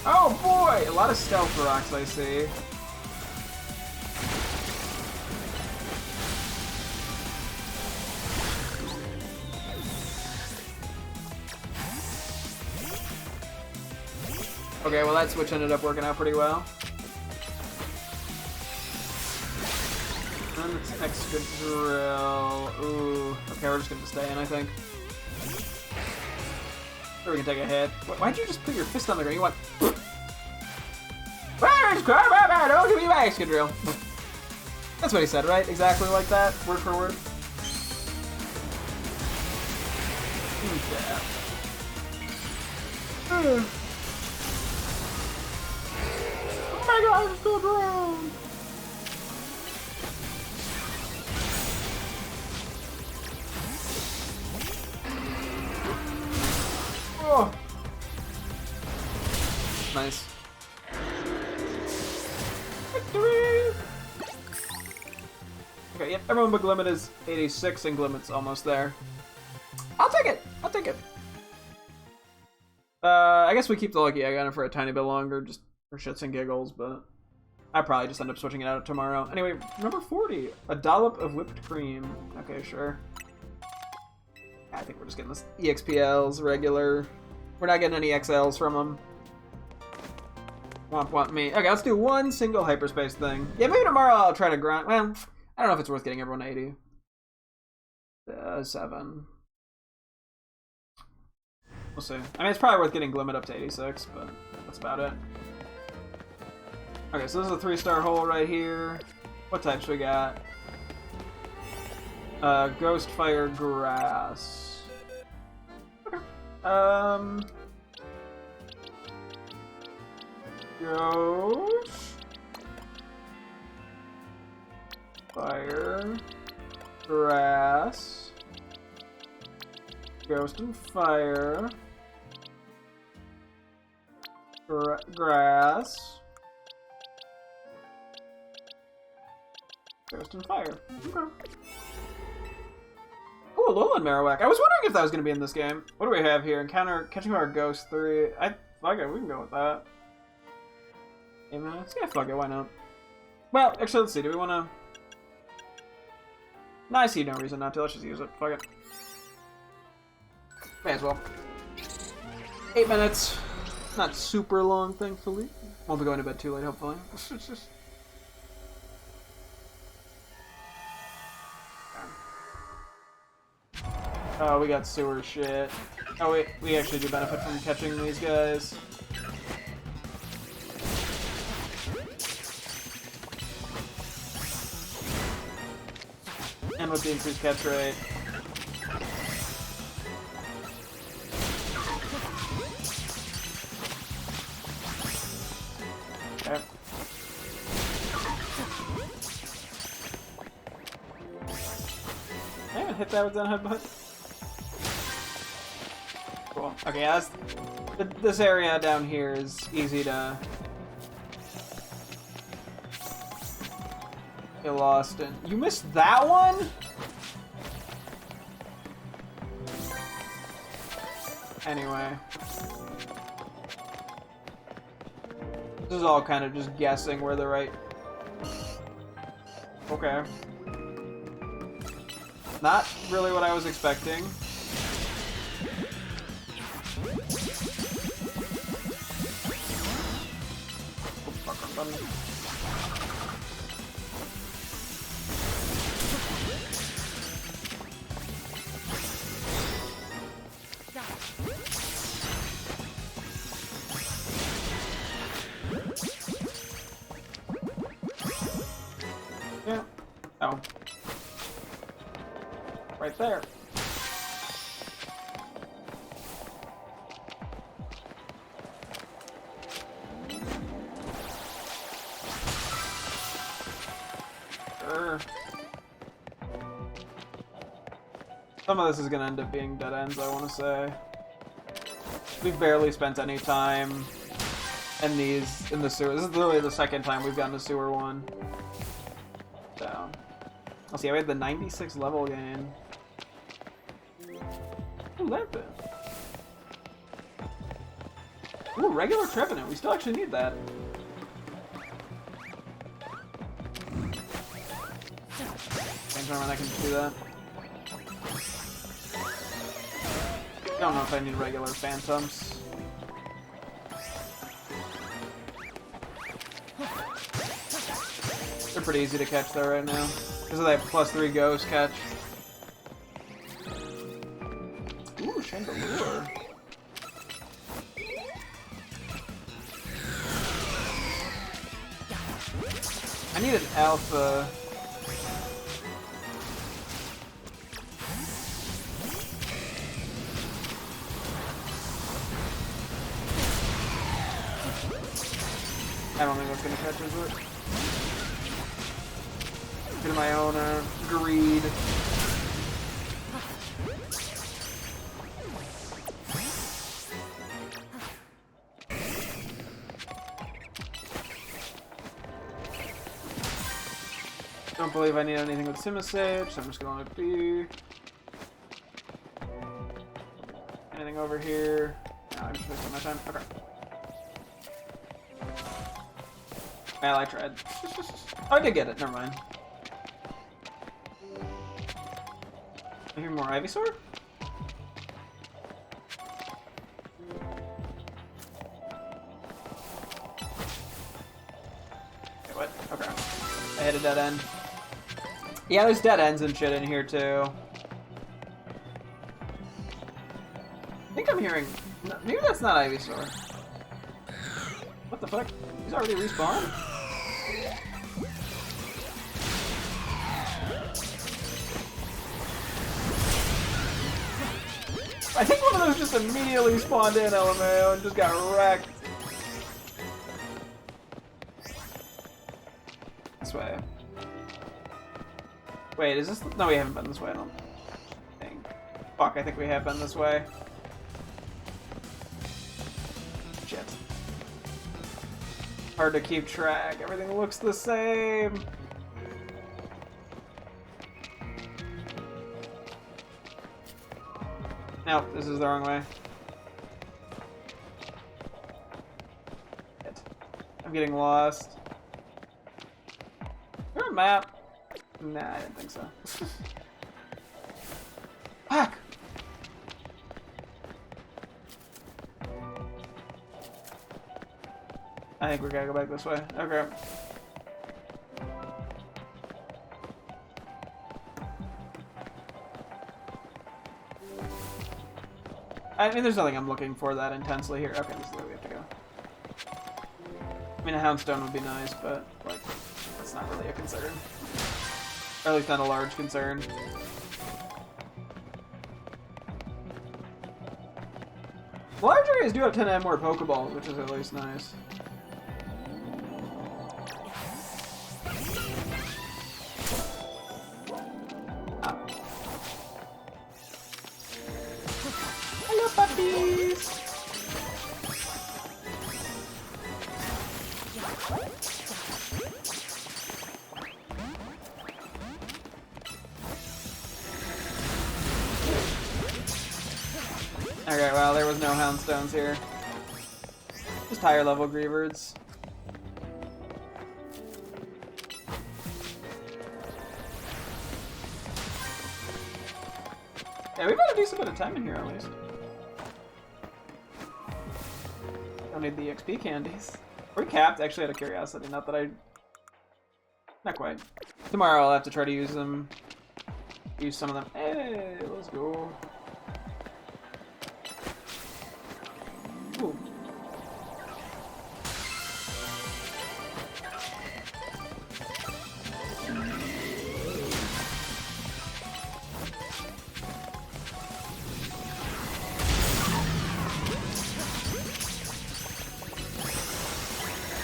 S1: Oh boy! A lot of stealth rocks I see. Okay, well that switch ended up working out pretty well. And it's extra drill. Ooh. Okay, we're just gonna stay in, I think. Sure, we can take a hit. Why'd you just put your fist on the ground? You want... Where's Carmaba? Don't give me my extra drill. That's what he said, right? Exactly like that? Word for word? Yeah. Oh my god, I'm still drowned! Oh! Nice. Victory! Okay, yep, everyone but Glimmet is 86 and Glimmet's almost there. I'll take it! I'll take it. I guess we keep the Lucky Egg on it for a tiny bit longer, just for shits and giggles, but I probably just end up switching it out tomorrow. Anyway, number 40, a dollop of whipped cream. Okay, sure. I think we're just getting this EXPLs, regular. We're not getting any XLs from them. Womp me. Okay, let's do one single hyperspace thing. Yeah, maybe tomorrow I'll try to grind. Well, I don't know if it's worth getting everyone 80. 7. We'll see. I mean, it's probably worth getting Glimmet up to 86, but that's about it. Okay, so this is a 3-star hole right here. What types we got? Ghost, Fire, Grass. Okay. Ghost, Fire, Grass, Ghost and Fire, Grass, Ghost and Fire. Okay. Oh, Alolan Marowak. I was wondering if that was going to be in this game. What do we have here? Encounter Catching Power Ghost 3. Fuck it, we can go with that. 8 minutes? Yeah, fuck it, why not? Well, actually, let's see. Do we want to... No, I see no reason not to. Let's just use it. Fuck it. May as well. 8 minutes. Not super long, thankfully. Won't be going to bed too late, hopefully. Oh, we got sewer shit. Oh wait, we actually do benefit from catching these guys. And with the increased catch rate. Okay. I haven't hit that with that headbutt. Cool. Okay, that's, this area down here is easy to You lost it. You missed that one? Anyway. This is all kind of just guessing where the right... Okay. Not really what I was expecting. Oh, fuck, I'm done. Yeah. Oh. Right there. Sure. Some of this is gonna end up being dead ends, I want to say. We've barely spent any time in the sewer. This is literally the second time we've gotten a sewer one. So, let's see. We had the 96 level gain. Ooh, that bit. Ooh, regular Trevenant. We still actually need that. Same time when I can do that. I don't know if I need regular phantoms. They're pretty easy to catch though right now. Because of that +3 ghost catch. Ooh, Chandelier. I need an alpha. I don't think that's gonna catch, is it? Get my own greed. Don't believe I need anything with Simisage, so I'm just going to be anything over here. No, I'm just wasting my time. Okay. Well, I tried. Oh, I did get it. Never mind. I hear more Ivysaur? Okay, what? Okay. I hit a dead end. Yeah, there's dead ends and shit in here, too. I think I'm hearing... Maybe that's not Ivysaur. What the fuck? He's already respawned? I think one of those just immediately spawned in, LMAO, and just got wrecked. This way. Wait, is this... No, we haven't been this way, I don't think. Fuck, I think we have been this way. Shit. Hard to keep track. Everything looks the same. No, this is the wrong way. Shit. I'm getting lost. Is there a map? Nah, I didn't think so. Fuck! I think we gotta go back this way. Okay. I mean, there's nothing I'm looking for that intensely here. Okay, this is the way we have to go. I mean, a Houndstone would be nice, but, like, that's not really a concern. Or at least not a large concern. Large areas do have 10 and more Pokeballs, which is at least nice. Hello, puppies! Okay, well, there was no Houndstones here. Just higher level Greavards. Yeah, we've had a decent bit of time in here at least. Don't need the XP candies. We're capped, actually, out of curiosity. Not that I... Not quite. Tomorrow I'll have to try to use them. Use some of them. Hey, let's go. Ooh.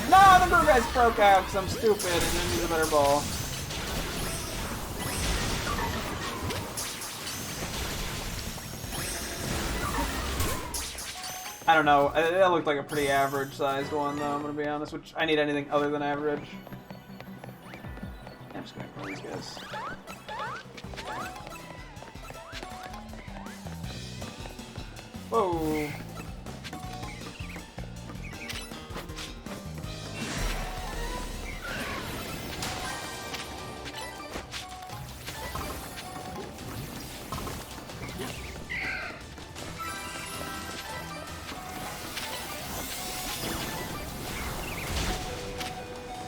S1: No, the blue guys broke out because I'm stupid and didn't use a better ball. I don't know. That looked like a pretty average-sized one, though, I'm gonna be honest, which I need anything other than average. I'm just gonna kill these guys. Whoa.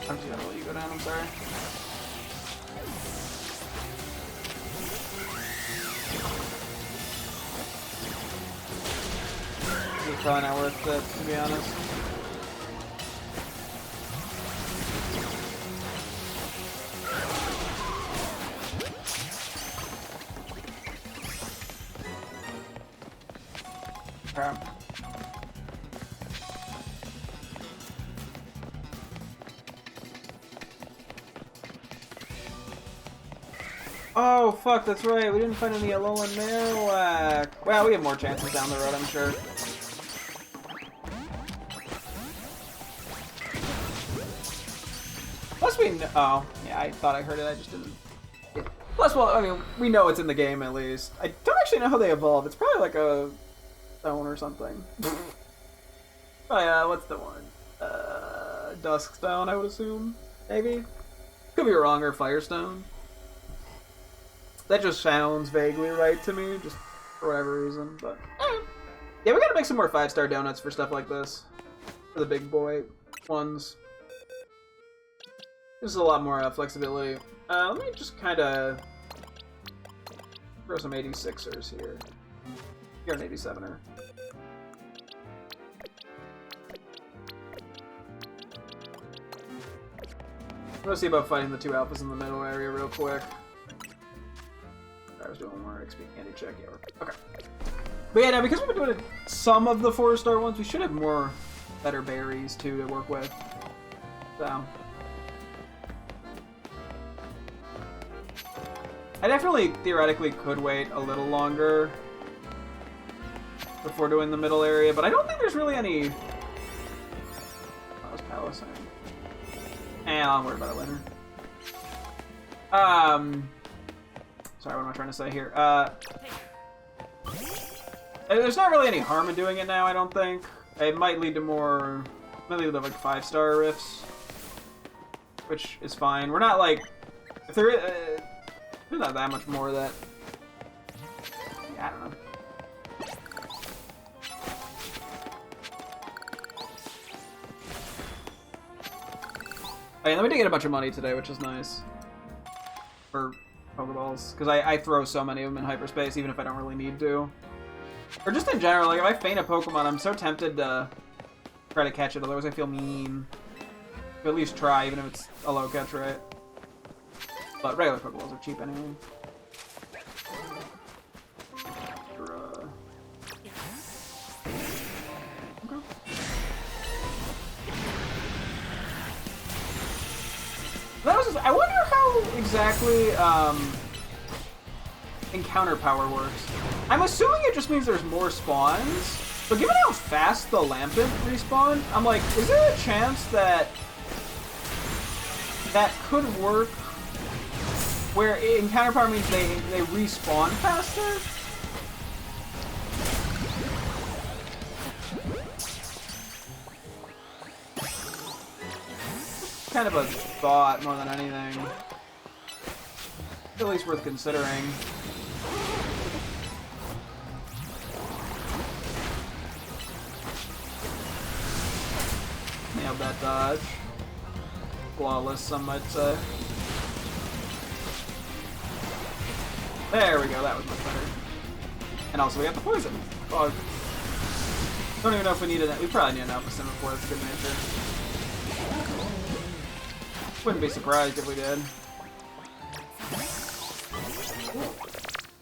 S1: I'm just gonna let you go down, I'm sorry. It's probably not worth it, to be honest. Crap. Oh, fuck, that's right. We didn't find any Alolan Marowak. Well, we have more chances down the road, I'm sure. Plus we know... Oh, yeah, I thought I heard it. I just didn't... Yeah. Plus, well, I mean, we know it's in the game, at least. I don't actually know how they evolve. It's probably like a stone or something. Oh, yeah, what's the one? Duskstone, I would assume? Maybe? Could be wrong, or Firestone. That just sounds vaguely right to me, just for whatever reason, but... Yeah, we gotta make some more 5-star donuts for stuff like this. For the big boy ones. There's a lot more flexibility. Let me just kinda... throw some 86ers here. You're an 87er. I'm gonna see about fighting the two alphas in the middle area real quick. I was doing one more XP candy check. Yeah, okay. But yeah, now because we've been doing some of the 4-star ones, we should have more better berries too to work with. So I definitely theoretically could wait a little longer before doing the middle area, but I don't think there's really any. That was Palisade. And I'm worried about it later. Sorry, what am I trying to say here? There's not really any harm in doing it now, I don't think. It might lead to more... might lead to like 5-star rifts. Which is fine. We're not like... If there is... there's not that much more that... Yeah, I don't know. Hey, then we did get a bunch of money today, which is nice. For Pokeballs. Because I throw so many of them in Hyperspace, even if I don't really need to. Or just in general, like if I feint a Pokemon, I'm so tempted to try to catch it, otherwise I feel mean. But at least try, even if it's a low catch rate. But regular Pokeballs are cheap anyway. Okay. That was just, I wonder how exactly encounter power works. I'm assuming it just means there's more spawns, but given how fast the Lampent respawn, I'm like, is there a chance that that could work where encounter power means they respawn faster? kind of a thought more than anything. At least worth considering. Nailed that dodge. Flawless, some might say. There we go, that was much better. And also we got the poison. Bug. Don't even know if we needed that. We probably need an Alpha Sim before. That's good nature. Wouldn't be surprised if we did.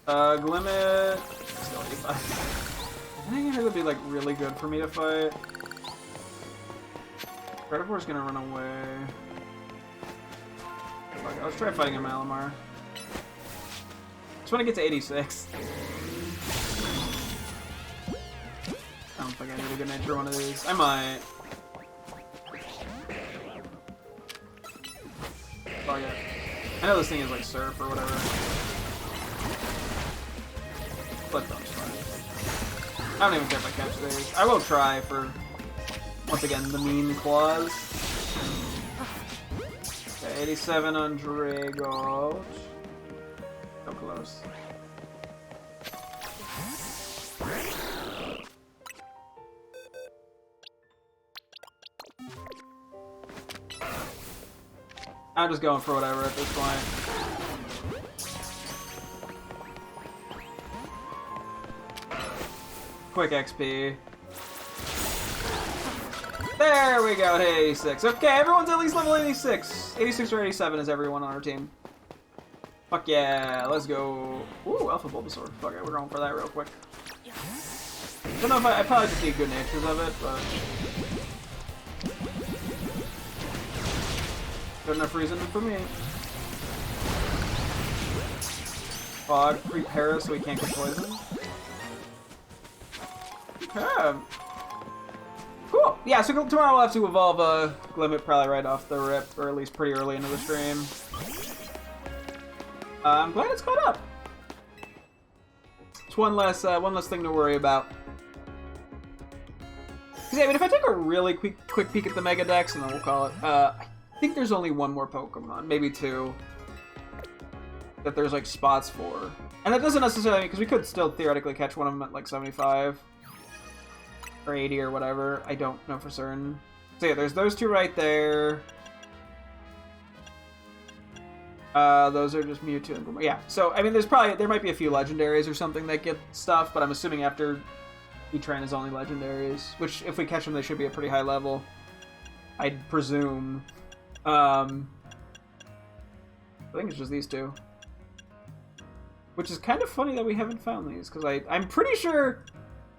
S1: Glimmet. Still 85. I think it would be like really good for me to fight. Predator's gonna run away. Okay, let's try fighting a Malamar. Just want to get to 86. I don't think I need a good nature one of these. I might. Fuck it. I know this thing is like surf or whatever. But don't fine. I don't even care if I catch these. I will try for, once again, the mean claws. Okay, 87 on Drago. So close. I'm just going for whatever at this point. Quick XP. There we go, 86. Okay, everyone's at least level 86. 86 or 87 is everyone on our team. Fuck yeah, let's go. Ooh, Alpha Bulbasaur. Fuck it, we're going for that real quick. Don't know if I probably just need good natures of it, but... good enough reason for me. Fog, prepare so we can't get poisoned. Okay. Cool. Yeah, so tomorrow we'll have to evolve Glimmet probably right off the rip, or at least pretty early into the stream. I'm glad it's caught up. It's one less thing to worry about. Because, yeah, I mean, if I take a really quick peek at the Mega Dex, and then we'll call it, I think there's only one more Pokemon, maybe two, that there's, like, spots for. And that doesn't necessarily mean, because we could still theoretically catch one of them at, like, 75. Or 80 or whatever. I don't know for certain. So, yeah, there's those two right there. Those are just Mewtwo and Boomer. Yeah, so, I mean, there might be a few legendaries or something that get stuff, but I'm assuming after E-Train is only legendaries, which, if we catch them, they should be a pretty high level. I'd presume. I think it's just these two. Which is kind of funny that we haven't found these, because I'm pretty sure...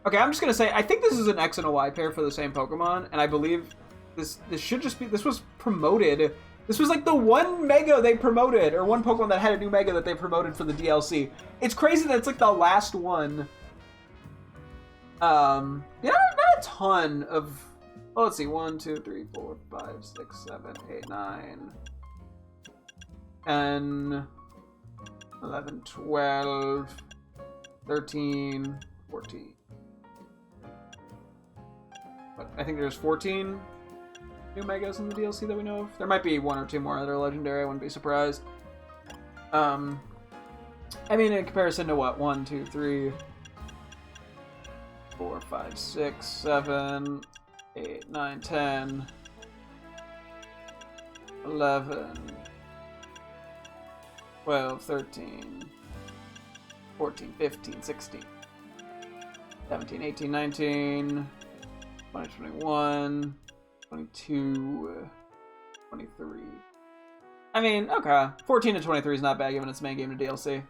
S1: Okay, I'm just going to say, I think this is an X and a Y pair for the same Pokemon, and I believe this should just be... This was promoted... This was like the one Mega they promoted, or one Pokemon that had a new Mega that they promoted for the DLC. It's crazy that it's like the last one. Yeah, not a ton of... Well, let's see. 1, 2, 3, 4, 5, 6, 7, 8, 9, 10, 11, 12, 13, 14. But I think there's 14 new Megas in the DLC that we know of. There might be one or two more that are legendary. I wouldn't be surprised. I mean, in comparison to what? 1, 2, 3, 4, 5, 6, 7, 8, 9, 10, 11, 12, 13, 14, 15, 16, 17, 18, 19, 20, 21, 22, 23. I mean, okay. 14 to 23 is not bad given its main game to DLC.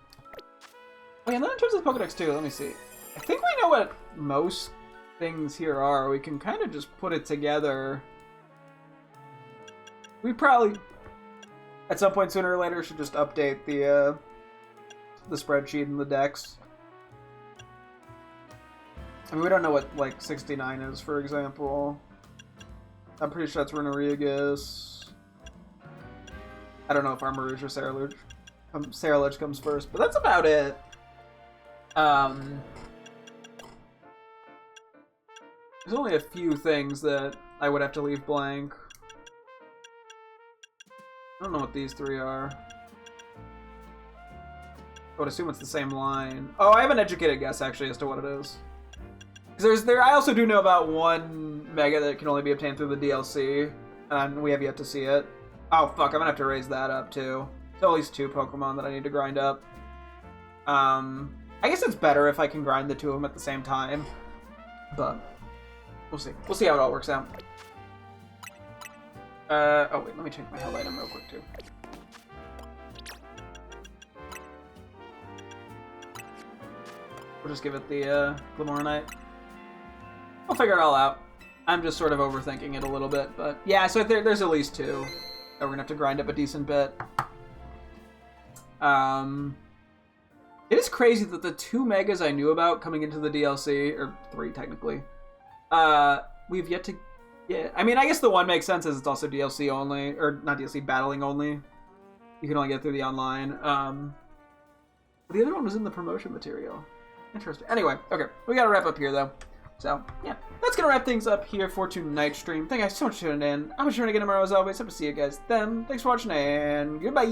S1: Okay, and then in terms of Pokedex too, let me see. I think we know what most things here are. We can kind of just put it together. We probably, at some point sooner or later, should just update the spreadsheet and the decks. I mean, we don't know what, like, 69 is, for example. I'm pretty sure that's Runerigus. I don't know if Armarouge or Saraluge comes first, but that's about it. There's only a few things that I would have to leave blank. I don't know what these three are. I would assume it's the same line. Oh, I have an educated guess, actually, as to what it is. Because I also do know about one Mega that can only be obtained through the DLC, and we have yet to see it. Oh, fuck, I'm gonna have to raise that up, too. There's at least 2 Pokemon that I need to grind up. I guess it's better if I can grind the 2 of them at the same time. But, we'll see. We'll see how it all works out. Oh wait, let me change my health item real quick, too. We'll just give it the Glamournite. We'll figure it all out. I'm just sort of overthinking it a little bit, but yeah, so there's at least 2 that we're gonna have to grind up a decent bit. It is crazy that the 2 Megas I knew about coming into the DLC, or 3 technically, we've yet to get. I mean, I guess the one makes sense as it's also DLC only, or not DLC, battling only. You can only get through the online. But the other one was in the promotion material. Interesting. Anyway, okay, we gotta wrap up here though. So, yeah, that's gonna wrap things up here for tonight's stream. Thank you guys so much for tuning in. I'm sure to get tomorrow as always. Hope to see you guys then. Thanks for watching, and goodbye!